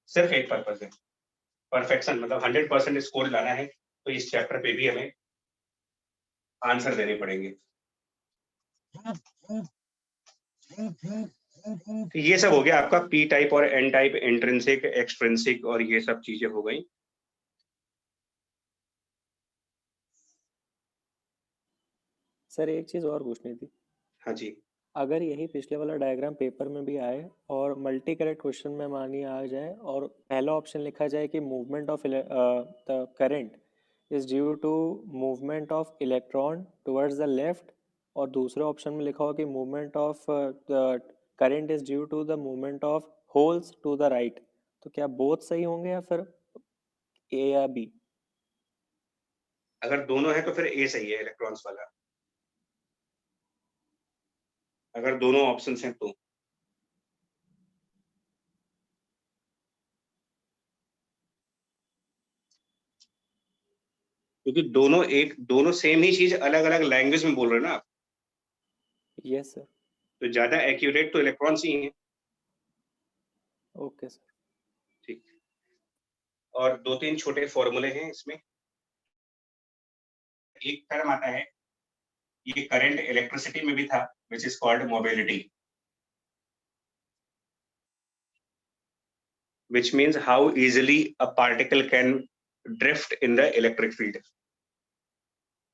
A: सिर्फ एक पर्पज है, परफेक्शन, मतलब 100% स्कोर लाना है। तो इस चैप्टर पे भी हमें आंसर देने पड़ेंगे। तो ये सब हो गया आपका पी टाइप और एन टाइप, इंट्रिंसिक, एक्सट्रिंसिक, और ये सब चीजें हो गई।
D: सर एक चीज़ और पूछनी थी।
A: हाँ जी।
D: अगर यही पिछले वाला डायग्राम पेपर में भी आए और मल्टी करेक्ट क्वेश्चन में मानिए आ जाए और पहला ऑप्शन लिखा जाए कि movement of the current is due to movement of electron towards the left, और दूसरे ऑप्शन में लिखा हो कि movement of the current is due to the movement of holes to the right, तो क्या बोथ सही होंगे या फिर ए या बी?
A: अगर दोनों है तो फिर ए सही है, इलेक्ट्रॉन्स वाला। अगर दोनों ऑप्शंस हैं तो क्योंकि दोनों सेम ही चीज अलग अलग लैंग्वेज में बोल रहे हैं ना आप,
D: यस सर।
A: तो ज्यादा एक्यूरेट तो इलेक्ट्रॉन्स ही हैं।
D: Okay sir.
A: ठीक। और दो तीन छोटे फॉर्मूले हैं इसमें। एक टर्म आता है, ये करंट इलेक्ट्रिसिटी में भी था, which is called mobility, which means how easily a particle can drift in the electric field.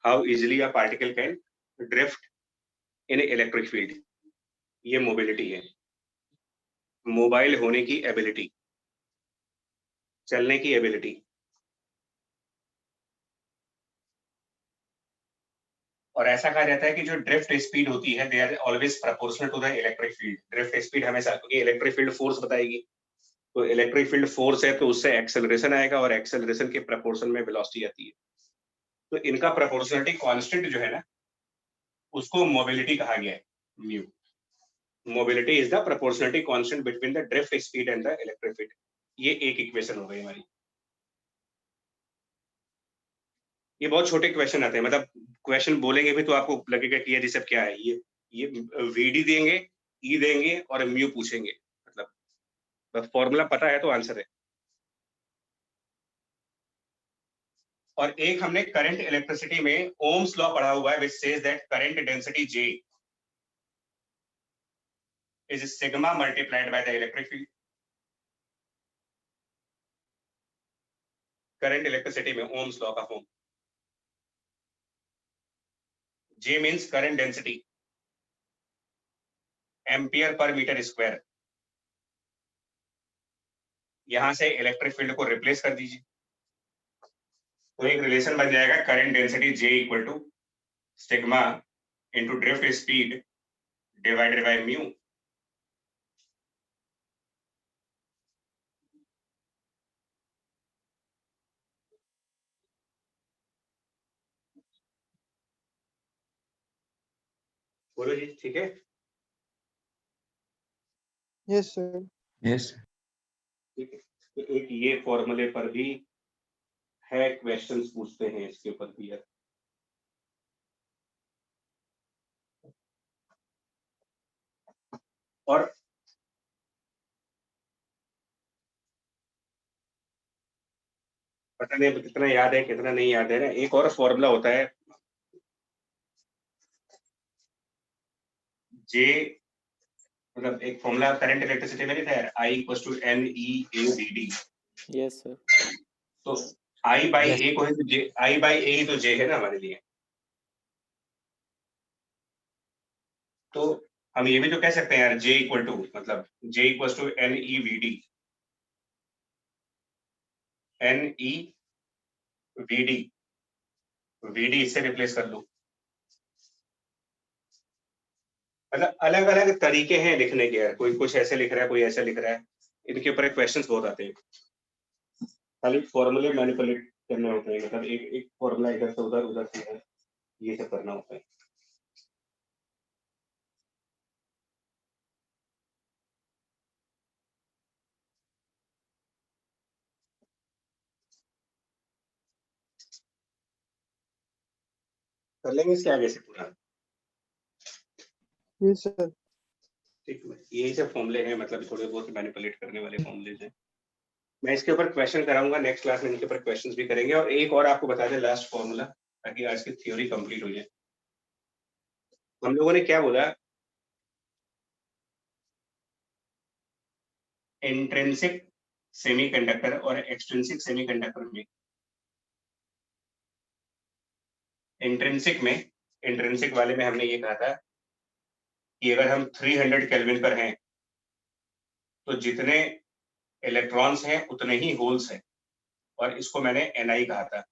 A: How easily a particle can drift in electric field. ये मोबिलिटी है, मोबाइल होने की एबिलिटी, चलने की एबिलिटी। और ऐसा कहा जाता है कि जो ड्रिफ्ट स्पीड होती है, they are always proportional to the electric field. Drift speed हमेशा, क्योंकि इलेक्ट्रिक फील्ड फोर्स बताएगी, तो इलेक्ट्रिक फील्ड फोर्स है तो उससे एक्सेलरेशन आएगा, और एक्सेलरेशन के प्रोपोर्शन में वेलोसिटी आती है। तो इनका प्रोपोर्शनलिटी कांस्टेंट जो है ना, उसको मोबिलिटी कहा गया है, mu. Mobility is the proportionality constant between the drift speed and the electric field. ये एक इक्वेशन हो गई हमारी। ये बहुत छोटे क्वेश्चन आते हैं, मतलब क्वेश्चन बोलेंगे भी तो आपको लगेगा कि ये सब क्या है। ये वीडी देंगे, ई देंगे और म्यू पूछेंगे, मतलब फॉर्मूला पता है तो आंसर है। और एक हमने करंट इलेक्ट्रिसिटी में ओम्स लॉ पढ़ा हुआ है, which says that current density J is sigma multiplied by the electric field. Current electricity में ओम्स लॉ का form, J means current density, ampere per metre square. यहां से इलेक्ट्रिक फील्ड को replace कर दीजिए, तो एक रिलेशन बन जाएगा, current density J equal to sigma into drift speed divided by mu. बोलो जी, ठीक है?
E: Yes, sir.
I: यस
A: ठीक है, तो एक ये फॉर्मूले पर भी है, क्वेश्चंस पूछते हैं इसके ऊपर भी है। और पता नहीं कितना याद है कितना नहीं याद है ना, एक और फॉर्मूला होता है जे, मतलब एक फॉर्मूला करंट इलेक्ट्रिसिटी में नहीं था, I equals to NEADD।
D: Yes sir.
A: तो I बाई
C: Yes.
A: ए को है तो J, I बाई ए ही तो J है ना हमारे लिए। तो हम ये भी तो कह सकते हैं यार J इक्वल टू, मतलब J equals to NEVD, NEVD, VD इससे रिप्लेस कर दो। मतलब अलग अलग तरीके हैं लिखने के यार, कोई कुछ ऐसे लिख रहा है कोई ऐसे लिख रहा है, इनके ऊपर क्वेश्चंस बहुत आते हैं। खाली फॉर्मूले मैनिपुलेट करने होते हैं, मतलब एक एक फॉर्मूला इधर से उधर उधर से इधर, ये सब करना होता है। कर लेंगे इसके आगे से पूरा।
E: Yes, sir.
A: ठीक है, यही सब फॉर्मूले हैं, मतलब थोड़े बहुत मैनिपुलेट करने वाले फॉर्मूले हैं। मैं इसके ऊपर क्वेश्चन कराऊंगा नेक्स्ट क्लास में, इनके ऊपर क्वेश्चंस भी करेंगे। और एक और आपको बता दें लास्ट फॉर्मूला, ताकि आज की थ्योरी कंप्लीट हो जाए। हम लोगों ने क्या बोला, इंट्रिंसिक सेमीकंडक्टर और एक्सट्रिंसिक सेमीकंडक्टर में, इंट्रिंसिक वाले में हमने ये कहा था कि अगर हम 300 केल्विन पर हैं तो जितने इलेक्ट्रॉन्स हैं उतने ही होल्स हैं, और इसको मैंने Ni कहा था।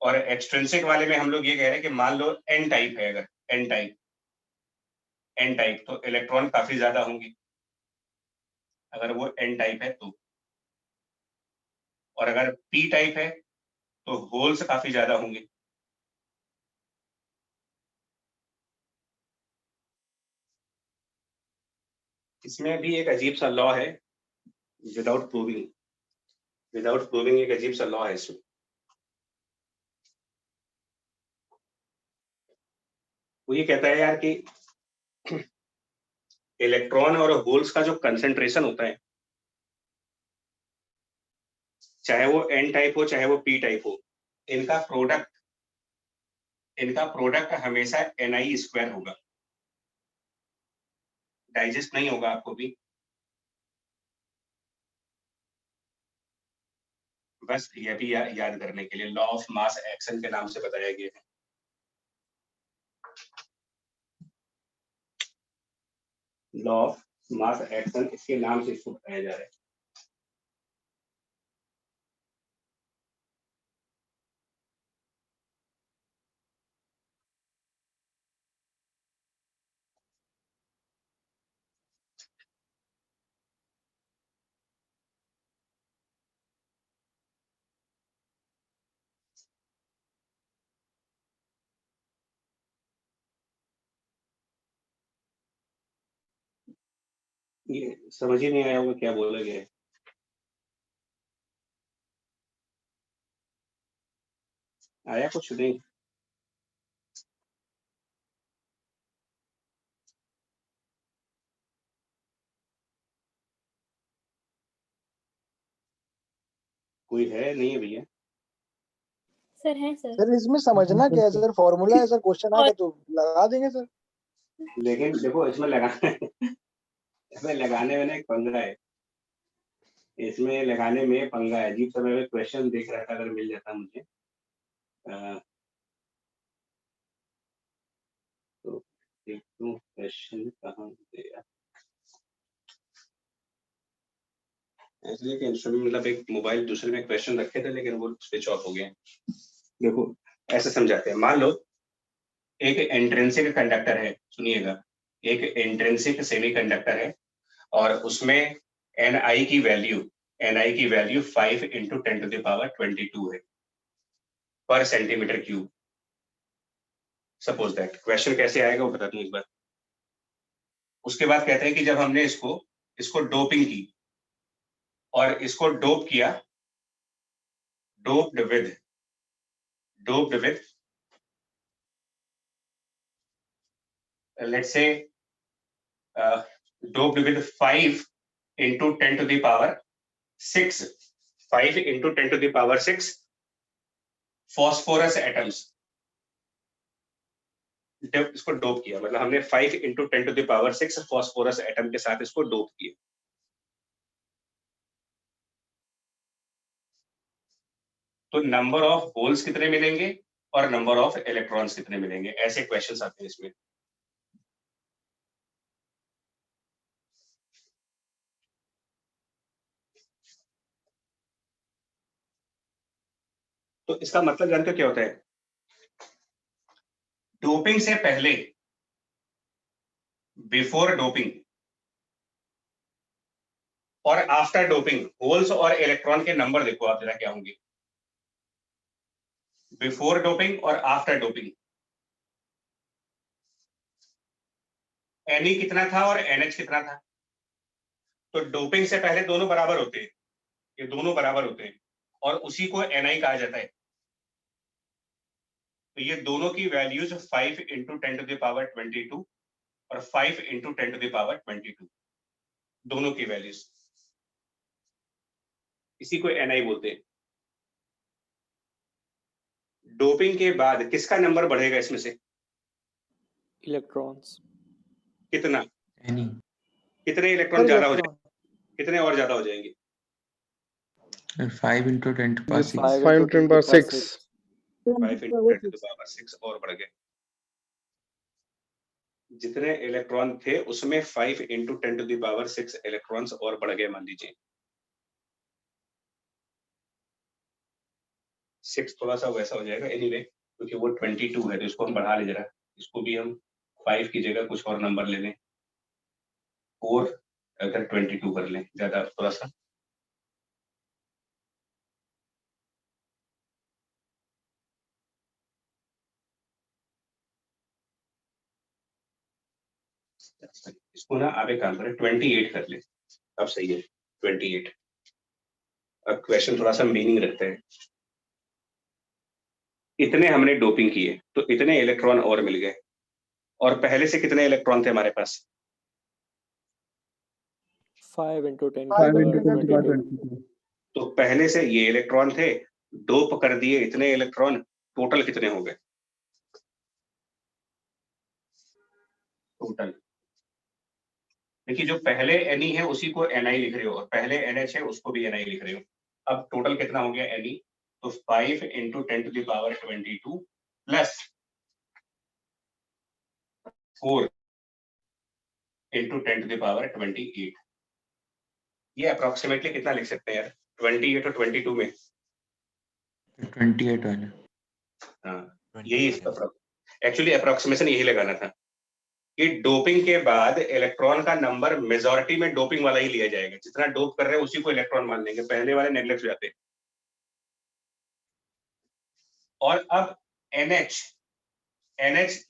A: और एक्सट्रिंसिक वाले में हम लोग ये कह रहे हैं कि मान लो N टाइप है, अगर N टाइप तो इलेक्ट्रॉन काफी ज्यादा होंगे, अगर वो N टाइप है तो। और अगर P टाइप है तो होल्स काफी ज्यादा होंगे। इसमें भी एक अजीब सा लॉ है, विदाउट प्रूविंग एक अजीब सा लॉ है इसमें। वो ये कहता है यार कि इलेक्ट्रॉन और होल्स का जो कंसंट्रेशन होता है, चाहे वो N टाइप हो चाहे वो P टाइप हो, इनका प्रोडक्ट हमेशा Ni स्क्वायर होगा। डाइजेस्ट नहीं होगा आपको भी, बस ये भी याद करने के लिए लॉ ऑफ मास एक्शन के नाम से बताया गया है। लॉ ऑफ मास एक्शन, इसके नाम से इसको बताया जा रहा है। ये समझ ही नहीं आया होगा क्या बोला गया है। आया कुछ नहीं? कोई है नहीं है भैया?
F: सर है सर।
E: सर इसमें समझना क्या है सर, फॉर्मूला है सर, क्वेश्चन आ गया तो लगा देंगे सर।
A: लेकिन देखो इसमें लगाने में ना एक पंगा है, इसमें लगाने में पंगा है। अजीब सा मैं क्वेश्चन देख रहा था, अगर मिल जाता मुझे तो देखूं क्वेश्चन कहाँ गया। इसलिए कि इंस्ट्रूमेंट, मतलब एक मोबाइल दूसरे में क्वेश्चन रखे थे लेकिन वो स्विच ऑफ हो गए। देखो ऐसे समझाते हैं, मान लो एक इंट्रिंसिक कंडक्टर है, सुनिएगा, एक इंट्रिंसिक सेमीकंडक्टर है और उसमें Ni की value 5 into 10 to the power 22 है पर centimetre cube. Suppose that, question कैसे आएगा वो बता दूं एक बार। उसके बाद कहते हैं कि जब हमने इसको डोपिंग की और इसको डोप किया, doped with let's say doped with 5 into 10 to the power 6, 5 into 10 to the power 6 phosphorus atoms. जब इसको डोप किया मतलब हमने 5 into 10 to the power 6 phosphorus atom के साथ इसको डोप किया. तो नंबर ऑफ होल्स कितने मिलेंगे और नंबर ऑफ इलेक्ट्रॉन्स कितने मिलेंगे, ऐसे क्वेश्चंस आते हैं इसमें. तो इसका मतलब जानते हो क्या होता है? डोपिंग से पहले, बिफोर डोपिंग और आफ्टर डोपिंग होल्स और इलेक्ट्रॉन के नंबर देखो आप जरा क्या होंगे. बिफोर डोपिंग और आफ्टर डोपिंग Ne कितना था और NH कितना था. तो डोपिंग से पहले दोनों बराबर होते हैं, ये दोनों बराबर होते हैं और उसी को Ni कहा जाता है. तो ये दोनों की values 5 into 10 to the power 22 और 5 into 10 to the power 22 दोनों की वैल्यूज, इसी को Ni बोलते हैं. डोपिंग के बाद किसका नंबर बढ़ेगा इसमें से?
D: इलेक्ट्रॉन्स.
A: कितना?
I: Any.
A: कितने इलेक्ट्रॉन ज्यादा हो जाएंगे, कितने और ज्यादा हो जाएंगे?
I: 5 into 10 to power 6.
C: 5 into 10 power 6.
A: 5 into 10 to the power 6 और बढ़ गए. जितने इलेक्ट्रॉन थे उसमें 5 into 10 to the power 6 electrons और बढ़ गए. मान लीजिए 6 थोड़ा सा वैसा हो जाएगा एनीवे, क्योंकि वो 22 है तो इसको हम बढ़ा ले जरा, इसको भी हम 5 की जगह कुछ और नंबर ले लें और अगर 22 कर लें ज्यादा थोड़ा सा. इसको ना आप एक काम करें 28 कर ले, अब सही है 28. अब क्वेश्चन थोड़ा सा मीनिंग रखते हैं. इतने हमने डोपिंग किए तो इतने इलेक्ट्रॉन और मिल गए और पहले से कितने इलेक्ट्रॉन थे हमारे पास?
D: 5 into 10
C: 5
D: to
C: into
D: the
C: 10 to
D: power
C: power
D: 22.
C: 22.
A: तो पहले से ये इलेक्ट्रॉन थे, डोप कर दिए इतने इलेक्ट्रॉन, टोटल कितने हो गए? टोटल देखिए जो पहले Ne है उसी को Ni लिख रहे हो और पहले NH है उसको भी Ni लिख रहे हो. अब टोटल कितना हो गया Ne? तो 5 into 10 to the power 22 plus 4 into 10 to the power 28. ये अप्रोक्सीमेटली कितना लिख सकते हैं यार? 28 और 22 में
I: 28 वाला.
A: हाँ यही इसका एक्चुअली अप्रोक्सीमेशन यही लगाना था कि डोपिंग के बाद इलेक्ट्रॉन का नंबर मेजॉरिटी में डोपिंग वाला ही लिया जाएगा. जितना डोप कर रहे हैं उसी को इलेक्ट्रॉन मान लेंगे, पहले वाले नेगलेक्ट हो जाते हैं. और अब NH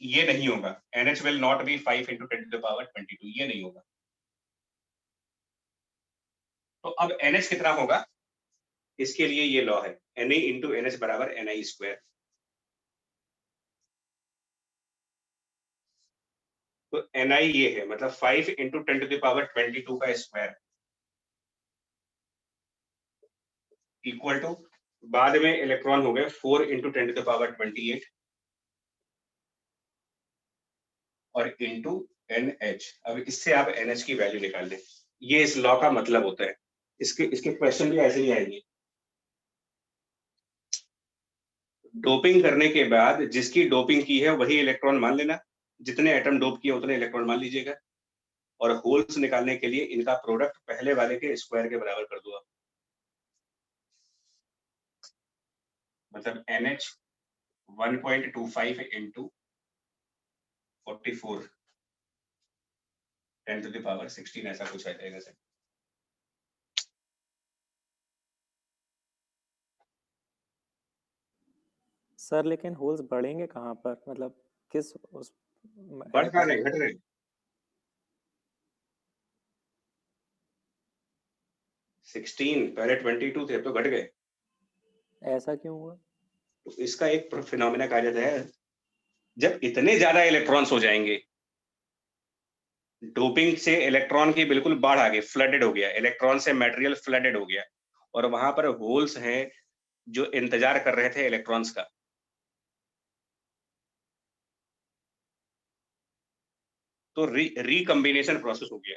A: ये नहीं होगा, NH will not be 5 into 10 to the power 22, ये नहीं होगा. तो अब NH कितना होगा? इसके लिए ये लॉ है Na into NH बराबर Ni स्क्वायर. तो Ni ये है, मतलब 5 into 10 to the power 22 का स्क्वायर इक्वल टू बाद में इलेक्ट्रॉन हो गए 4 into 10 to the power 28 और इंटू NH. अब इससे आप NH की वैल्यू निकाल लें. ये इस लॉ का मतलब होता है. इसके क्वेश्चन भी ऐसे ही आएंगे. डोपिंग करने के बाद जिसकी डोपिंग की है वही इलेक्ट्रॉन मान लेना, जितने एटम डोप किए उतने इलेक्ट्रॉन मान लीजिएगा और होल्स निकालने के लिए इनका प्रोडक्ट पहले वाले के स्क्वायर के बराबर कर दो आप. मतलब NH 1.25 into 44 10 to the power 16 ऐसा कुछ आ जाएगा सर.
D: सर लेकिन होल्स बढ़ेंगे कहाँ पर, मतलब किस उस
A: बढ़ कहाँ रहे, घट रहे. 16 पहले 22 थे तो घट गए.
D: ऐसा क्यों हुआ?
A: तो इसका एक फिनोमेना कहा जाता है, जब इतने ज्यादा इलेक्ट्रॉन्स हो जाएंगे डोपिंग से इलेक्ट्रॉन की बिल्कुल बाढ़ आ गई, फ्लडेड हो गया, इलेक्ट्रॉन से मटेरियल फ्लडेड हो गया और वहां पर होल्स हैं जो इंतजार कर रहे थे इलेक्ट्रॉन्स का। तो रिकम्बिनेशन प्रोसेस हो गया,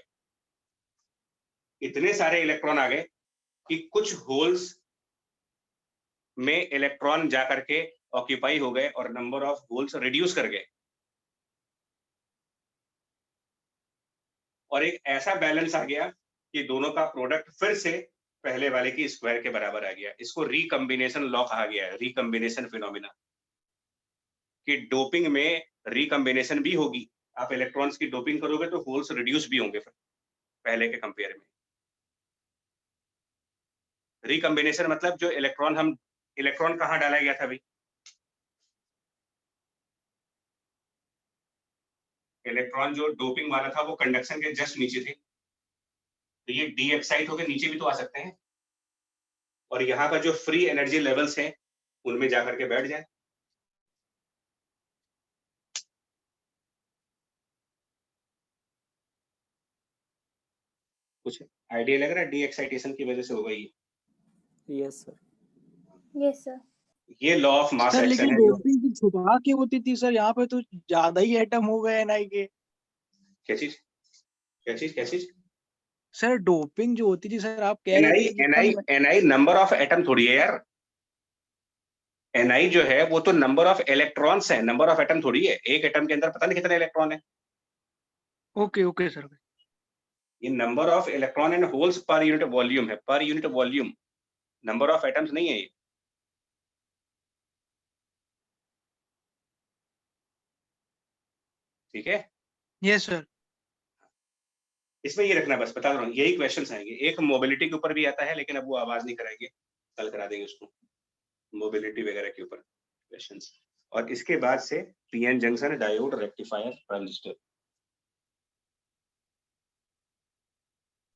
A: इतने सारे इलेक्ट्रॉन आ गए कि कुछ होल्स में इलेक्ट्रॉन जाकर के ऑक्यूपाई हो गए और नंबर ऑफ होल्स रिड्यूस कर गए और एक ऐसा बैलेंस आ गया कि दोनों का प्रोडक्ट फिर से पहले वाले की स्क्वायर के बराबर आ गया। इसको रिकम्बिनेशन लॉ कहा गया है, रिकम्बिनेशन फिनोमिना, कि डोपिंग में रिकम्बिनेशन भी होगी। आप इलेक्ट्रॉन्स की डोपिंग करोगे तो होल्स रिड्यूस भी होंगे फिर पहले के कंपेयर में। रिकम्बिनेशन मतलब जो इलेक्ट्रॉन कहाँ डाला गया था भाई? इलेक्ट्रॉन जो डोपिंग वाला था वो कंडक्शन के जस्ट नीचे थे, तो ये डी एक्साइट होकर नीचे भी तो आ सकते हैं और यहाँ पर जो फ्री एनर्जी लेवल्स हैं उनमें जाकर के बैठ जाए। कुछ आइडिया लग रहा है डी एक्साइटेशन की वजह से होगा ये?
D: Yes sir.
F: Yes sir.
A: ये law of mass
G: sir
A: action
G: लेकिन
A: है जो
G: डोपिंग की छुपा के होती थी सर, यहाँ पे तो ज्यादा ही एटम हो गए एनआई के।
A: क्या चीज?
G: सर डोपिंग जो होती थी सर, आप कह रहे थे कि
A: एनआई नंबर ऑफ एटम थोड़ी है यार। एनआई जो है वो तो नंबर ऑफ इलेक्ट्रॉन्स है, नंबर ऑफ एटम थोड़ी है। एक एटम के अंदर पता नहीं कितने इलेक्ट्रॉन है।
G: Okay sir.
A: ये number of electron and holes per unit volume है, per unit volume, number of atoms नहीं है ये। ठीक है?
G: Yes sir.
A: इसमें ये रखना, बस बता रहा हूँ, यही क्वेश्चंस आएंगे। एक मोबिलिटी के ऊपर भी आता है लेकिन अब वो आवाज नहीं कराएंगे, कल करा देंगे उसको, मोबिलिटी वगैरह के ऊपर क्वेश्चंस। और इसके बाद से PN junction, diode, rectifier, transistor.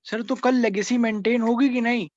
G: Sir तो कल लेगेसी मेंटेन होगी कि नहीं?